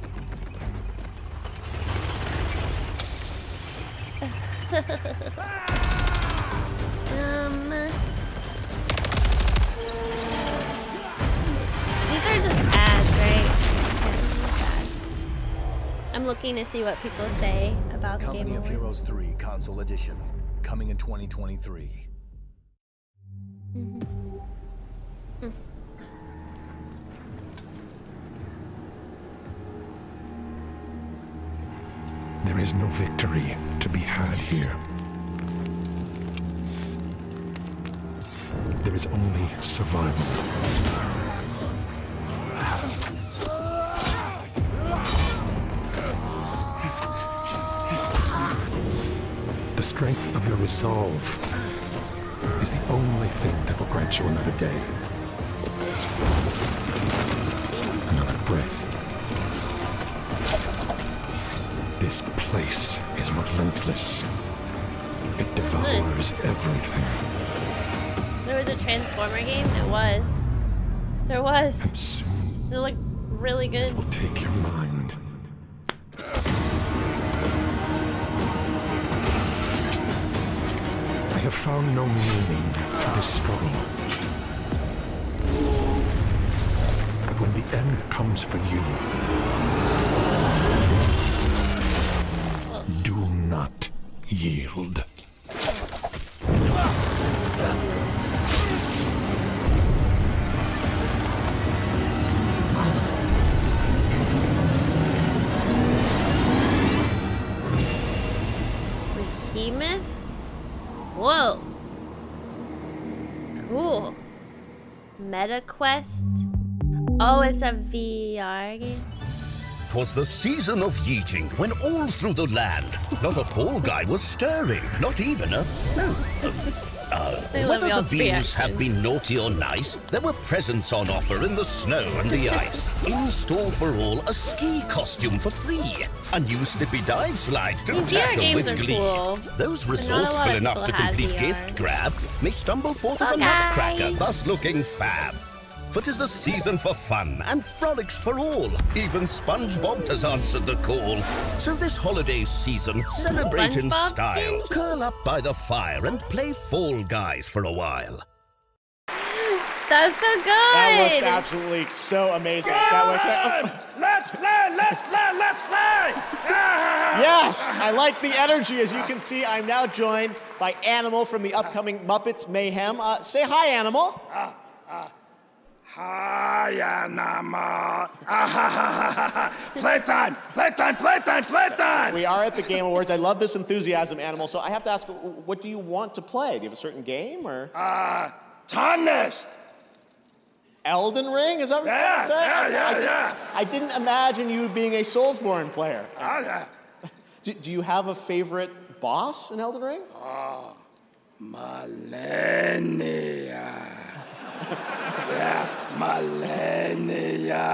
These are just ads, right? I'm looking to see what people say about the Company Game of Awards. Heroes 3 Console Edition, coming in 2023. There is no victory to be had here. There is only survival. The strength of your resolve is the only thing that will grant you another day. Another breath. This place is relentless. It devours everything. There was a Transformer game? It was. There was. They look really good. Will take your mind. I have found no meaning to this struggle. But when the end comes for you, do not yield. Behemoth? Whoa. Cool. MetaQuest? Oh, it's a VR game? 'Twas the season of yeeting, when all through the land, not a tall guy was stirring, not even a... whether the beams have been naughty or nice, there were presents on offer in the snow and the ice. In store for all, a ski costume for free. A new slippy dive slide to tackle with glee. Cool. Those resourceful enough to complete gift grab may stumble forth as a nutcracker, thus looking fab. For 'tis the season for fun and frolics for all. Even SpongeBob has answered the call. So this holiday season, celebrate in style. Curl up by the fire and play Fall Guys for a while. That's so good. That looks absolutely so amazing. Let's play! Let's play! Let's play! Yes, I like the energy. As you can see, I'm now joined by Animal from the upcoming Muppets Mayhem. Say hi, Animal. Hi, Animal. Playtime! Playtime! Playtime! Playtime! We are at the Game Awards. I love this enthusiasm, Animal. So I have to ask, what do you want to play? Do you have a certain game, or? Tarnished! Elden Ring? Is that what you're going to say? Yeah. I didn't imagine you being a Soulsborne player. Yeah. Do you have a favorite boss in Elden Ring? Millennia. Yeah, Millennia.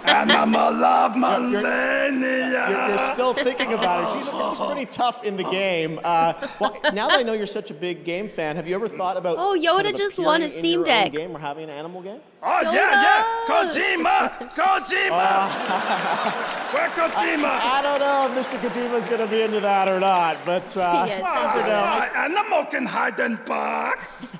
Animal love Millennia. You're still thinking about it. She's pretty tough in the game. Well, now that I know you're such a big game fan, have you ever thought about Yoda just won a Steam Deck game or having an animal game? Oh, Yoda! yeah. Kojima! Where's Kojima? I don't know if Mr. Kojima's going to be into that or not, but Animal can hide in box.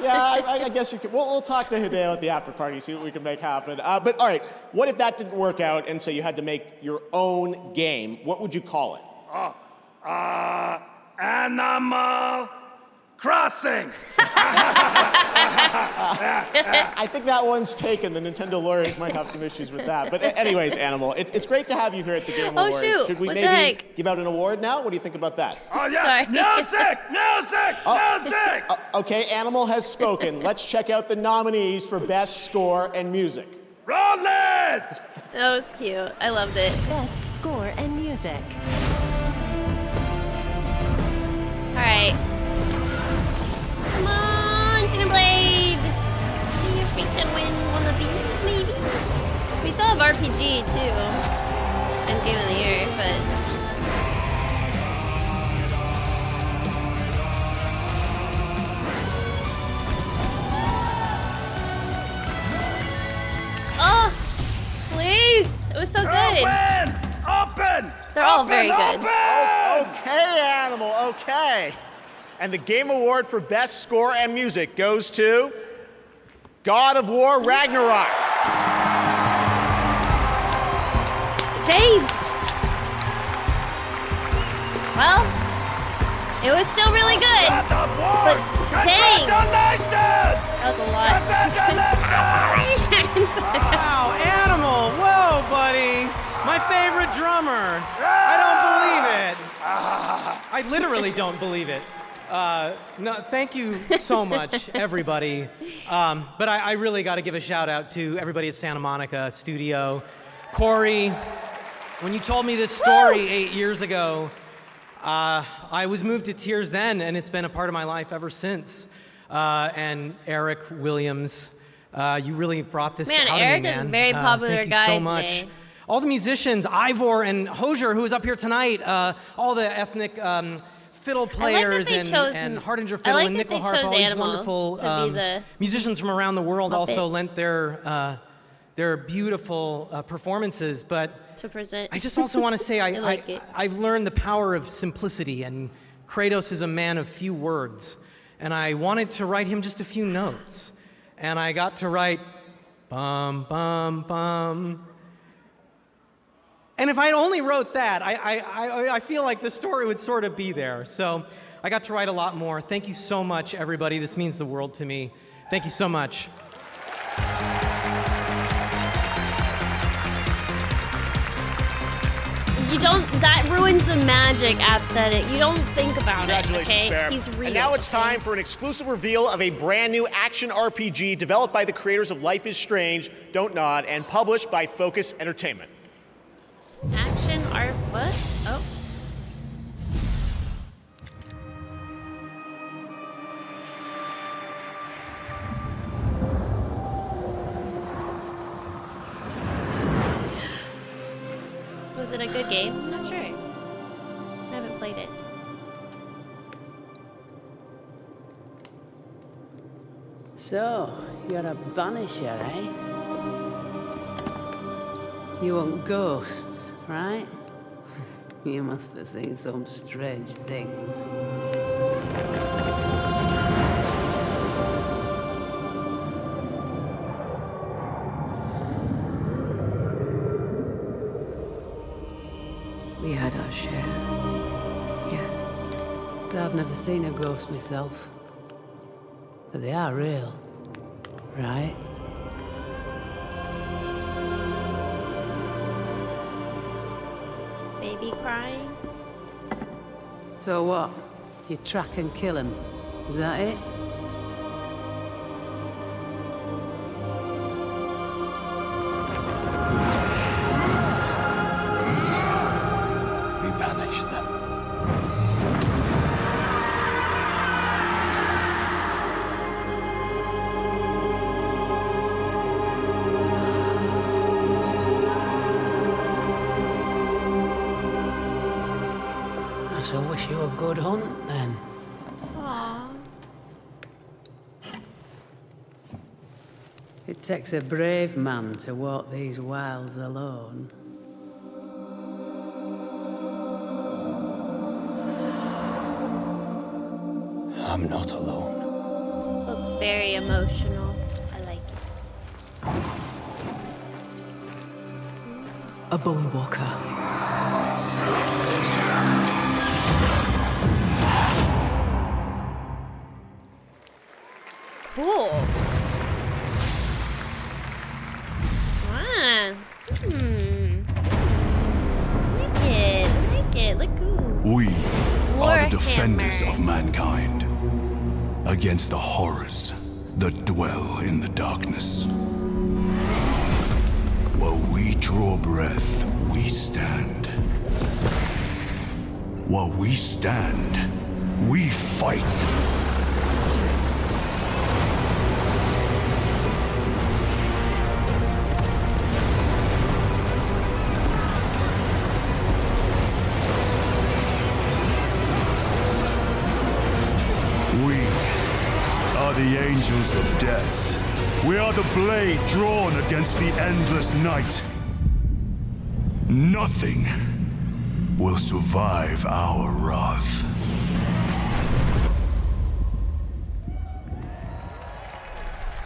Yeah, I guess you could. We'll talk to Hideo at the after party, see what we can make happen. But all right, what if that didn't work out and so you had to make your own game? What would you call it? Animal Crossing. I think that one's taken. The Nintendo lawyers might have some issues with that. But anyways, Animal, it's great to have you here at the Game Awards. Shoot. Should we What maybe give out an award now? What do you think about that? Oh, yeah. Music! Okay, Animal has spoken. Let's check out the nominees for Best Score and Music. Roll it! That was cute. I loved it. Best Score and Music. All right. Come on, Cineblade! See if we can win one of these, maybe? We still have RPG, too. And Game of the Year, but... Oh! Please! It was so good! Open! They're all very good. Okay, Animal, okay. And the Game Award for Best Score and Music goes to God of War Ragnarok. Jesus! Well, it was still really good. But dang! Congratulations! That was a lot. Congratulations! Wow, Animal! Whoa, buddy! My favorite drummer! I don't believe it! I literally don't believe it. No, thank you so much, everybody. But I really got to give a shout out to everybody at Santa Monica Studio. Corey, when you told me this story 8 years ago, I was moved to tears then, and it's been a part of my life ever since. And Eric Williams, you really brought this out Eric of me, man. Is a very popular thank you guy so much. today. All the musicians, Ivor and Hosier, who is up here tonight, all the ethnic fiddle players and Hardinger fiddle and nickel harp, all these wonderful musicians from around the world also lent their beautiful performances. But to present. I just also want to say I've learned the power of simplicity, and Kratos is a man of few words. And I wanted to write him just a few notes. And I got to write, bum, bum, bum. And if I only wrote that, I feel like the story would sort of be there. So I got to write a lot more. Thank you so much, everybody. This means the world to me. Thank you so much. You don't. That ruins the magic, Apathetic. You don't think about it. Okay, Bear. he's real. And now it's okay? time for an exclusive reveal of a brand new action RPG developed by the creators of Life is Strange, Don't Nod, and published by Focus Entertainment. Action art. What? Oh. Was it a good game? I'm not sure. I haven't played it. So, you're a banisher, eh? You want ghosts, right? You must have seen some strange things. We had our share, yes. But I've never seen a ghost myself. But they are real, right? Baby crying. So what? You track and kill him? Is that it? We banish them. I shall wish you a good hunt, then. Aww. It takes a brave man to walk these wilds alone. I'm not alone. Looks very emotional. I like it. A bone walker. Cool. Wow. Like it. Look cool. We are the Warhammer. defenders of mankind against the horrors that dwell in the darkness. While we draw breath, we stand. While we stand, we fight. The angels of death. We are the blade drawn against the endless night. Nothing will survive our wrath.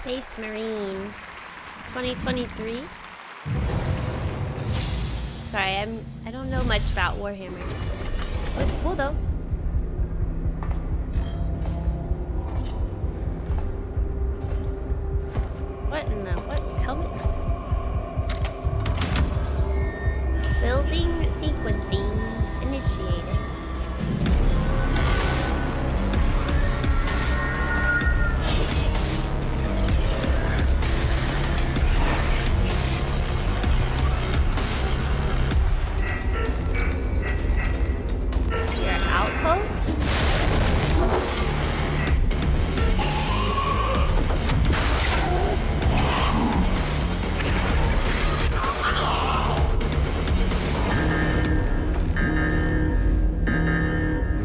Space Marine 2023. Sorry, I don't know much about Warhammer. Looks cool though. What in the what helmet? Building sequencing initiated. Your outpost?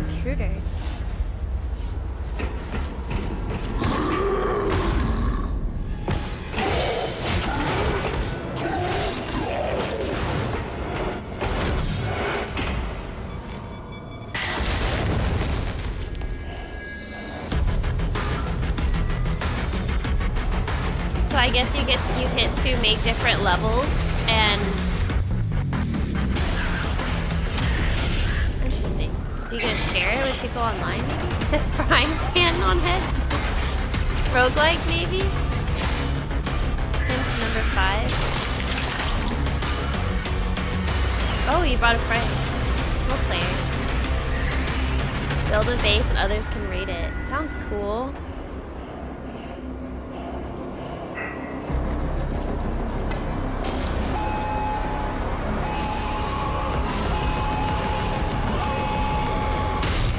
Intruders. So I guess you get to make different levels and interesting. Do you get to share it with people online maybe? Frying pan on head? Roguelike maybe? Attempt number 5. Oh, Oh, you brought a friend. Multiplayer. Build a base and others can raid it. Sounds cool.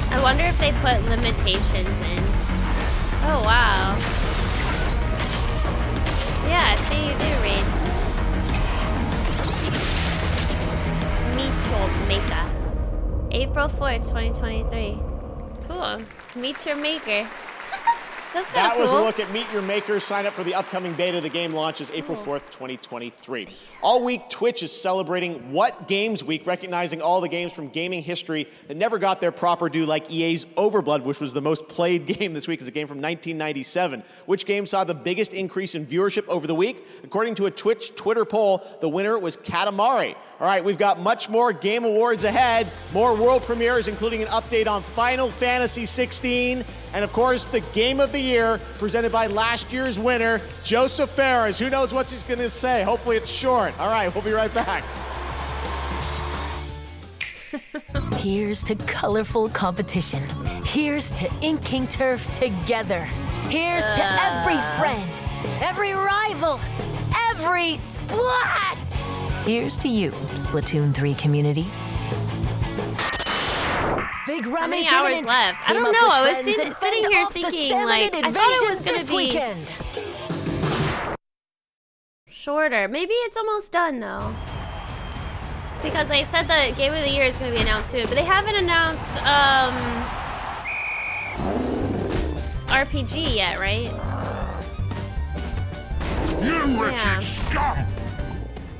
I wonder if they put limitations in. Oh, wow. Yeah, see, you do read. Meet your maker. April 4th, 2023. Cool. Meet your maker. That's kind of That cool. was a look at Meet Your Maker. Sign up for the upcoming beta. The game launches April 4th, 2023. All week, Twitch is celebrating What Games Week, recognizing all the games from gaming history that never got their proper due, like EA's Overblood, which was the most played game this week. It's a game from 1997. Which game saw the biggest increase in viewership over the week? According to a Twitch Twitter poll, the winner was Katamari. All right, we've got much more Game Awards ahead, more world premieres, including an update on Final Fantasy XVI, and of course, the Game of the Year, presented by last year's winner, Joseph Ferris. Who knows what he's going to say? Hopefully it's short. All right, we'll be right back. Here's to colorful competition. Here's to inking turf together. Here's to every friend, every rival, every splat! Here's to you, Splatoon 3 community. Big How many hours left? I don't know. I was sitting here thinking, like, I thought it was going to be shorter. Maybe it's almost done, though. Because they said the Game of the Year is going to be announced soon, but they haven't announced RPG yet, right? You wretched scum!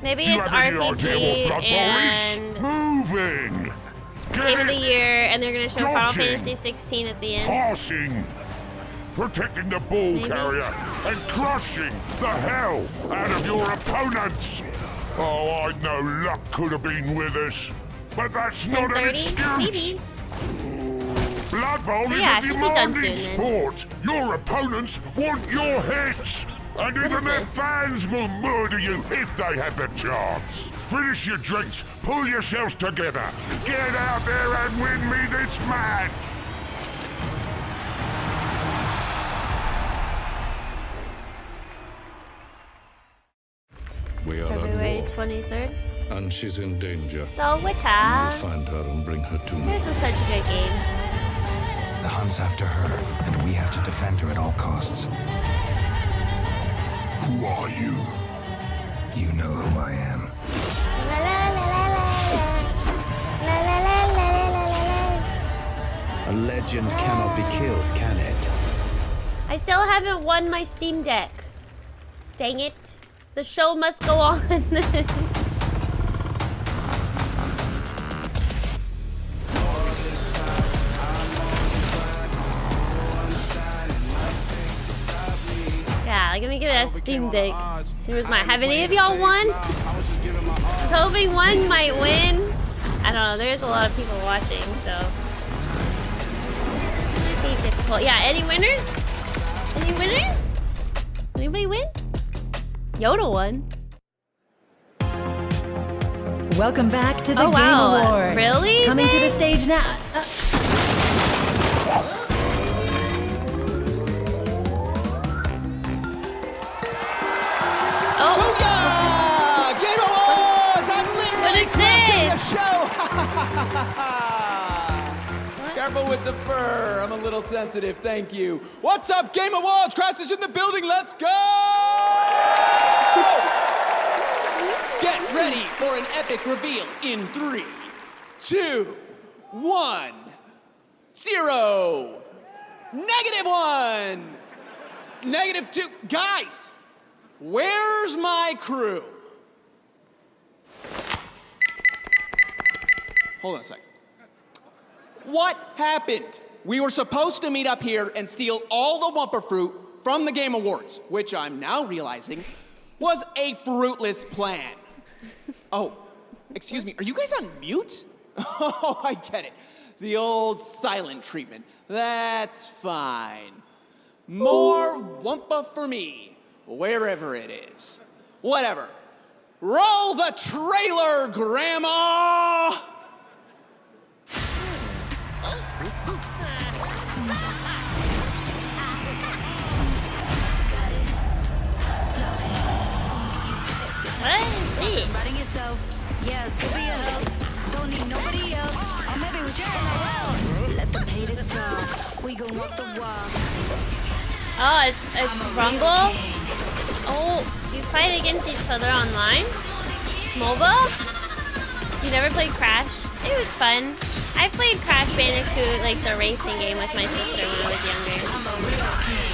Maybe Do you it's have any idea RPG what Blood Bowl and is? Moving! Game of the Year, and they're going to show Final Dodging. Fantasy 16 at the end. Passing! Protecting the ball carrier and crushing the hell out of your opponents! Oh, I'd know luck could have been with us. But that's not an 10:30? excuse! Maybe. Blood Bowl So is yeah, a it should be done demanding soon, then. sport! Your opponents want your heads! And even their fans will murder you if they have the chance! Finish your drinks, pull yourselves together, get out there and win me this match! We are February 23rd. and she's in danger. So, Witcher. We'll find her and bring her to me. This was such a good game. The hunt's after her, and we have to defend her at all costs. Who are you? You know who I am. A legend cannot be killed, can it? I still haven't won my Steam Deck. Dang it. The show must go on. Yeah, like, let me give it a Steam Deck. Here's my. Have any of y'all won? I was hoping one might win. I don't know. There's a lot of people watching, so. Might be difficult. Yeah, any winners? Any winners? Anybody win? Yoda won. Welcome back to the Oh, Game wow. Awards. Really, Coming to the Zane? stage now. Oh. Booyah! Game Awards! I'm literally What is crushing this? the show! Careful with the fur. I'm a little sensitive. Thank you. What's up, Game Awards? Crash is in the building. Let's go! Get ready for an epic reveal in 3, 2, 1, 0. -1. -2. Guys, where's my crew? Hold on a sec. What happened? We were supposed to meet up here and steal all the Wumpa fruit from the Game Awards, which I'm now realizing was a fruitless plan. Oh, excuse me, are you guys on mute? Oh, I get it. The old silent treatment. That's fine. More Wumpa for me, wherever it is. Whatever. Roll the trailer, Grandma! What is it? Writing yourself. Yes, could be a help. Don't need nobody else. Or maybe we share my wealth. Let them haters talk. We gon' walk the walk. Oh, it's Rumble? Oh, you fight against each other online? MOBA? You never played Crash? It was fun. I played Crash Bandicoot, like the racing game, with my sister when I was younger.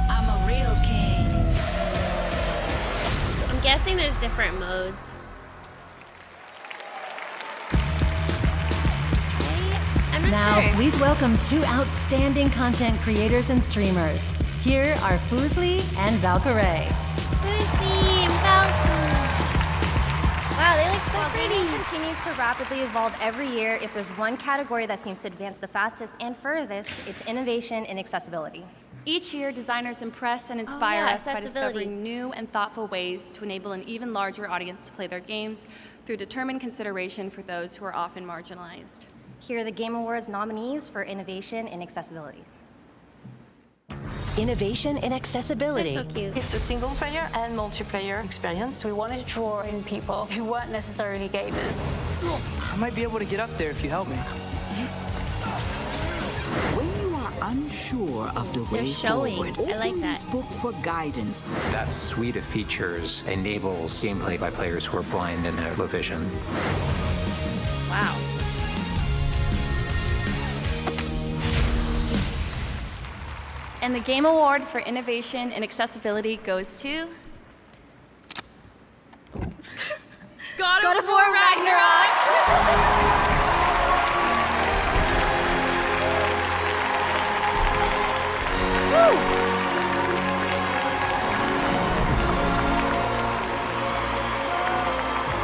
I'm a real king. I'm guessing there's different modes. I'm not Now, sure. please welcome two outstanding content creators and streamers. Here are MissKyliee and Valkyrae. Lucy and Valkyrie. Wow, they look so While pretty. gaming continues to rapidly evolve every year, if there's one category that seems to advance the fastest and furthest, it's innovation and accessibility. Each year, designers impress and inspire yeah, us by accessibility. discovering new and thoughtful ways to enable an even larger audience to play their games through determined consideration for those who are often marginalized. Here are the Game Awards nominees for innovation and accessibility. Innovation and accessibility. They're so cute. It's a single player and multiplayer experience. We wanted to draw in people who weren't necessarily gamers. I might be able to get up there if you help me. When you are unsure of the way showing. forward, I like open that. this book for guidance. That suite of features enables gameplay by players who are blind and have low vision. Wow. And the Game Award for Innovation and Accessibility goes to... God of War Ragnarok!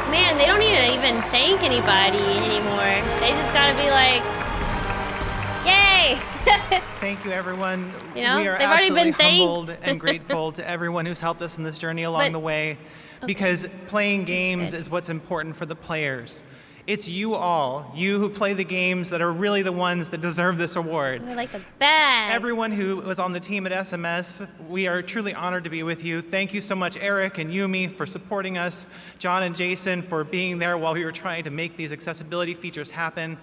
Man, they don't need to even thank anybody anymore. They just gotta be like, yay! Thank you, everyone. You know, we are they've already absolutely been thanked. humbled and grateful to everyone who's helped us in this journey along But- the way, because playing games is what's important for the players. It's you all, you who play the games, that are really the ones that deserve this award. We're like the bag. Everyone who was on the team at SMS, we are truly honored to be with you. Thank you so much, Eric and Yumi, for supporting us, John and Jason for being there while we were trying to make these accessibility features happen,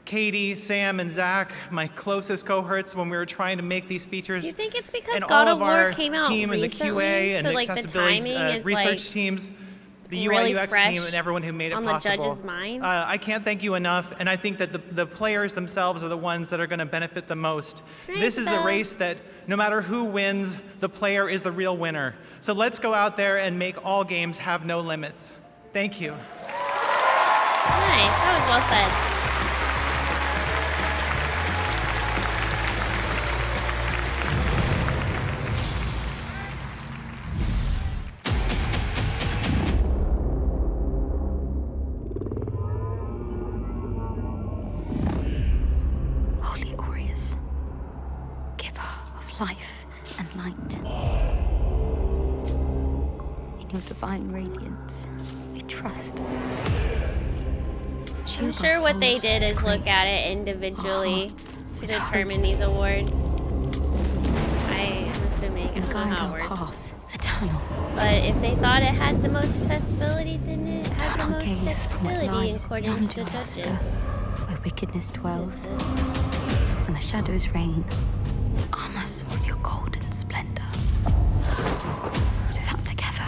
Katie, Sam, and Zach, my closest cohorts when we were trying to make these features. Do you think it's because and God all of of War our came out team and the recently? QA and So the like the accessibility timing is research like teams, the really UI UX fresh team, and everyone who made it on possible. the judge's mind? I can't thank you enough, and I think that the players themselves are the ones that are going to benefit the most. This is a race that no matter who wins, the player is the real winner. So let's go out there and make all games have no limits. Thank you. Nice, that was well said. Holy Aureus, giver of life and light. In your divine radiance, we trust. I'm sure what they did is look at it individually to determine these awards. I am assuming. I don't know how it works. But if they thought it had the most accessibility, then it had the most accessibility according to the judges. Where wickedness dwells and the shadows reign, arm us with your golden splendor, so that together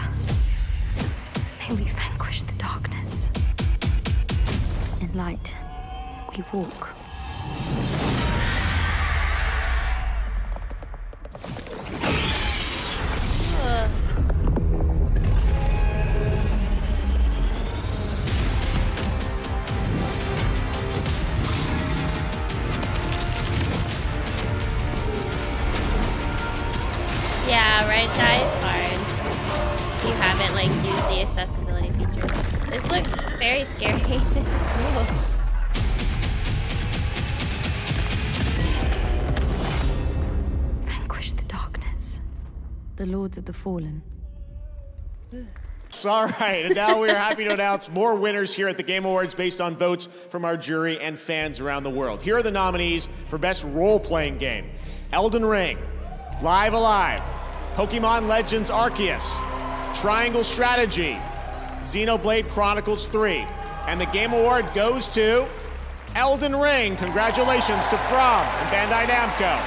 may we vanquish the darkness. In light, we walk. Yeah, right, Jai, it's hard. like use the accessibility features. This looks very scary. Cool. Vanquish the darkness. The Lords of the Fallen. All right, and now we are happy to announce more winners here at the Game Awards based on votes from our jury and fans around the world. Here are the nominees for Best Role-Playing Game. Elden Ring, Live Alive, Pokemon Legends Arceus, Triangle Strategy, Xenoblade Chronicles 3. And the Game Award goes to Elden Ring. Congratulations to From and Bandai Namco.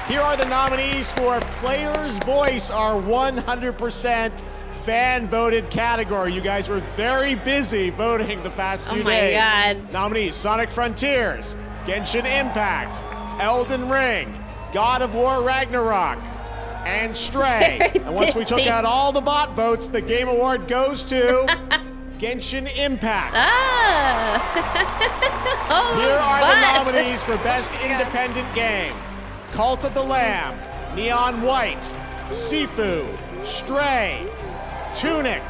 Here are the nominees for Player's Voice, our 100% fan-voted category. You guys were very busy voting the past few days. Oh my god. Nominees: Sonic Frontiers, Genshin Impact, Elden Ring, God of War Ragnarok, and Stray. Very and once we took busy. out all the bot votes, the Game Award goes to Genshin Impact. Oh, Here are what? the nominees for Best Independent Game. Cult of the Lamb, Neon White, Sifu, Stray, Tunic.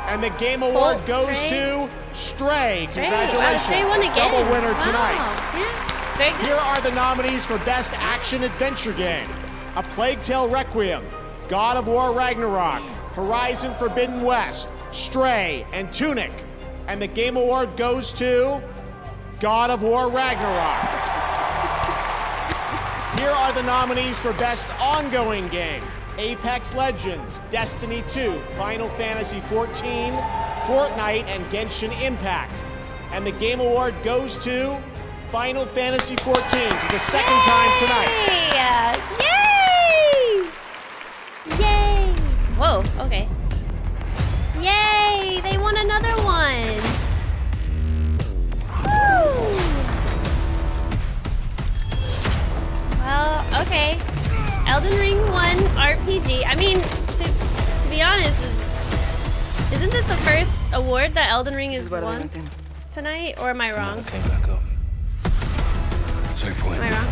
And the Game Award goes to Stray. Congratulations. Stray won again. Double winner Wow. tonight. Yeah, it's very good. Here are the nominees for Best Action Adventure Game. A Plague Tale Requiem, God of War Ragnarok, Horizon Forbidden West, Stray, and Tunic. And the Game Award goes to God of War Ragnarok. Here are the nominees for Best Ongoing Game. Apex Legends, Destiny 2, Final Fantasy XIV, Fortnite, and Genshin Impact. And the Game Award goes to Final Fantasy XIV for the second time tonight. Yay! Yay! Whoa, okay. Yay! They won another one! Woo! Well, okay. Elden Ring won RPG. I mean, to be honest, isn't this the first award that Elden Ring has won tonight? Or am I wrong? Came back up. Checkpoint. Am I wrong?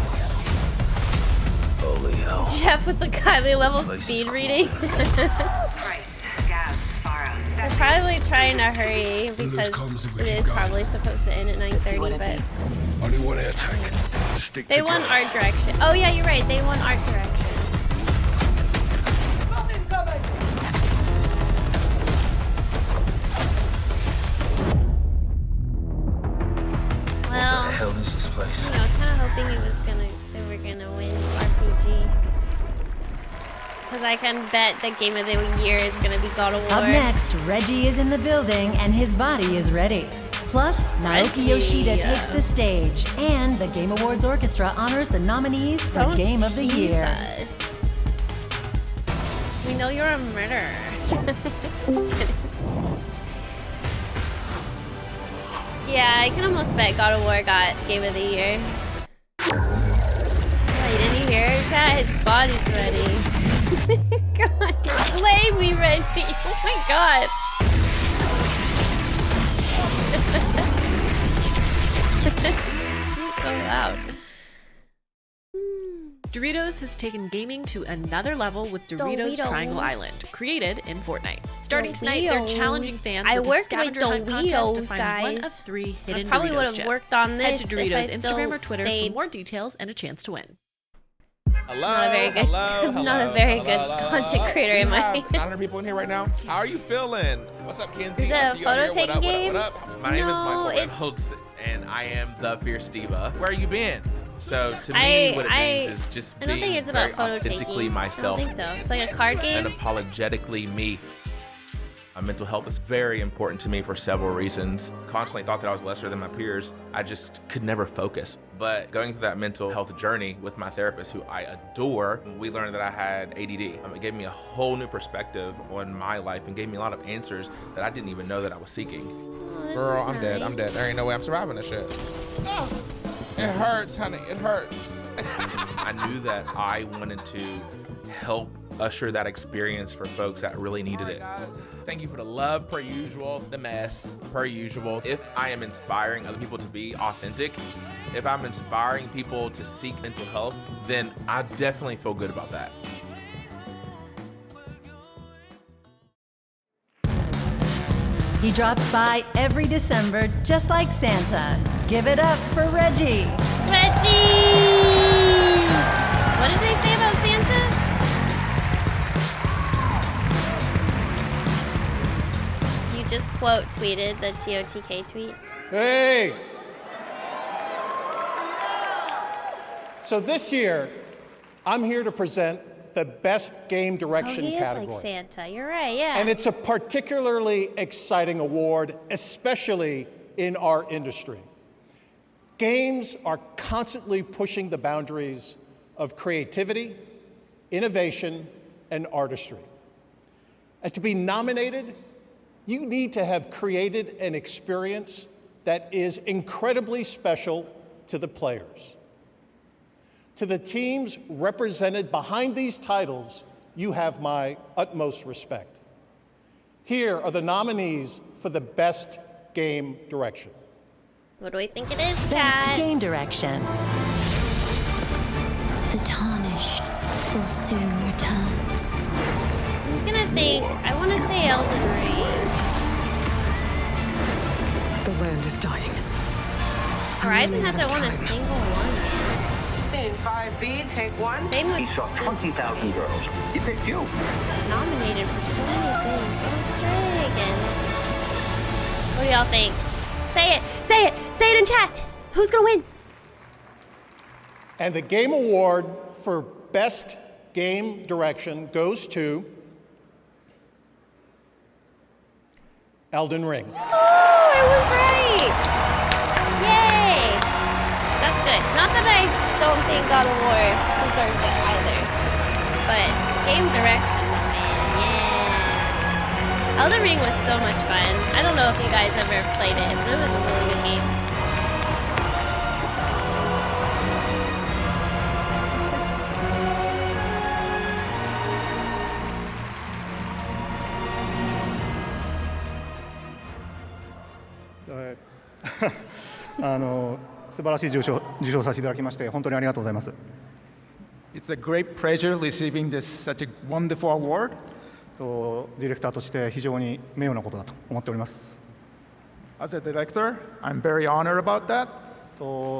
Holy hell. Jeff with the Kylie level speed reading. They're probably trying to hurry because it is probably supposed to end at 9:30, but Only one air tank. Stick they won art direction. Oh yeah, you're right. They won art direction. Well, What the hell is this place? I was kind of hoping they were gonna win RPG. Because I can bet the game of the year is gonna be God of War. Up next, Reggie is in the building and his body is ready. Plus, Naoki Reggie. Yoshida takes the stage, and the Game Awards Orchestra honors the nominees for Game of the Year. We know you're a murderer. Yeah, I can almost bet God of War got Game of the Year. Wait, didn't you hear? Chat, his body's ready. God, slay me, Reggie. Oh my god. She's so loud. Doritos has taken gaming to another level with Doritos Triangle Island, created in Fortnite. Starting tonight, they're challenging fans I with a worked with scavenger hunt contest to Doritos, find one guys. of 3 hidden I probably Doritos would have chips. worked on Head this to if Doritos I still Instagram or Twitter stayed. for more details and a chance to win. Hello, Not a very good, not a very good content creator, am I? 900 people in here right now. How are you feeling? What's up, Kenzie? Is it I a see you out here. photo taking game? What up? My name is No, Michael it's- Reynolds, and I am the Fierce Diva. Where you been? So to me, what it means is just I don't being think it's about very photo authentically taking. myself. I don't think so. It's like a card game. And apologetically me. My mental health is very important to me for several reasons. Constantly thought that I was lesser than my peers. I just could never focus. But going through that mental health journey with my therapist, who I adore, we learned that I had ADD. It gave me a whole new perspective on my life and gave me a lot of answers that I didn't even know that I was seeking. Girl, I'm dead. I'm dead. There ain't no way I'm surviving this shit. Oh, it hurts, honey. It hurts. I knew that I wanted to help usher that experience for folks that really needed it. Thank you for the love, per usual, the mess, per usual. If I am inspiring other people to be authentic, if I'm inspiring people to seek mental health, then I definitely feel good about that. He drops by every December just like Santa. Give it up for Reggie. Reggie! What did they say about Santa? You just quote tweeted the TOTK tweet. Hey! So this year, I'm here to present the Best Game Direction he category. Is like Santa. You're right, yeah. And it's a particularly exciting award, especially in our industry. Games are constantly pushing the boundaries of creativity, innovation, and artistry. And to be nominated, you need to have created an experience that is incredibly special to the players. To the teams represented behind these titles, you have my utmost respect. Here are the nominees for the Best Game Direction. What do we think it is, Best Chad? Game Direction. The tarnished will soon return. I'm gonna think, I wanna say Elden Ring. The land is dying. Horizon hasn't won a single one, man. In 5B, take one. Same with He saw 20,000 girls. He picked you. Nominated for so many things. Oh, Stranding. What do y'all think? Say it! Say it! Say it in chat! Who's gonna win? And the Game Award for Best Game Direction goes to Elden Ring. Oh, I was right! Yay! That's good. Not that I don't think God of War deserves it either. But game direction, man, yeah. Elden Ring was so much fun. I don't know if you guys ever played it, but it was a really good game. It's a great pleasure receiving this such a wonderful award. ディレクターとして非常に名誉なことだと思っております。As a director, I'm very honored about that.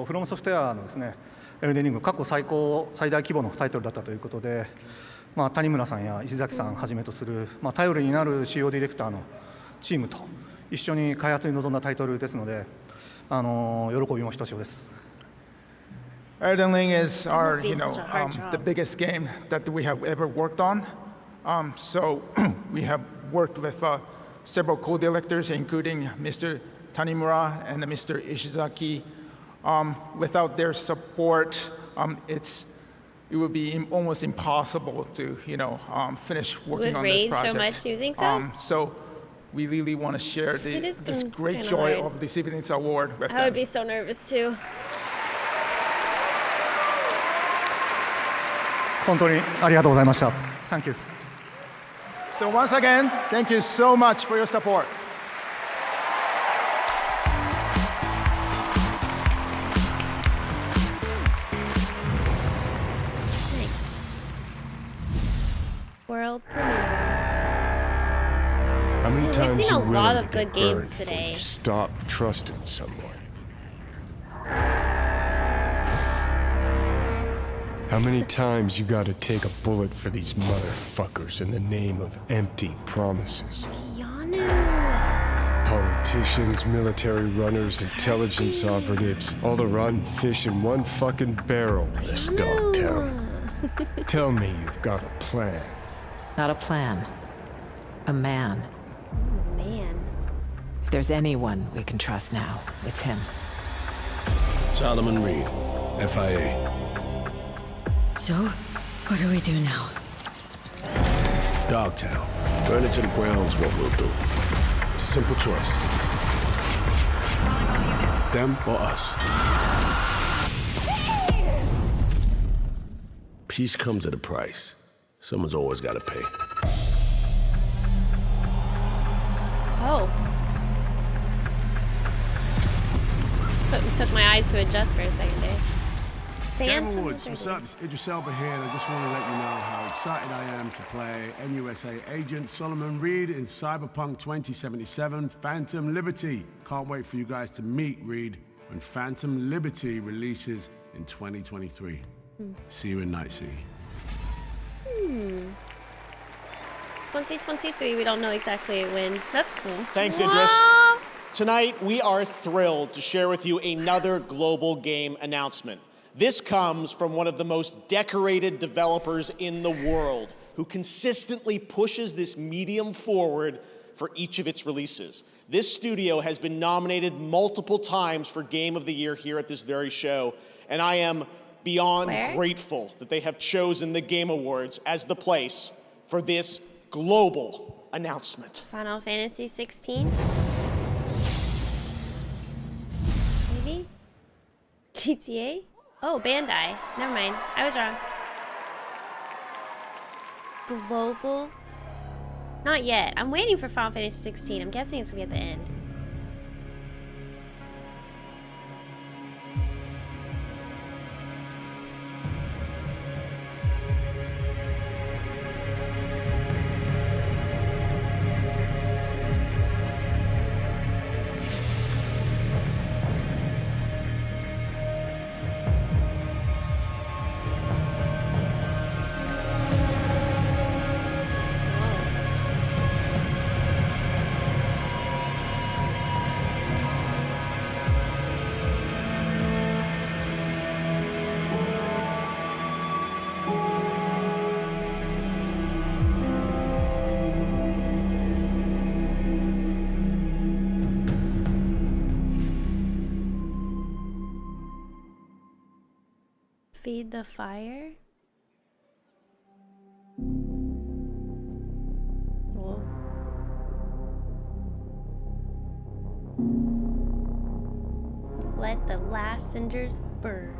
フロムソフトウェアのですね、エルデンリング過去最大規模のタイトルだったということで、谷村さんや石崎さんはじめとする頼りになる主要ディレクターのチームと一緒に開発に臨んだタイトルですので、喜びもひとしおです。Elden Ring is our, the biggest game that we have ever worked on. So we have worked with several co-directors, including Mr. Tanimura and Mr. Ishizaki. Without their support, it would be almost impossible to, finish working on this project. Would rage so much? Do you think so? So we really want to share this great joy of receiving this award with them. I would be so nervous too. 本当にありがとうございました。Thank you. So once again, thank you so much for your support. World premiere. How many times we've seen a you lot willing of to good get burned games before today. you stop trusting someone? How many times you gotta take a bullet for these motherfuckers in the name of empty promises? Politicians, military runners, intelligence operatives, all the rotten fish in one fucking barrel in this dog town. Tell me you've got a plan. Not a plan. A man. Oh, man. If there's anyone we can trust now, it's him. Solomon Reed, FIA. So, what do we do now? Dogtown. Burn it to the ground's what we'll do. It's a simple choice. Them or us. Peace comes at a price. Someone's always got to pay. Oh. Took my eyes to adjust for a second there. Phantom Game Awards, what's Liberty. up? It's Idris Elba here, and I just want to let you know how excited I am to play NUSA agent Solomon Reed in Cyberpunk 2077 Phantom Liberty. Can't wait for you guys to meet Reed when Phantom Liberty releases in 2023. See you in Night City. 2023, we don't know exactly when. That's cool. Thanks, Wow. Idris. Tonight, we are thrilled to share with you another global game announcement. This comes from one of the most decorated developers in the world, who consistently pushes this medium forward for each of its releases. This studio has been nominated multiple times for Game of the Year here at this very show, and I am beyond grateful that they have chosen the Game Awards as the place for this global announcement. Final Fantasy 16? Maybe? GTA? Oh, Bandai. Never mind. I was wrong. Global? Not yet. I'm waiting for Final Fantasy 16. I'm guessing it's gonna be at the end. Feed the fire? Whoa. Let the last cinders burn.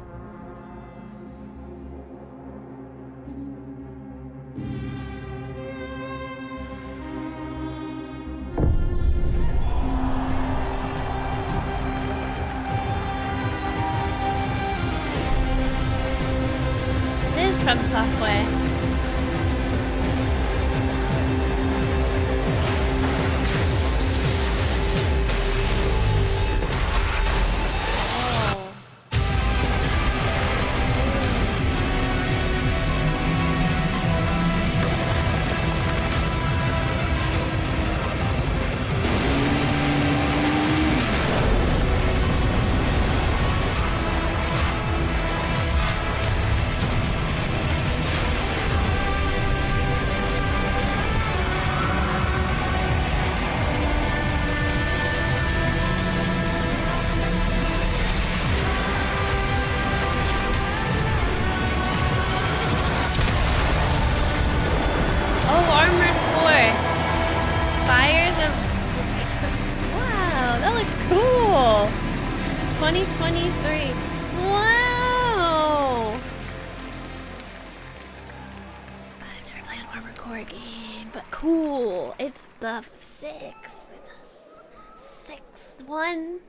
From software. Wow, that looks cool. 2023. Wow. I've never played an Armored Core game, but cool. It's the sixth one.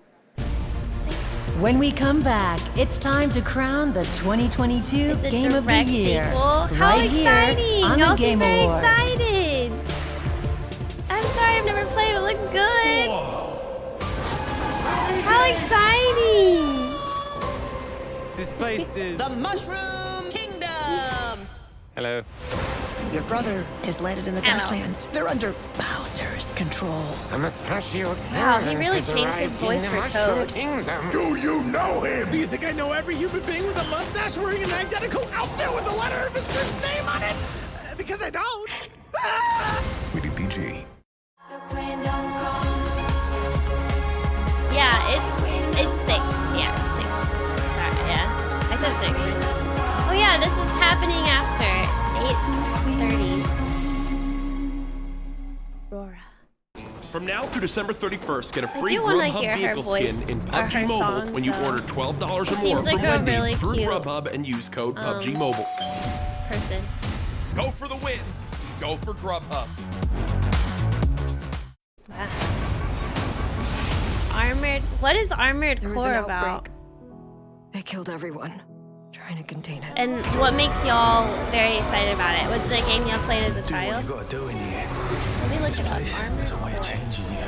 When we come back, it's time to crown the 2022 It's a Game of the direct Year. sequel. How Right exciting! here on Y'all the seem Game very Awards. excited. I'm sorry, I've never played. It looks good. How exciting! This place is... The Mushroom Kingdom! Hello. Your brother is landed in the Darklands. They're under Bowser's control. A mustachioed Wow, he really changed his voice for Toad. Kingdom. Do you know him? Do you think I know every human being with a mustache wearing an identical outfit with the letter of his first name on it? Because I don't. Rated PG. Yeah, it's 6. Yeah, 6. Sorry, yeah. I said 6. Oh yeah, this is happening after 8:30. Aurora. From now through December 31st, get a I free do wanna Grubhub hear her vehicle voice skin in or PUBG her Mobile songs, when you though. order $12 She or more seems like from a Wendy's really through cute, Grubhub and use code PUBG Mobile. Person. Go for the win. Go for Grubhub. Wow. Armored. What is Armored There was Core an about? outbreak. They killed everyone. trying to contain it. And what makes y'all very excited about it? Was it a game y'all played as a child? You gotta do in here. Let me look it up. There's a way of changing you.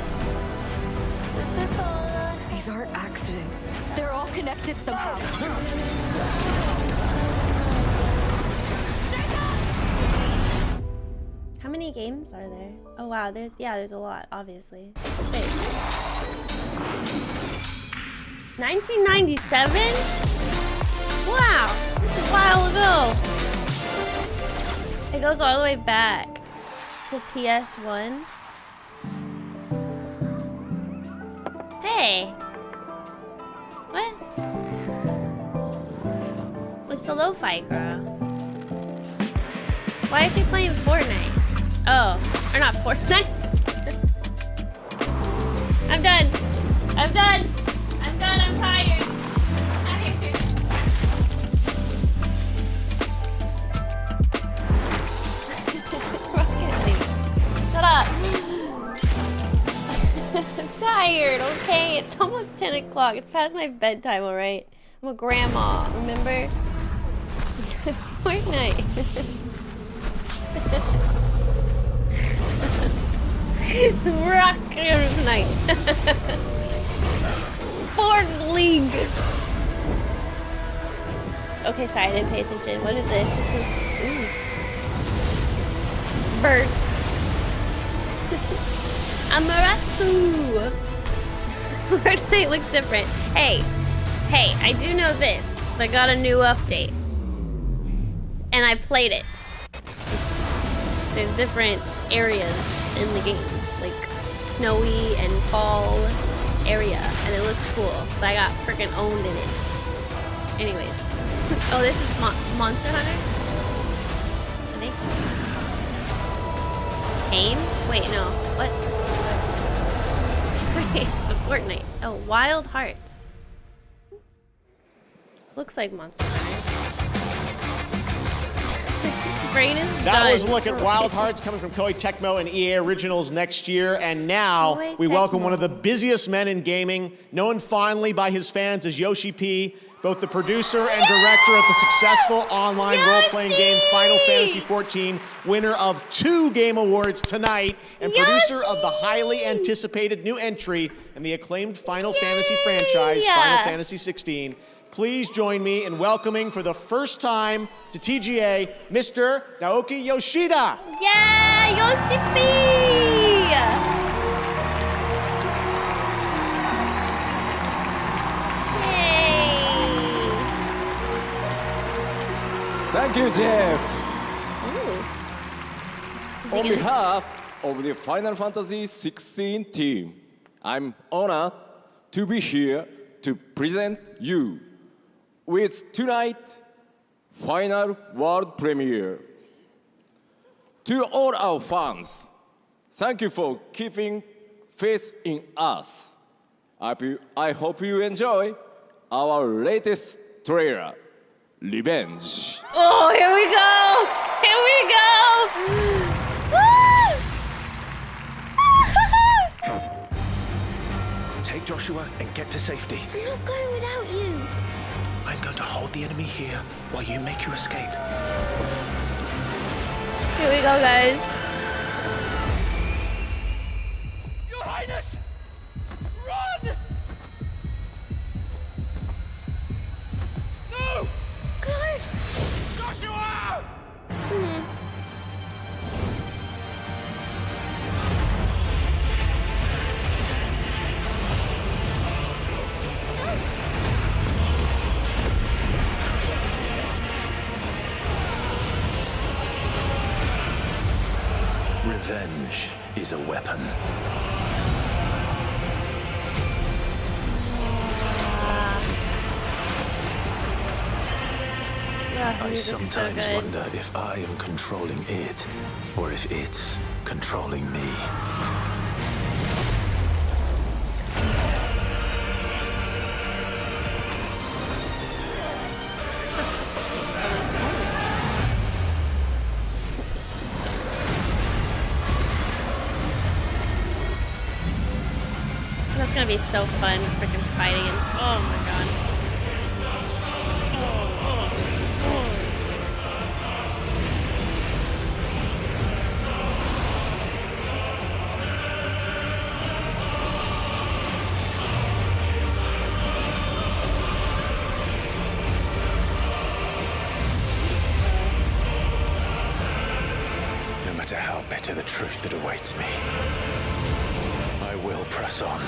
These aren't accidents. They're all connected somehow. How many games are there? Oh wow, there's a lot, obviously. 6. 1997? Wow, this is a while ago. It goes all the way back to PS1. Hey! What? It's the lo-fi girl. Why is she playing Fortnite? Oh, or not Fortnite. I'm done. I'm done. I'm done. I'm tired. Shut up. I'm tired, okay? It's almost 10 o'clock. It's past my bedtime, alright? I'm a grandma, remember? Fortnite. Rockay night. Ford League. Okay, sorry, I didn't pay attention. What is this? This is bird. Amaterasu. Fortnite looks different. Hey, I do know this. I got a new update. And I played it. There's different areas in the game. Like snowy and fall area. And it looks cool. But I got freaking owned in it. Anyways. Oh, this is Monster Hunter? I think. Tame? Wait, no. What? Sorry, it's the Fortnite. Oh, Wild Hearts. Looks like Monster Hunter. Brain is done. That was a look at Wild Hearts coming from Koei Tecmo and EA Originals next year. And now we welcome one of the busiest men in gaming, known fondly by his fans as Yoshi P, both the producer and director of the successful online role-playing game Final Fantasy XIV, winner of 2 Game Awards tonight, and producer of the highly anticipated new entry in the acclaimed Final Fantasy franchise, Final Fantasy XVI. Please join me in welcoming for the first time to TGA, Mr. Naoki Yoshida. Yeah, Yoshi P! Thank you, Jeff. On behalf of the Final Fantasy XVI team, I'm honored to be here to present you with tonight's final world premiere. To all our fans, thank you for keeping faith in us. I hope you enjoy our latest trailer, Revenge. Oh, here we go! Here we go! Take Joshua and get to safety. I'm not going without you. I'm going to hold the enemy here while you make your escape. Here we go, guys. Your Highness! Run! No! God! Joshua! Revenge is a weapon. I sometimes wonder if I am controlling it, or if it's controlling me. That's gonna be so fun, freaking fighting against. Oh my god. truth that awaits me. I will press on.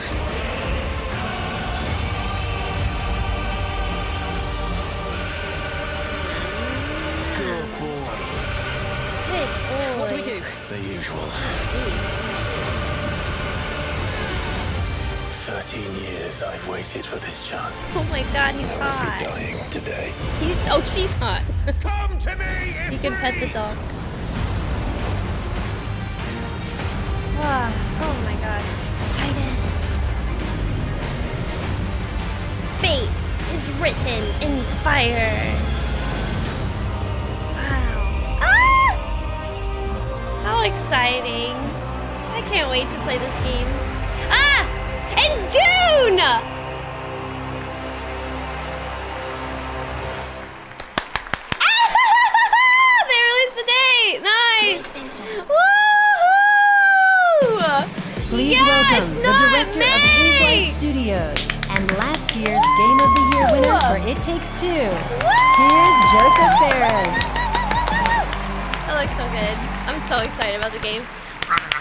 Good boy. Good boy. What do we do? The usual. 13 years I've waited for this chance. Oh my god, he's I hot. would be dying today. Oh, she's hot. Come to me! You can pet the dog. Oh my god. Titan. Fate is written in fire. Wow. Ah! How exciting. I can't wait to play this game. Ah! In June! They released the date! Nice! Woohoo! Please Yeah, welcome it's the not director me! of Haze Light Studios and last year's Game of the Year winner for It Takes Two. Here's Joseph Ferris. That looks so good. I'm so excited about the game.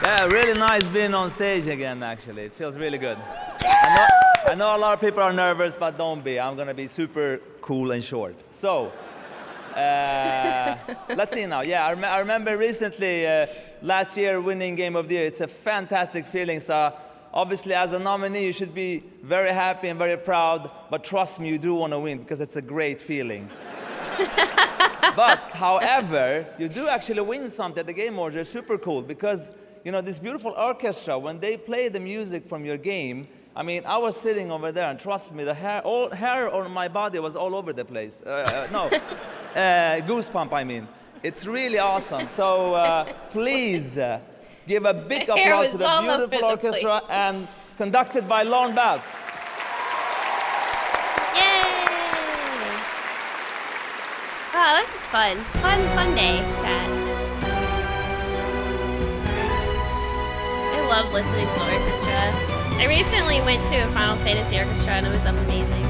Yeah, really nice being on stage again, actually. It feels really good. I know a lot of people are nervous, but don't be. I'm going to be super cool and short. So, let's see now. Yeah, I remember recently, last year, winning Game of the Year. It's a fantastic feeling. So, obviously, as a nominee, you should be very happy and very proud. But trust me, you do want to win because it's a great feeling. But, however, you do actually win something at the Game Awards. They're super cool because, you know, this beautiful orchestra, when they play the music from your game, I mean, I was sitting over there, and trust me, the hair on my body was all over the place. Goosebump, I mean. It's really awesome. So please give a big applause to the beautiful orchestra and conducted by Lorne Balfe. Yay! Wow, this is fun. Fun day, chat. I love listening to the orchestra. I recently went to a Final Fantasy orchestra and it was amazing.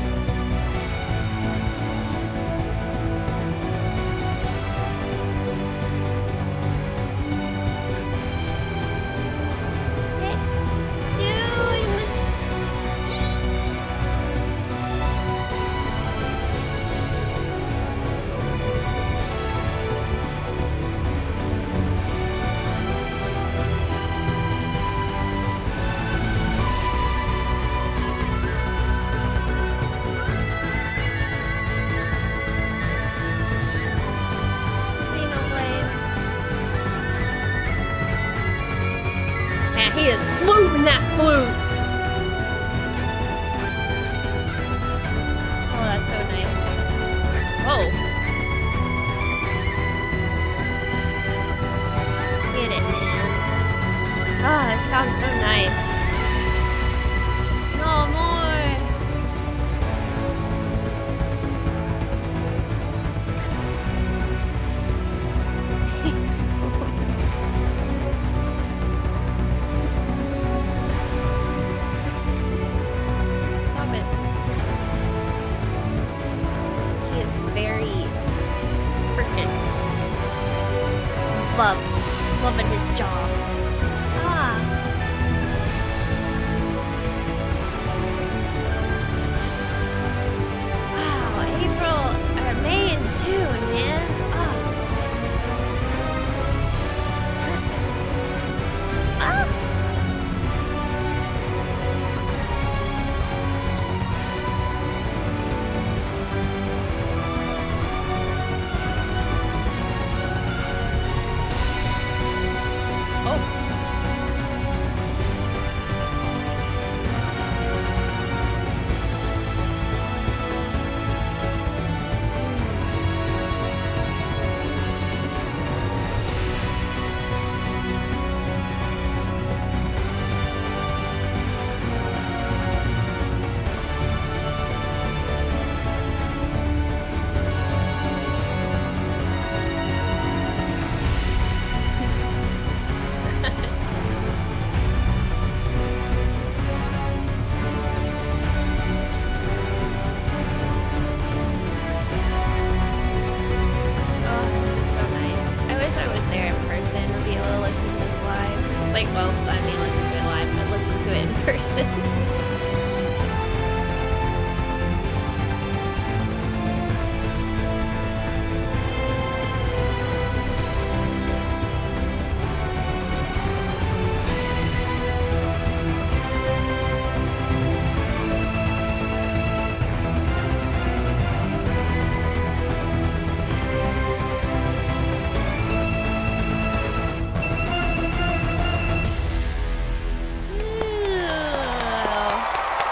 He is fluting that flute. Oh, that's so nice. Oh. Get it, man. Oh, that sounds so nice. No more.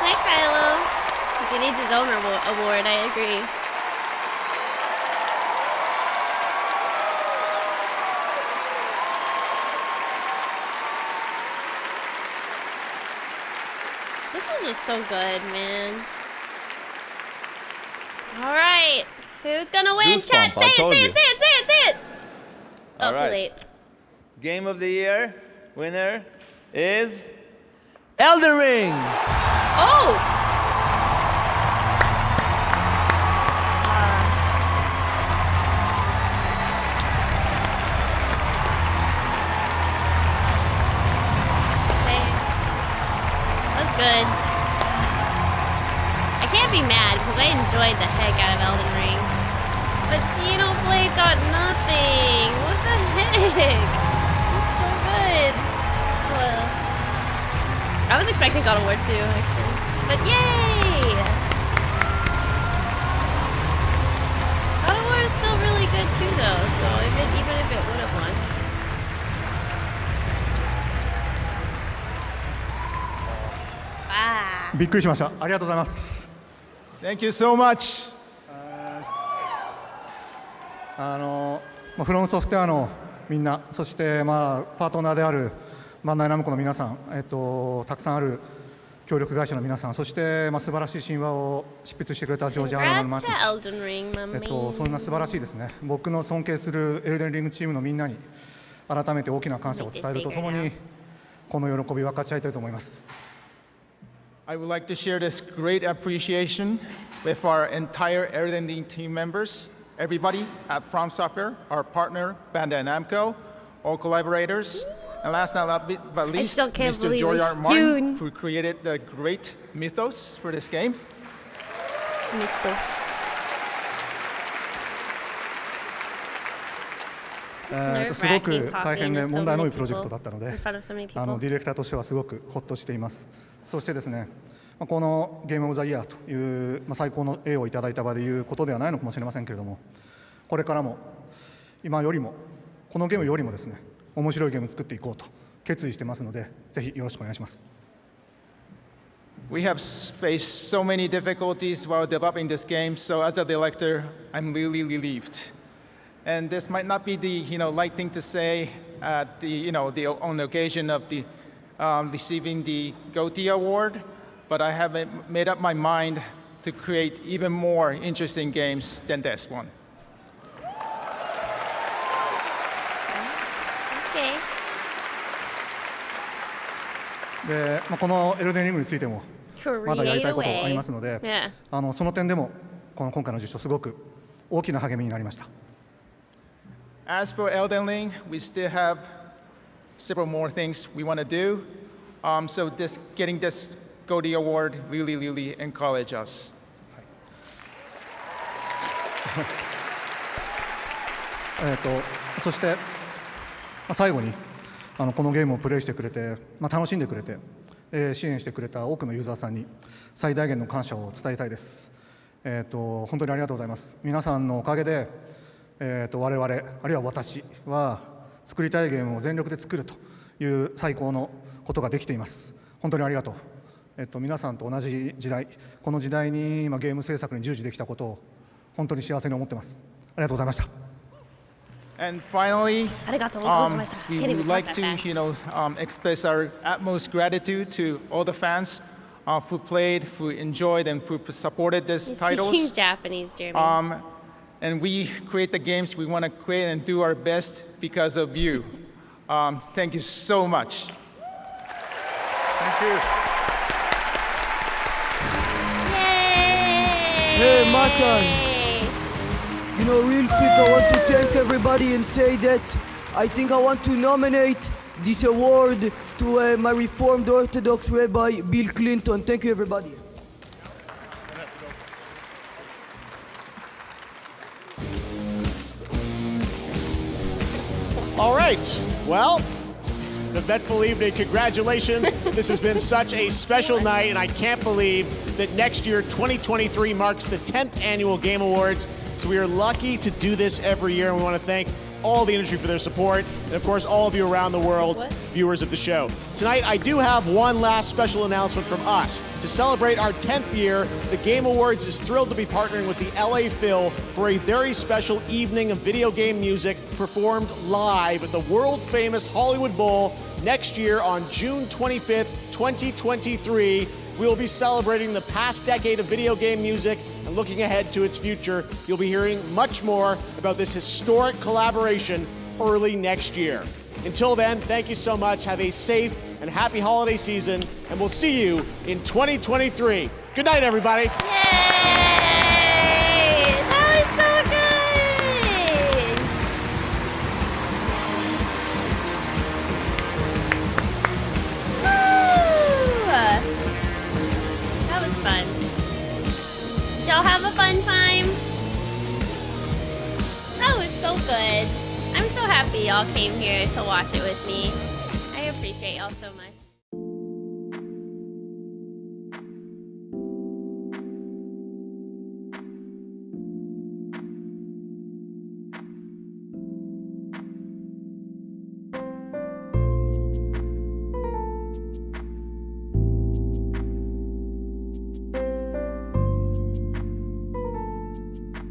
Hi, Kylo. He needs his own award, I agree. This is just so good, man. All right. Who's gonna win? Chat, say it, say it, say it, say it, say it. All Oh, too right. late. Game of the year winner is Elden Ring. Oh! That's good. I can't be mad because I enjoyed the heck out of Elden Ring. But Xenoblade got nothing. What the heck? It's so good. Well, I was expecting God of War 2 actually. But yay! God of War is still really good too though, so even if it would have won. Ah. びっくりしました。ありがとうございます。Thank you so much. フロムソフトウェアのみんな、そしてパートナーであるバンダイナムコの皆さん、たくさんある協力会社の皆さん、そして素晴らしい神話を執筆してくれたジョージ・アール・マーティン、そんな素晴らしいですね。僕の尊敬するエルデンリングチームのみんなに改めて大きな感謝を伝えるとともに、この喜びを分かち合いたいと思います。I would like to share this great appreciation with our entire Elden Ring team members, everybody at From Software, our partner Bandai Namco, all collaborators, and last but not least, Mr. George R. Martin, who created the great mythos for this game. It's すごく nerve-wracking 大変 talking で to so 問題の多 many いプロジェク people トだったので、 in front of so many デ people. ィレクターとしてはすごくほっとしています。そしてですね、このゲームオブザイヤーという、最高の栄をいただいた場でいうことではないのかもしれませんけれども、これからも今よりもこのゲームよりもですね、面白いゲームを作っていこうと決意してますので、ぜひよろしくお願いします。We have faced so many difficulties while developing this game, so as a director, I'm really relieved. And this might not be the light thing to say at on the occasion of the receiving the GOTY award, but I have made up my mind to create even more interesting games than this one. Okay. で、このエルデンリングについてもまだやりたいことありますので、 Yeah. その点でも今回の受賞すごく大きな励みになりました。As for Elden Ring, we still have several more things we want to do. So getting this GOTY award really encouraged us. そして、最後にこのゲームをプレイしてくれて、楽しんでくれて、支援してくれた多くのユーザーさんに最大限の感謝を伝えたいです。本当にありがとうございます。皆さんのおかげで、我々あるいは私は作りたいゲームを全力で作るという最高のことができています。本当にありがとう。皆さんと同じ時代、この時代に今ゲーム制作に従事できたことを本当に幸せに思ってます。ありがとうございました。And finally, we would like to, express our utmost gratitude to all the fans who played, who enjoyed, and who supported this titles. Speaking Japanese, Jeremy. And we create the games we want to create and do our best because of you. Thank you so much. Thank you. Hey, Matan. Real quick, I want to thank everybody and say that I think I want to nominate this award to my Reformed Orthodox Rabbi Bill Clinton. Thank you, everybody. All right. Well, an eventful evening. Congratulations. This has been such a special night, and I can't believe that next year, 2023, marks the 10th annual Game Awards. So we are lucky to do this every year, and we want to thank all the industry for their support, and of course, all of you around the world, viewers of the show. Tonight, I do have one last special announcement from us. To celebrate our 10th year, the Game Awards is thrilled to be partnering with the LA Phil for a very special evening of video game music performed live at the world-famous Hollywood Bowl next year on June 25th, 2023. We will be celebrating the past decade of video game music and looking ahead to its future. You'll be hearing much more about this historic collaboration early next year. Until then, thank you so much. Have a safe and happy holiday season, and we'll see you in 2023. Good night, everybody. Yay! That was so good! Woo! That was fun. Did y'all have a fun time? That was so good. I'm so happy y'all came here to watch it with me. I appreciate y'all so much.